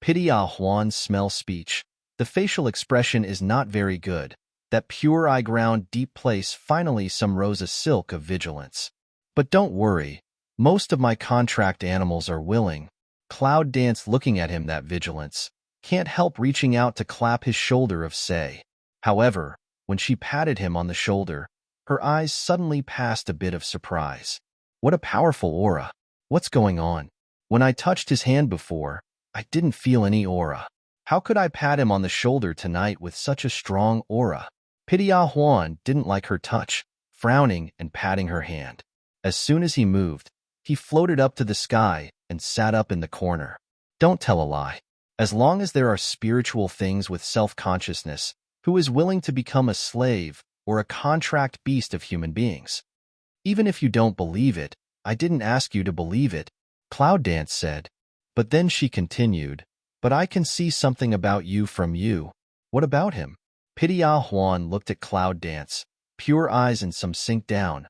Pitia Huan's smell speech. The facial expression is not very good. That pure eye ground deep place finally some rose a silk of vigilance. But don't worry. Most of my contract animals are willing. Cloud Dance looking at him that vigilance. Can't help reaching out to clap his shoulder of say. However, when she patted him on the shoulder, her eyes suddenly passed a bit of surprise. What a powerful aura. What's going on? When I touched his hand before, I didn't feel any aura. How could I pat him on the shoulder tonight with such a strong aura? Pitia Huan didn't like her touch, frowning and patting her hand. As soon as he moved, he floated up to the sky and sat up in the corner. Don't tell a lie. As long as there are spiritual things with self-consciousness, who is willing to become a slave or a contract beast of human beings? Even if you don't believe it, I didn't ask you to believe it, Cloud Dance said. But then she continued, but I can see something about you from you. What about him? Pitia Huan looked at Cloud Dance, pure eyes and some sink down.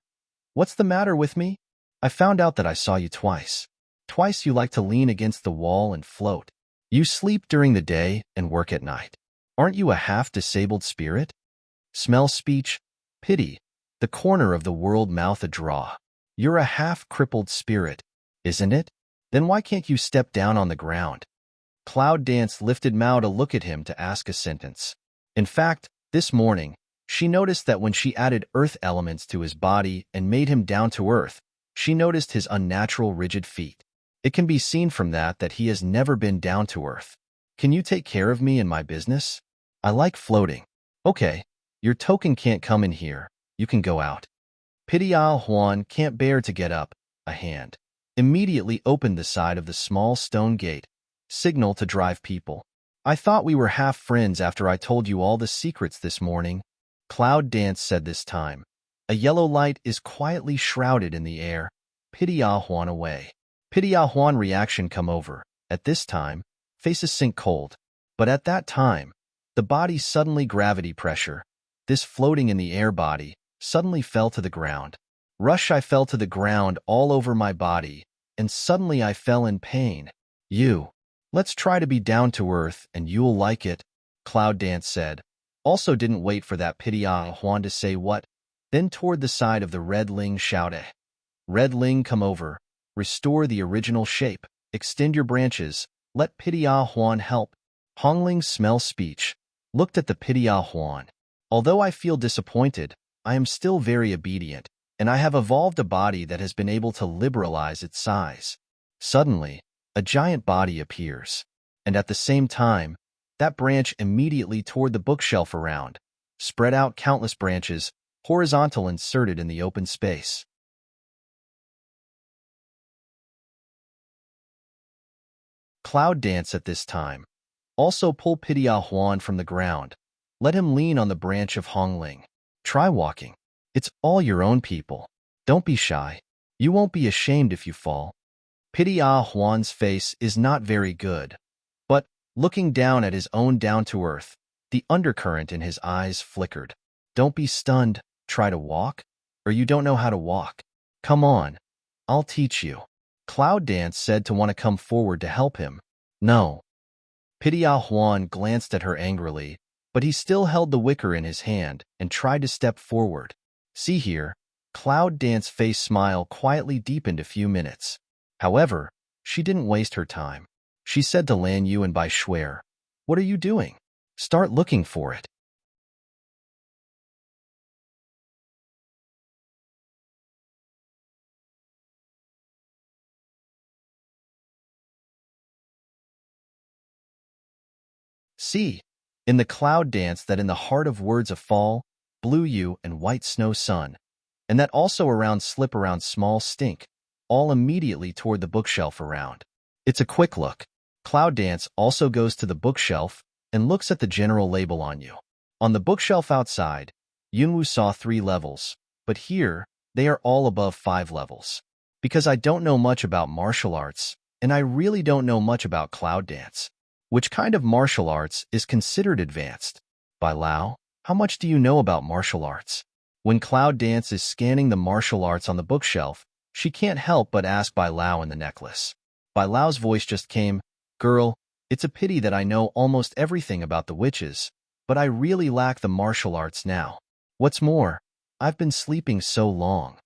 What's the matter with me? I found out that I saw you twice. Twice you like to lean against the wall and float. You sleep during the day and work at night. Aren't you a half-disabled spirit? Smell speech, pity, the corner of the world mouth a draw. You're a half-crippled spirit, isn't it? Then why can't you step down on the ground? Cloud Dance lifted Mao to look at him to ask a sentence. In fact, this morning, she noticed that when she added earth elements to his body and made him down to earth, she noticed his unnatural rigid feet. It can be seen from that he has never been down to earth. Can you take care of me and my business? I like floating. Okay, your token can't come in here. You can go out. Pitia Huan can't bear to get up. A hand immediately opened the side of the small stone gate, signal to drive people. I thought we were half friends after I told you all the secrets this morning, Cloud Dance said this time. A yellow light is quietly shrouded in the air. Pitia Huan away. Pitia Huan reaction come over. At this time, faces sink cold. But at that time, the body suddenly gravity pressure. This floating in the air body suddenly fell to the ground. Rush I fell to the ground all over my body, and suddenly I fell in pain. Let's try to be down to earth and you'll like it, Cloud Dance said. Also didn't wait for that Pitia Huan to say what. Then toward the side of the Red Ling shouted. Red Ling come over. Restore the original shape. Extend your branches. Let Pitia Huan help. Hongling smell speech. Looked at the Pitia Huan. Although I feel disappointed, I am still very obedient. and I have evolved a body that has been able to liberalize its size. Suddenly, a giant body appears, and at the same time, that branch immediately toward the bookshelf around, spread out countless branches, horizontal inserted in the open space. Cloud Dance at this time. Also pull Pitia Huan from the ground. Let him lean on the branch of Hongling. Try walking. It's all your own people. Don't be shy. You won't be ashamed if you fall. Pitia Huan's face is not very good, but looking down at his own down-to-earth, the undercurrent in his eyes flickered. Don't be stunned. Try to walk? Or you don't know how to walk? Come on. I'll teach you. Cloud Dance said to want to come forward to help him. No. Pitia Huan glanced at her angrily, but he still held the wicker in his hand and tried to step forward. See here, Cloud Dance's face smile quietly deepened a few minutes. However, she didn't waste her time. She said to Lan Yu and Bai Shuer, "What are you doing? Start looking for it." See, in the cloud dance that in the heart of words of fall, blue you and white snow sun, and that also around slip around small stink, all immediately toward the bookshelf around. It's a quick look. Cloud Dance also goes to the bookshelf and looks at the general label on you. On the bookshelf outside, Yunwu saw 3 levels, but here, they are all above 5 levels. Because I don't know much about martial arts, and I really don't know much about Cloud Dance. Which kind of martial arts is considered advanced? Bai Lao, how much do you know about martial arts? When Cloud Dance is scanning the martial arts on the bookshelf, she can't help but ask Bai Lao in the necklace. Bai Lao's voice just came, "Girl, it's a pity that I know almost everything about the witches, but I really lack the martial arts now. What's more, I've been sleeping so long."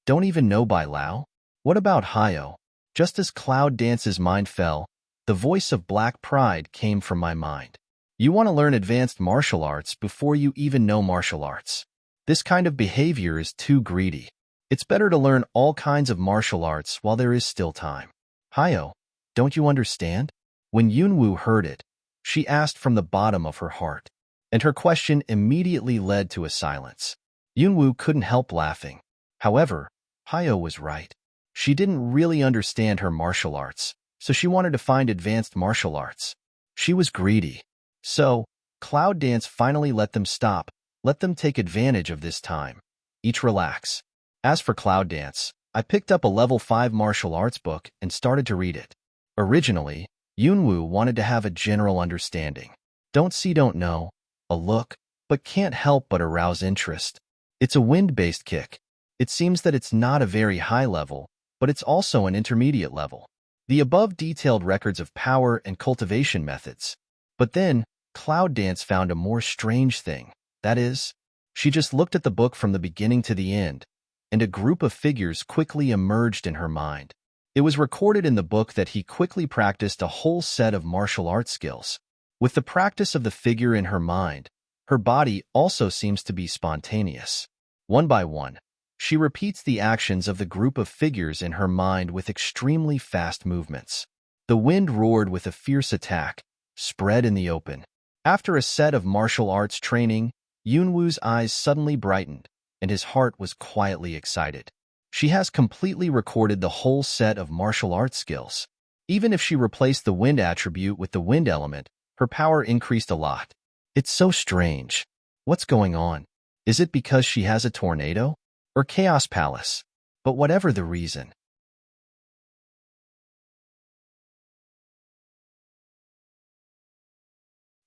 Don't even know Bai Lao? What about Hayo? Just as Cloud Dance's mind fell, the voice of black pride came from my mind. You want to learn advanced martial arts before you even know martial arts. This kind of behavior is too greedy. It's better to learn all kinds of martial arts while there is still time. Hayo, don't you understand? When Yunwu heard it, she asked from the bottom of her heart, and her question immediately led to a silence. Yunwu couldn't help laughing. However, Hayo was right. She didn't really understand her martial arts, so she wanted to find advanced martial arts. She was greedy. So, Cloud Dance finally let them stop, let them take advantage of this time. Each relax. As for Cloud Dance, I picked up a level 5 martial arts book and started to read it. Originally, Yunwu wanted to have a general understanding. Don't see, don't know, a look, but can't help but arouse interest. It's a wind-based kick. It seems that it's not a very high level, but it's also an intermediate level. The above detailed records of power and cultivation methods. But then, Cloud Dance found a more strange thing. That is, she just looked at the book from the beginning to the end, and a group of figures quickly emerged in her mind. It was recorded in the book that he quickly practiced a whole set of martial arts skills. With the practice of the figure in her mind, her body also seems to be spontaneous. One by one, she repeats the actions of the group of figures in her mind with extremely fast movements. The wind roared with a fierce attack, spread in the open. After a set of martial arts training, Yunwu's eyes suddenly brightened, and his heart was quietly excited. She has completely recorded the whole set of martial arts skills. Even if she replaced the wind attribute with the wind element, her power increased a lot. It's so strange. What's going on? Is it because she has a tornado? Or Chaos Palace? But whatever the reason,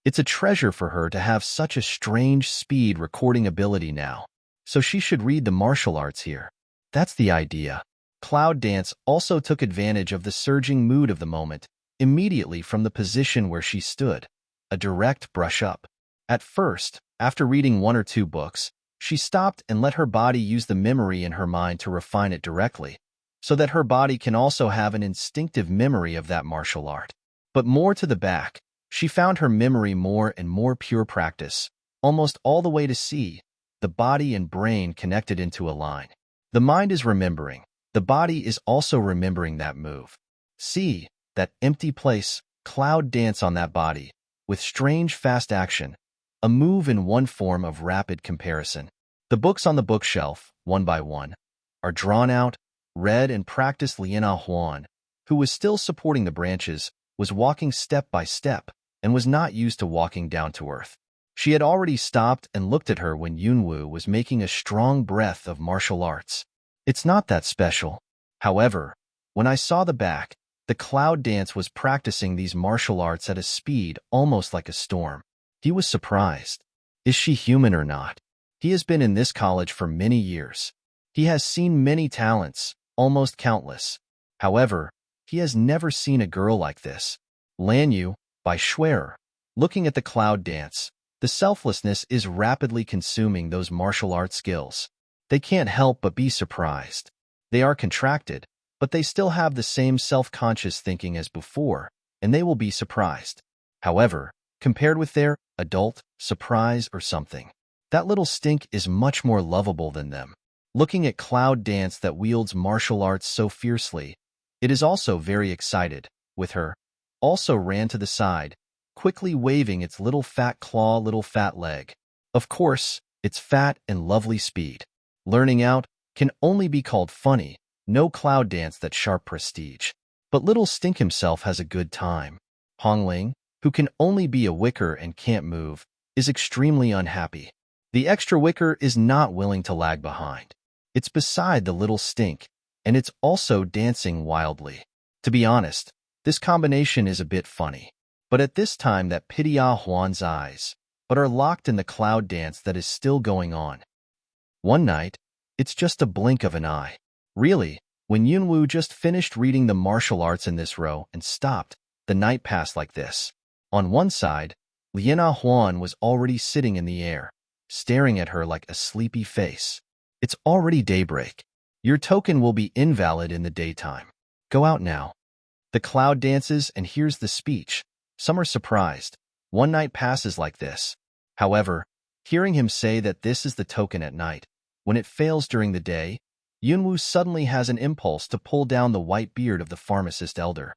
it's a treasure for her to have such a strange speed recording ability now. So she should read the martial arts here. That's the idea. Cloud Dance also took advantage of the surging mood of the moment, immediately from the position where she stood. A direct brush up. At first, after reading 1 or 2 books, she stopped and let her body use the memory in her mind to refine it directly, so that her body can also have an instinctive memory of that martial art. But more to the back, she found her memory more and more pure practice, almost all the way to see the body and brain connected into a line. The mind is remembering. The body is also remembering that move. See, that empty place, cloud dance on that body, with strange fast action, a move in one form of rapid comparison. The books on the bookshelf, one by one, are drawn out, read and practiced. Liana Huan, who was still supporting the branches, was walking step by step and was not used to walking down to earth. She had already stopped and looked at her when Yunwu was making a strong breath of martial arts. It's not that special. However, when I saw the back, the cloud dance was practicing these martial arts at a speed almost like a storm. He was surprised. Is she human or not? He has been in this college for many years. He has seen many talents, almost countless. However, he has never seen a girl like this. Lan Yu, by Schwerer. Looking at the cloud dance, the selflessness is rapidly consuming those martial arts skills. They can't help but be surprised. They are contracted, but they still have the same self-conscious thinking as before, and they will be surprised. However, compared with their adult surprise or something, that little stink is much more lovable than them. Looking at cloud dance that wields martial arts so fiercely, it is also very excited, with her, also ran to the side, quickly waving its little fat claw, little fat leg. Of course, its fat and lovely speed. Learning out can only be called funny, no cloud dance that sharp prestige. But little Stink himself has a good time. Hongling, who can only be a wicker and can't move, is extremely unhappy. The extra wicker is not willing to lag behind. It's beside the little Stink, and it's also dancing wildly. To be honest, this combination is a bit funny. But at this time that pity Ah Huan's eyes, but are locked in the cloud dance that is still going on. One night, it's just a blink of an eye. Really, when Yunwu just finished reading the martial arts in this row and stopped, the night passed like this. On one side, Liana Huan was already sitting in the air, staring at her like a sleepy face. It's already daybreak. Your token will be invalid in the daytime. Go out now. The cloud dances and hears the speech. Some are surprised. One night passes like this. However, hearing him say that this is the token at night, when it fails during the day, Yunwu suddenly has an impulse to pull down the white beard of the pharmacist elder.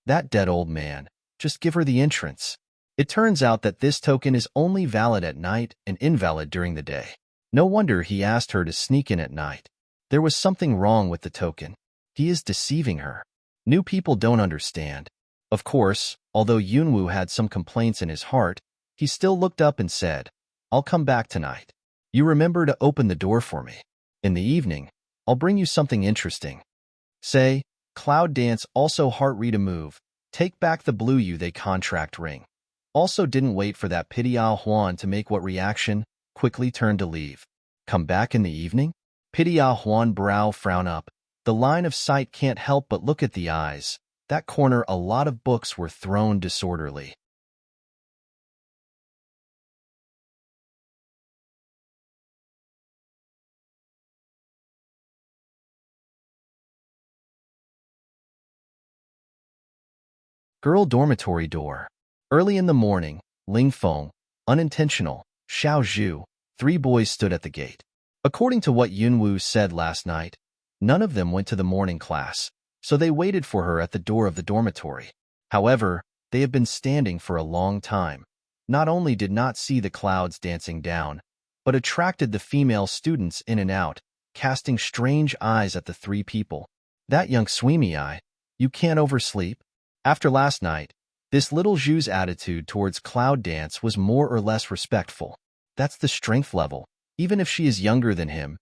That dead old man, just give her the entrance. It turns out that this token is only valid at night and invalid during the day. No wonder he asked her to sneak in at night. There was something wrong with the token. He is deceiving her. New people don't understand. Of course, although Yunwu had some complaints in his heart, he still looked up and said, I'll come back tonight. You remember to open the door for me. In the evening, I'll bring you something interesting. Say, cloud dance also heart read a move. Take back the blue you they contract ring. Also didn't wait for that pity Ah Huan to make what reaction, quickly turned to leave. Come back in the evening? Pity Ah Huan brow frown up. The line of sight can't help but look at the eyes. That corner a lot of books were thrown disorderly. Girl dormitory door. Early in the morning, Ling Feng, unintentional, Xiao Zhu, 3 boys stood at the gate. According to what Yunwu said last night, none of them went to the morning class, so they waited for her at the door of the dormitory. However, they have been standing for a long time. Not only did not see the clouds dancing down, but attracted the female students in and out, casting strange eyes at the 3 people. That young Sweeney eye, you can't oversleep? After last night, this little Zhu's attitude towards cloud dance was more or less respectful. That's the strength level. Even if she is younger than him,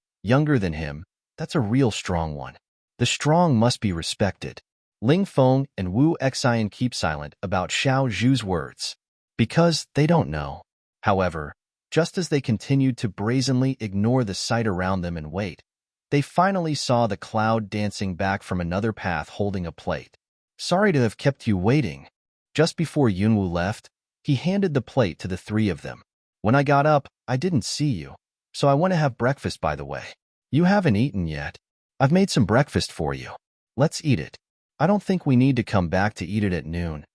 that's a real strong one. The strong must be respected. Ling Feng and Wu Xian keep silent about Xiao Zhu's words, because they don't know. However, just as they continued to brazenly ignore the sight around them and wait, they finally saw the cloud dancing back from another path holding a plate. Sorry to have kept you waiting. Just before Yunwu left, he handed the plate to the 3 of them. When I got up, I didn't see you, so I want to have breakfast by the way. You haven't eaten yet. I've made some breakfast for you. Let's eat it. I don't think we need to come back to eat it at noon.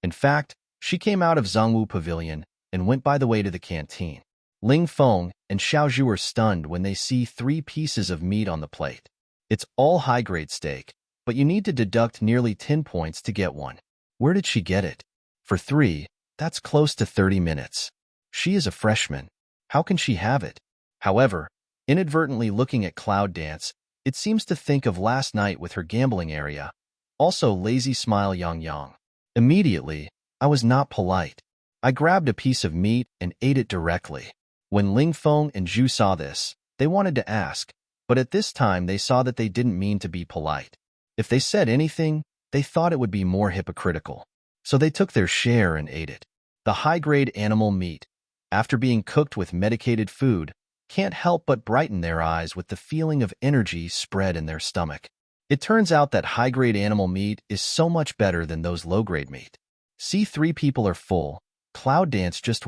In fact, she came out of Zhongwu Pavilion and went by the way to the canteen. Ling Feng and Xiao Zhu are stunned when they see 3 pieces of meat on the plate. It's all high-grade steak, but you need to deduct nearly 10 points to get one. Where did she get it? For 3, that's close to 30 minutes. She is a freshman. How can she have it? However, inadvertently looking at Cloud Dance, it seems to think of last night with her gambling area. Also, lazy smile Yang Yang. Immediately, I was not polite. I grabbed a piece of meat and ate it directly. When Ling Feng and Zhu saw this, they wanted to ask, but at this time they saw that they didn't mean to be polite. If they said anything, they thought it would be more hypocritical. So they took their share and ate it. The high-grade animal meat, after being cooked with medicated food, can't help but brighten their eyes with the feeling of energy spread in their stomach. It turns out that high-grade animal meat is so much better than those low-grade meat. See, 3 people are full. Cloud Dance just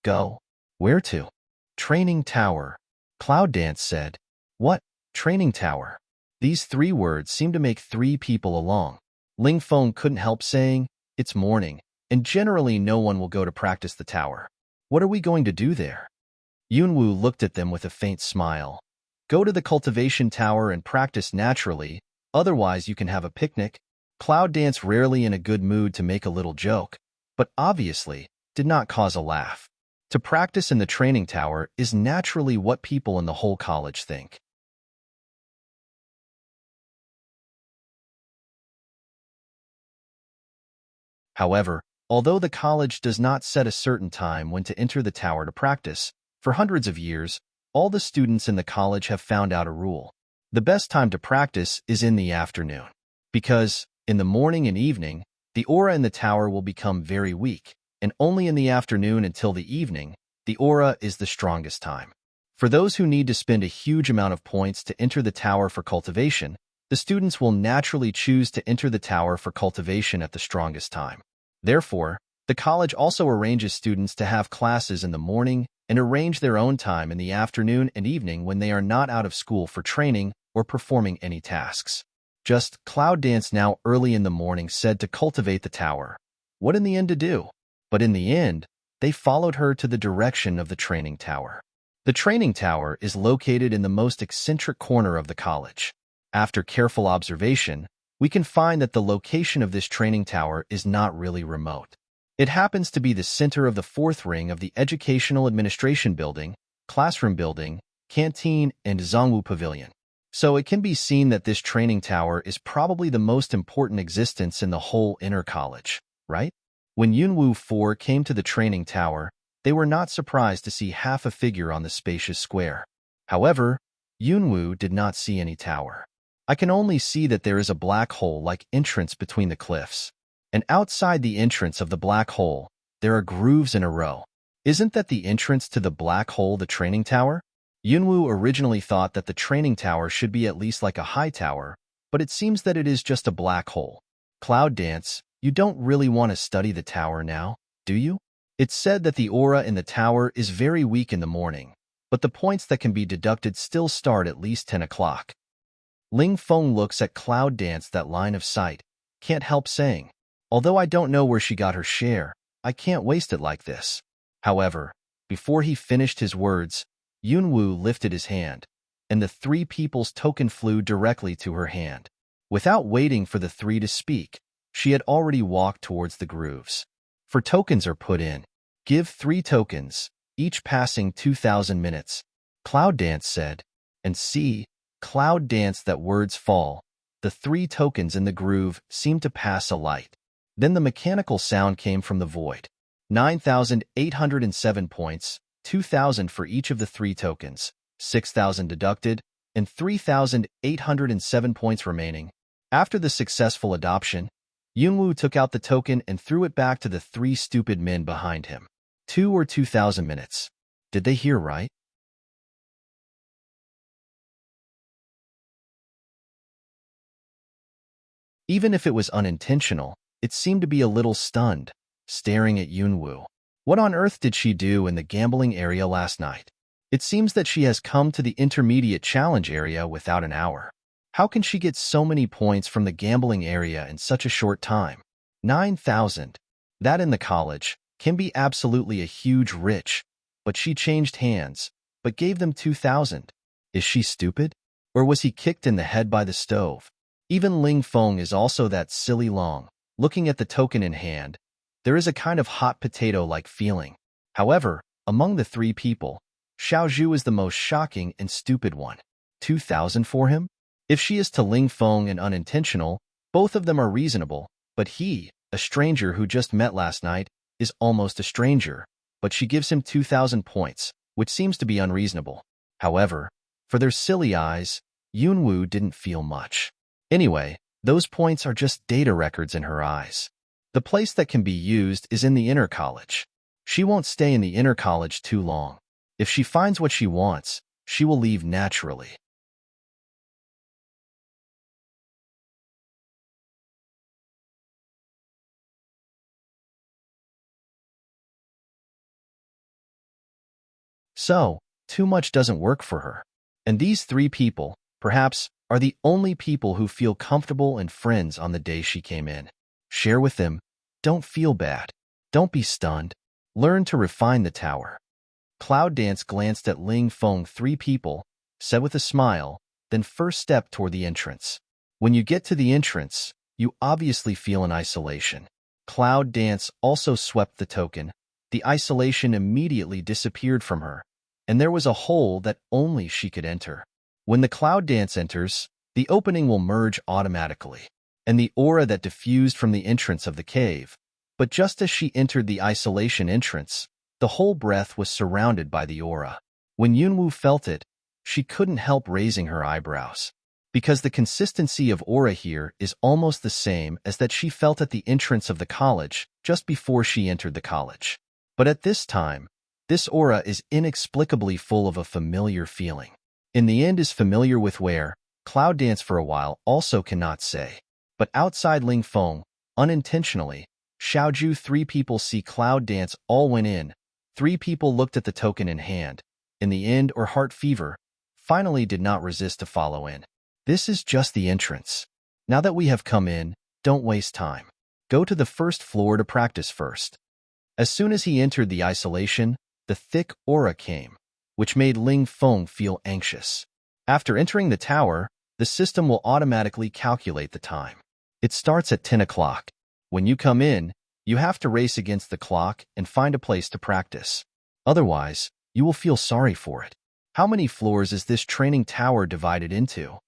go. Where to? Training Tower. Cloud Dance said. What? Training Tower? These 3 words seem to make 3 people along. Ling Feng couldn't help saying, it's morning, and generally no one will go to practice the tower. What are we going to do there? Yunwu looked at them with a faint smile. Go to the cultivation tower and practice naturally, otherwise you can have a picnic. Cloud Dance, rarely in a good mood to make a little joke, but obviously did not cause a laugh. To practice in the training tower is naturally what people in the whole college think. However, although the college does not set a certain time when to enter the tower to practice, for hundreds of years, all the students in the college have found out a rule. The best time to practice is in the afternoon. Because, in the morning and evening, the aura in the tower will become very weak, and only in the afternoon until the evening, the aura is the strongest time. For those who need to spend a huge amount of points to enter the tower for cultivation, the students will naturally choose to enter the tower for cultivation at the strongest time. Therefore, the college also arranges students to have classes in the morning and arrange their own time in the afternoon and evening when they are not out of school for training or performing any tasks. Just Cloud Dance now early in the morning said to cultivate the tower. What in the end to do? But in the end, they followed her to the direction of the training tower. The training tower is located in the most eccentric corner of the college. After careful observation, we can find that the location of this training tower is not really remote. It happens to be the center of the 4th ring of the Educational Administration Building, Classroom Building, Canteen, and Zhongwu Pavilion. So it can be seen that this training tower is probably the most important existence in the whole inner college, right? When Yunwu 4 came to the training tower, they were not surprised to see half a figure on the spacious square. However, Yunwu did not see any tower. I can only see that there is a black hole-like entrance between the cliffs. And outside the entrance of the black hole, there are grooves in a row. Isn't that the entrance to the black hole, the training tower? Yunwu originally thought that the training tower should be at least like a high tower, but it seems that it is just a black hole. Cloud Dance, you don't really want to study the tower now, do you? It's said that the aura in the tower is very weak in the morning, but the points that can be deducted still start at least 10 o'clock. Ling Feng looks at Cloud Dance, that line of sight, can't help saying, although I don't know where she got her share, I can't waste it like this. However, before he finished his words, Yunwu lifted his hand, and the 3 people's token flew directly to her hand. Without waiting for the 3 to speak, she had already walked towards the grooves. For tokens are put in. Give 3 tokens, each passing 2,000 minutes. Cloud Dance said, and see, Cloud Dance, that words fall. The 3 tokens in the groove seemed to pass a light. Then the mechanical sound came from the void. 9,807 points, 2,000 for each of the 3 tokens, 6,000 deducted, and 3,807 points remaining. After the successful adoption, Yunwu took out the token and threw it back to the 3 stupid men behind him. 2 or 2,000 minutes. Did they hear right? Even if it was unintentional, it seemed to be a little stunned, staring at Yunwu. What on earth did she do in the gambling area last night? It seems that she has come to the intermediate challenge area without an hour. How can she get so many points from the gambling area in such a short time? 9,000. That in the college can be absolutely a huge rich, but she changed hands, but gave them 2,000. Is she stupid? Or was he kicked in the head by the stove? Even Ling Feng is also that silly long. Looking at the token in hand, there is a kind of hot potato-like feeling. However, among the three people, Xiao Zhu is the most shocking and stupid one. 2,000 for him? If she is to Ling Feng and unintentional, both of them are reasonable, but he, a stranger who just met last night, is almost a stranger, but she gives him 2,000 points, which seems to be unreasonable. However, for their silly eyes, Yunwu didn't feel much. Anyway, those points are just data records in her eyes. The place that can be used is in the inner college. She won't stay in the inner college too long. If she finds what she wants, she will leave naturally. So, too much doesn't work for her. And these three people, perhaps, are the only people who feel comfortable and friends on the day she came in. Share with them. Don't feel bad. Don't be stunned. Learn to refine the tower. Cloud Dance glanced at Ling Feng. Three people, said with a smile, then first step toward the entrance. When you get to the entrance, you obviously feel an isolation. Cloud Dance also swept the token. The isolation immediately disappeared from her, and there was a hole that only she could enter. When the Cloud Dance enters, the opening will merge automatically, and the aura that diffused from the entrance of the cave. But just as she entered the isolation entrance, the whole breath was surrounded by the aura. When Yunwu felt it, she couldn't help raising her eyebrows, because the consistency of aura here is almost the same as that she felt at the entrance of the college just before she entered the college. But at this time, this aura is inexplicably full of a familiar feeling. In the end is familiar with where, Cloud Dance for a while also cannot say. But outside Ling Feng, unintentionally, Xiaoju three people see Cloud Dance all went in. Three people looked at the token in hand. In the end or heart fever, finally did not resist to follow in. This is just the entrance. Now that we have come in, don't waste time. Go to the first floor to practice first. As soon as he entered the isolation, the thick aura came, which made Ling Feng feel anxious. After entering the tower, the system will automatically calculate the time. It starts at 10 o'clock. When you come in, you have to race against the clock and find a place to practice. Otherwise, you will feel sorry for it. How many floors is this training tower divided into?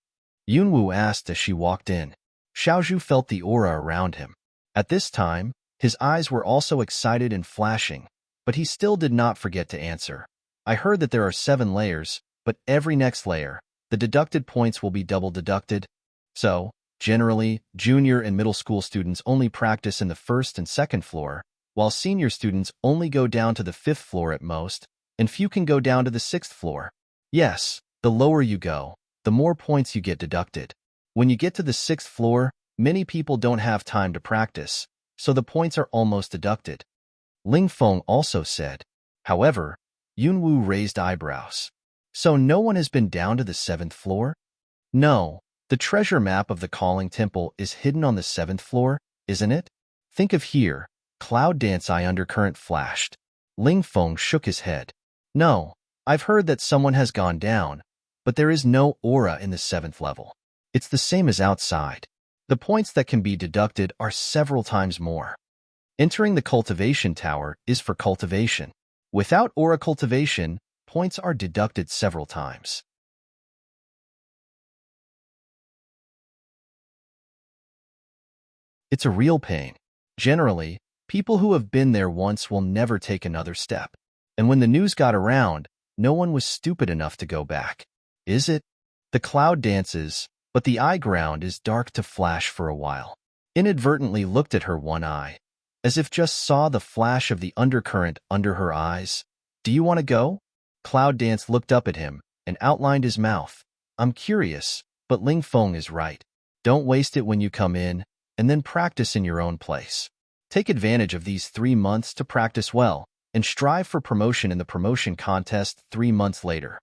Yunwu asked as she walked in. Xiaozhu felt the aura around him. At this time, his eyes were also excited and flashing, but he still did not forget to answer. I heard that there are 7 layers, but every next layer, the deducted points will be double deducted. So, generally, junior and middle school students only practice in the first and second floor, while senior students only go down to the 5th floor at most, and few can go down to the 6th floor. Yes, the lower you go, the more points you get deducted. When you get to the 6th floor, many people don't have time to practice, so the points are almost deducted. Ling Feng also said. However, Yunwu raised eyebrows. So no one has been down to the 7th floor? No, the treasure map of the Calling Temple is hidden on the 7th floor, isn't it? Think of here. Cloud Dance eye undercurrent flashed. Ling Feng shook his head. No, I've heard that someone has gone down, but there is no aura in the 7th level. It's the same as outside. The points that can be deducted are several times more. Entering the cultivation tower is for cultivation. Without aura cultivation, points are deducted several times. It's a real pain. Generally, people who have been there once will never take another step. And when the news got around, no one was stupid enough to go back. Is it? The cloud dances, but the eye ground is dark to flash for a while. Inadvertently looked at her one eye, as if just saw the flash of the undercurrent under her eyes. Do you want to go? Cloud Dance looked up at him and outlined his mouth. I'm curious, but Ling Feng is right. Don't waste it when you come in, and then practice in your own place. Take advantage of these 3 months to practice well, and strive for promotion in the promotion contest 3 months later.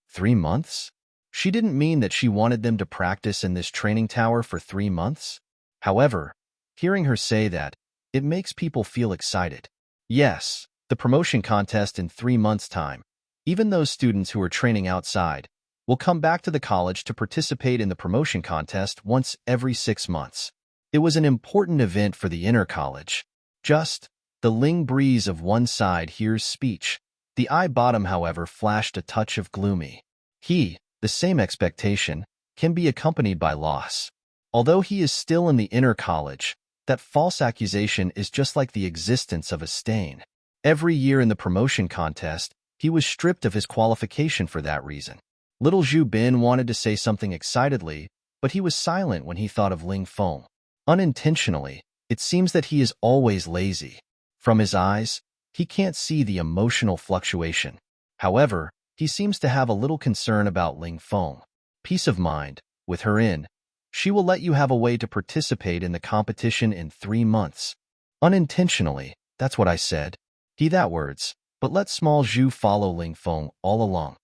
3 months? She didn't mean that she wanted them to practice in this training tower for 3 months. However, hearing her say that, it makes people feel excited. Yes, the promotion contest in 3 months' time. Even those students who are training outside will come back to the college to participate in the promotion contest once every 6 months. It was an important event for the inner college. Just the ling breeze of one side hears speech. The eye bottom, however, flashed a touch of gloomy. The same expectation, can be accompanied by loss. Although he is still in the inner college, that false accusation is just like the existence of a stain. Every year in the promotion contest, he was stripped of his qualification for that reason. Little Zhu Bin wanted to say something excitedly, but he was silent when he thought of Ling Feng. Unintentionally, it seems that he is always lazy. From his eyes, he can't see the emotional fluctuation. However, he seems to have a little concern about Ling Feng. Peace of mind, with her in, she will let you have a way to participate in the competition in 3 months. Unintentionally, that's what I said. That words, but let small Zhu follow Ling Feng all along.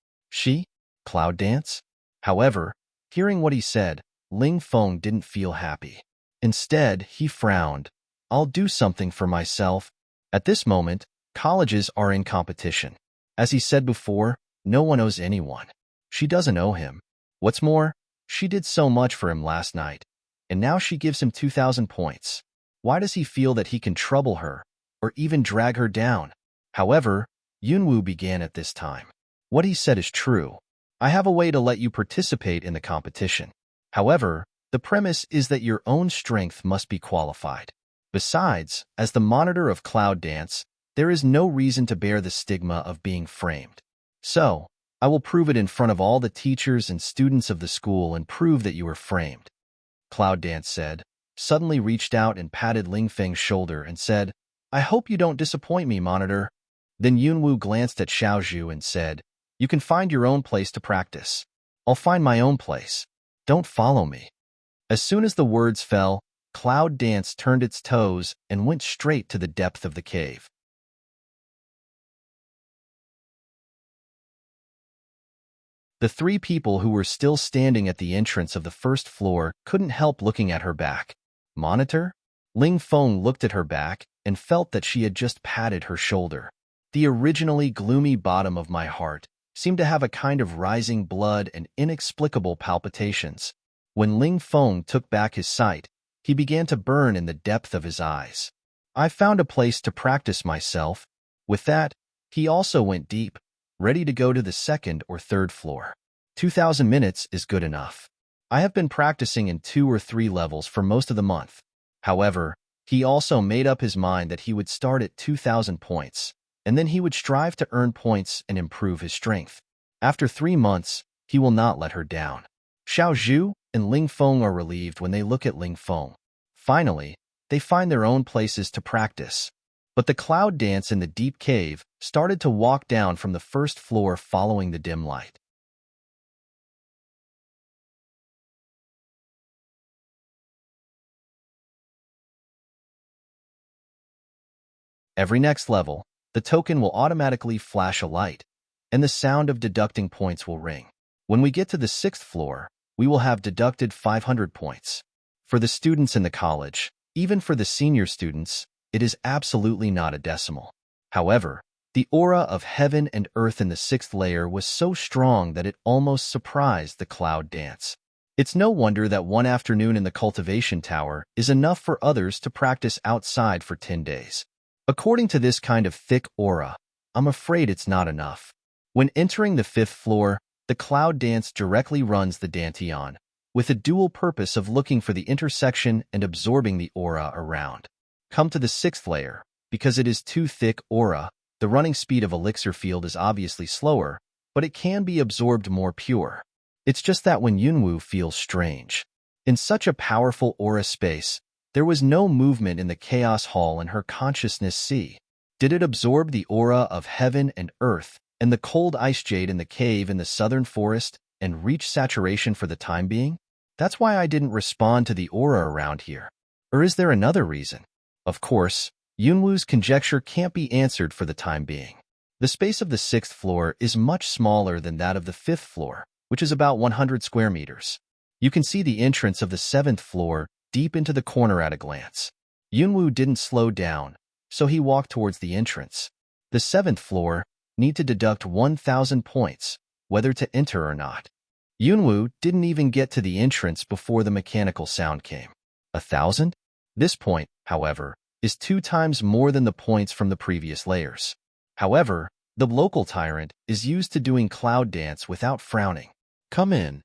Cloud dance? However, hearing what he said, Ling Feng didn't feel happy. Instead, he frowned. I'll do something for myself. At this moment, colleges are in competition. As he said before, no one owes anyone. She doesn't owe him. What's more, she did so much for him last night, and now she gives him 2,000 points. Why does he feel that he can trouble her, or even drag her down? However, Yunwu began at this time. What he said is true. I have a way to let you participate in the competition. However, the premise is that your own strength must be qualified. Besides, as the monitor of Cloud Dance, there is no reason to bear the stigma of being framed. So, I will prove it in front of all the teachers and students of the school and prove that you are framed. Cloud Dance said, suddenly reached out and patted Ling Feng's shoulder and said, I hope you don't disappoint me, monitor. Then Yunwu glanced at Xiaozhu and said, you can find your own place to practice. I'll find my own place. Don't follow me. As soon as the words fell, Cloud Dance turned its toes and went straight to the depth of the cave. The 3 people who were still standing at the entrance of the first floor couldn't help looking at her back. Monitor? Ling Feng looked at her back and felt that she had just patted her shoulder. The originally gloomy bottom of my heart seemed to have a kind of rising blood and inexplicable palpitations. When Ling Feng took back his sight, he began to burn in the depth of his eyes. I found a place to practice myself. With that, he also went deep, ready to go to the 2nd or 3rd floor. 2,000 minutes is good enough. I have been practicing in 2 or 3 levels for most of the month. However, he also made up his mind that he would start at 2,000 points, and then he would strive to earn points and improve his strength. After 3 months, he will not let her down. Xiaozhu and Ling Feng are relieved when they look at Ling Feng. Finally, they find their own places to practice. But the Cloud Dance in the deep cave started to walk down from the 1st floor following the dim light. Every next level, the token will automatically flash a light, and the sound of deducting points will ring. When we get to the 6th floor, we will have deducted 500 points. For the students in the college, even for the senior students, it is absolutely not a decimal. However, the aura of heaven and earth in the 6th layer was so strong that it almost surprised the Cloud Dance. It's no wonder that one afternoon in the cultivation tower is enough for others to practice outside for 10 days. According to this kind of thick aura, I'm afraid it's not enough. When entering the 5th floor, the Cloud Dance directly runs the Dantian, with the dual purpose of looking for the intersection and absorbing the aura around. Come to the 6th layer. Because it is too thick aura, the running speed of elixir field is obviously slower, but it can be absorbed more pure. It's just that when Yunwu feels strange. In such a powerful aura space, there was no movement in the chaos hall and her consciousness see. Did it absorb the aura of heaven and earth and the cold ice jade in the cave in the southern forest and reach saturation for the time being? That's why I didn't respond to the aura around here. Or is there another reason? Of course, Yunwu's conjecture can't be answered for the time being. The space of the 6th floor is much smaller than that of the 5th floor, which is about 100 square meters. You can see the entrance of the 7th floor deep into the corner at a glance. Yunwu didn't slow down, so he walked towards the entrance. The seventh floor need to deduct 1,000 points, whether to enter or not. Yunwoo didn't even get to the entrance before the mechanical sound came. 1,000? This point, however, is 2 times more than the points from the previous layers. However, the local tyrant is used to doing cloud dance without frowning. Come in.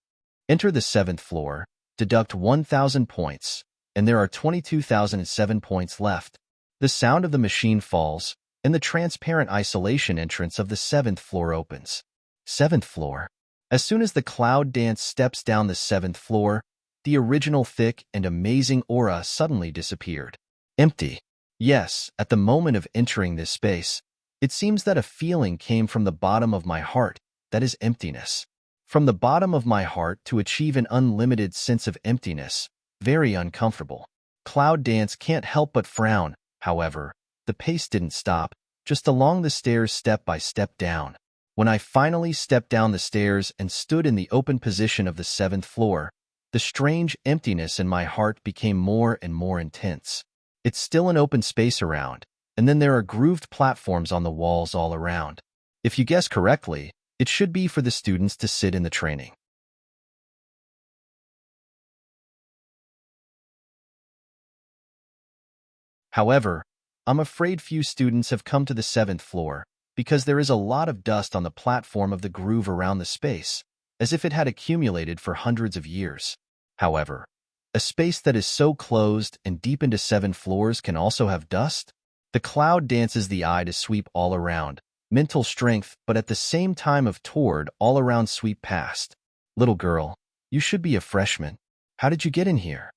Enter the 7th floor, deduct 1,000 points, and there are 22,007 points left. The sound of the machine falls, and the transparent isolation entrance of the 7th floor opens. 7th floor. As soon as the cloud dance steps down the 7th floor, the original thick and amazing aura suddenly disappeared. Empty. Yes, at the moment of entering this space, it seems that a feeling came from the bottom of my heart, that is emptiness. From the bottom of my heart to achieve an unlimited sense of emptiness, very uncomfortable. Cloud dance can't help but frown, however, the pace didn't stop, just along the stairs step by step down. When I finally stepped down the stairs and stood in the open position of the 7th floor, the strange emptiness in my heart became more and more intense. It's still an open space around, and then there are grooved platforms on the walls all around. If you guess correctly, it should be for the students to sit in the training. However, I'm afraid few students have come to the 7th floor, because there is a lot of dust on the platform of the groove around the space, as if it had accumulated for hundreds of years. However, a space that is so closed and deep into 7 floors can also have dust? The cloud dances the eye to sweep all around, mental strength, but at the same time of toward all around sweep past. Little girl, you should be a freshman. How did you get in here?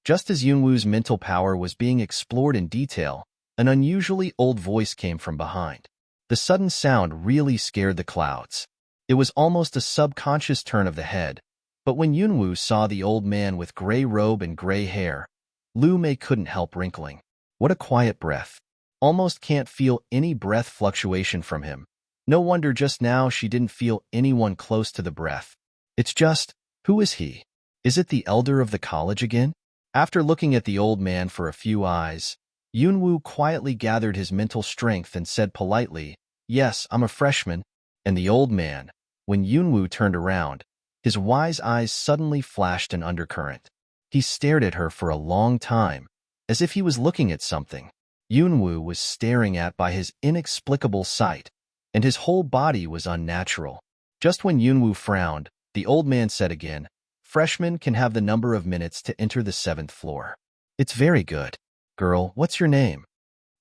Just as Yunwoo's mental power was being explored in detail, an unusually old voice came from behind. The sudden sound really scared the clouds. It was almost a subconscious turn of the head, but when Yunwoo saw the old man with gray robe and gray hair, Lu Mei couldn't help wrinkling. What a quiet breath. Almost can't feel any breath fluctuation from him. No wonder just now she didn't feel anyone close to the breath. It's just, who is he? Is it the elder of the college again? After looking at the old man for a few eyes, Yunwoo quietly gathered his mental strength and said politely, "Yes, I'm a freshman." And the old man, when Yunwoo turned around, his wise eyes suddenly flashed an undercurrent. He stared at her for a long time, as if he was looking at something Yunwoo was staring at by his inexplicable sight, and his whole body was unnatural. Just when Yunwoo frowned, the old man said again, "Freshmen can have the number of minutes to enter the 7th floor." It's very good. Girl, what's your name?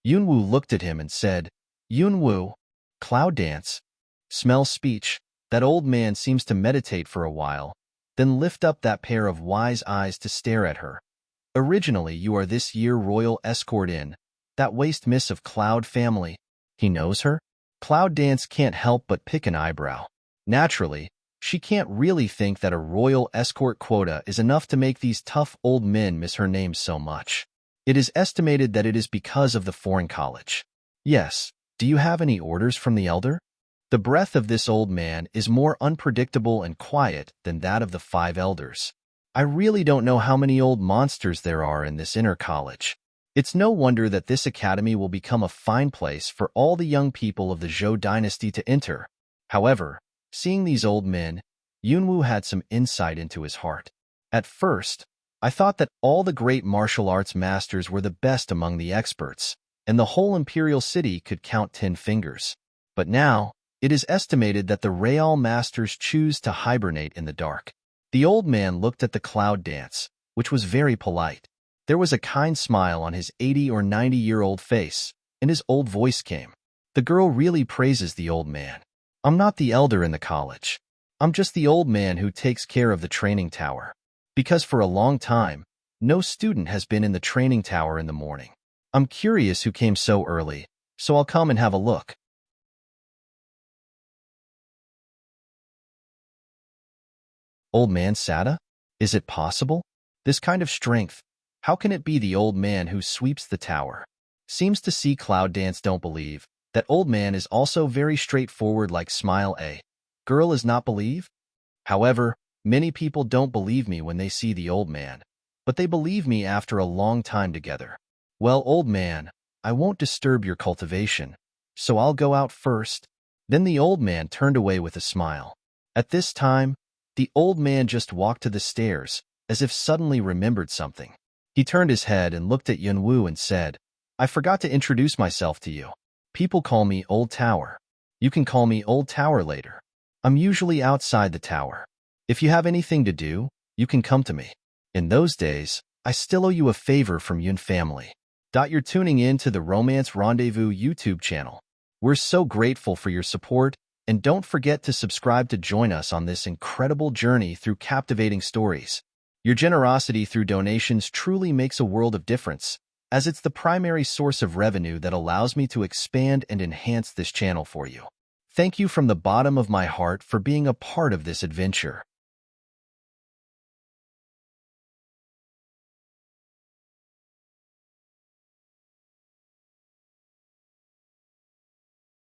Yunwoo looked at him and said, "Yunwoo, cloud dance." Smell speech. That old man seems to meditate for a while, then lift up that pair of wise eyes to stare at her. Originally, you are this year royal escort in that waste miss of Cloud family. He knows her? Cloud Dance can't help but pick an eyebrow. Naturally, she can't really think that a royal escort quota is enough to make these tough old men miss her name so much. It is estimated that it is because of the foreign college. Yes, do you have any orders from the elder? The breath of this old man is more unpredictable and quiet than that of the 5 elders. I really don't know how many old monsters there are in this inner college. It's no wonder that this academy will become a fine place for all the young people of the Zhou dynasty to enter. However, seeing these old men, Yunwoo had some insight into his heart. At first, I thought that all the great martial arts masters were the best among the experts, and the whole imperial city could count 10 fingers. But now, it is estimated that the Real masters choose to hibernate in the dark. The old man looked at the cloud dance, which was very polite. There was a kind smile on his 80 or 90-year-old face, and his old voice came. The girl really praises the old man. I'm not the elder in the college. I'm just the old man who takes care of the training tower. Because for a long time, no student has been in the training tower in the morning. I'm curious who came so early, so I'll come and have a look. Old man Sada? Is it possible? This kind of strength, how can it be the old man who sweeps the tower? Seems to see Cloud Dance don't believe. That old man is also very straightforward like smile a. Girl is not believe? However, many people don't believe me when they see the old man, but they believe me after a long time together. Well, old man, I won't disturb your cultivation, so I'll go out first." Then the old man turned away with a smile. At this time, the old man just walked to the stairs, as if suddenly remembered something. He turned his head and looked at Yunwu and said, "I forgot to introduce myself to you. People call me Old Tower. You can call me Old Tower later. I'm usually outside the tower. If you have anything to do, you can come to me." In those days, I still owe you a favor from Yun family. You're tuning in to the Romance Rendezvous YouTube channel. We're so grateful for your support, and don't forget to subscribe to join us on this incredible journey through captivating stories. Your generosity through donations truly makes a world of difference, as it's the primary source of revenue that allows me to expand and enhance this channel for you. Thank you from the bottom of my heart for being a part of this adventure.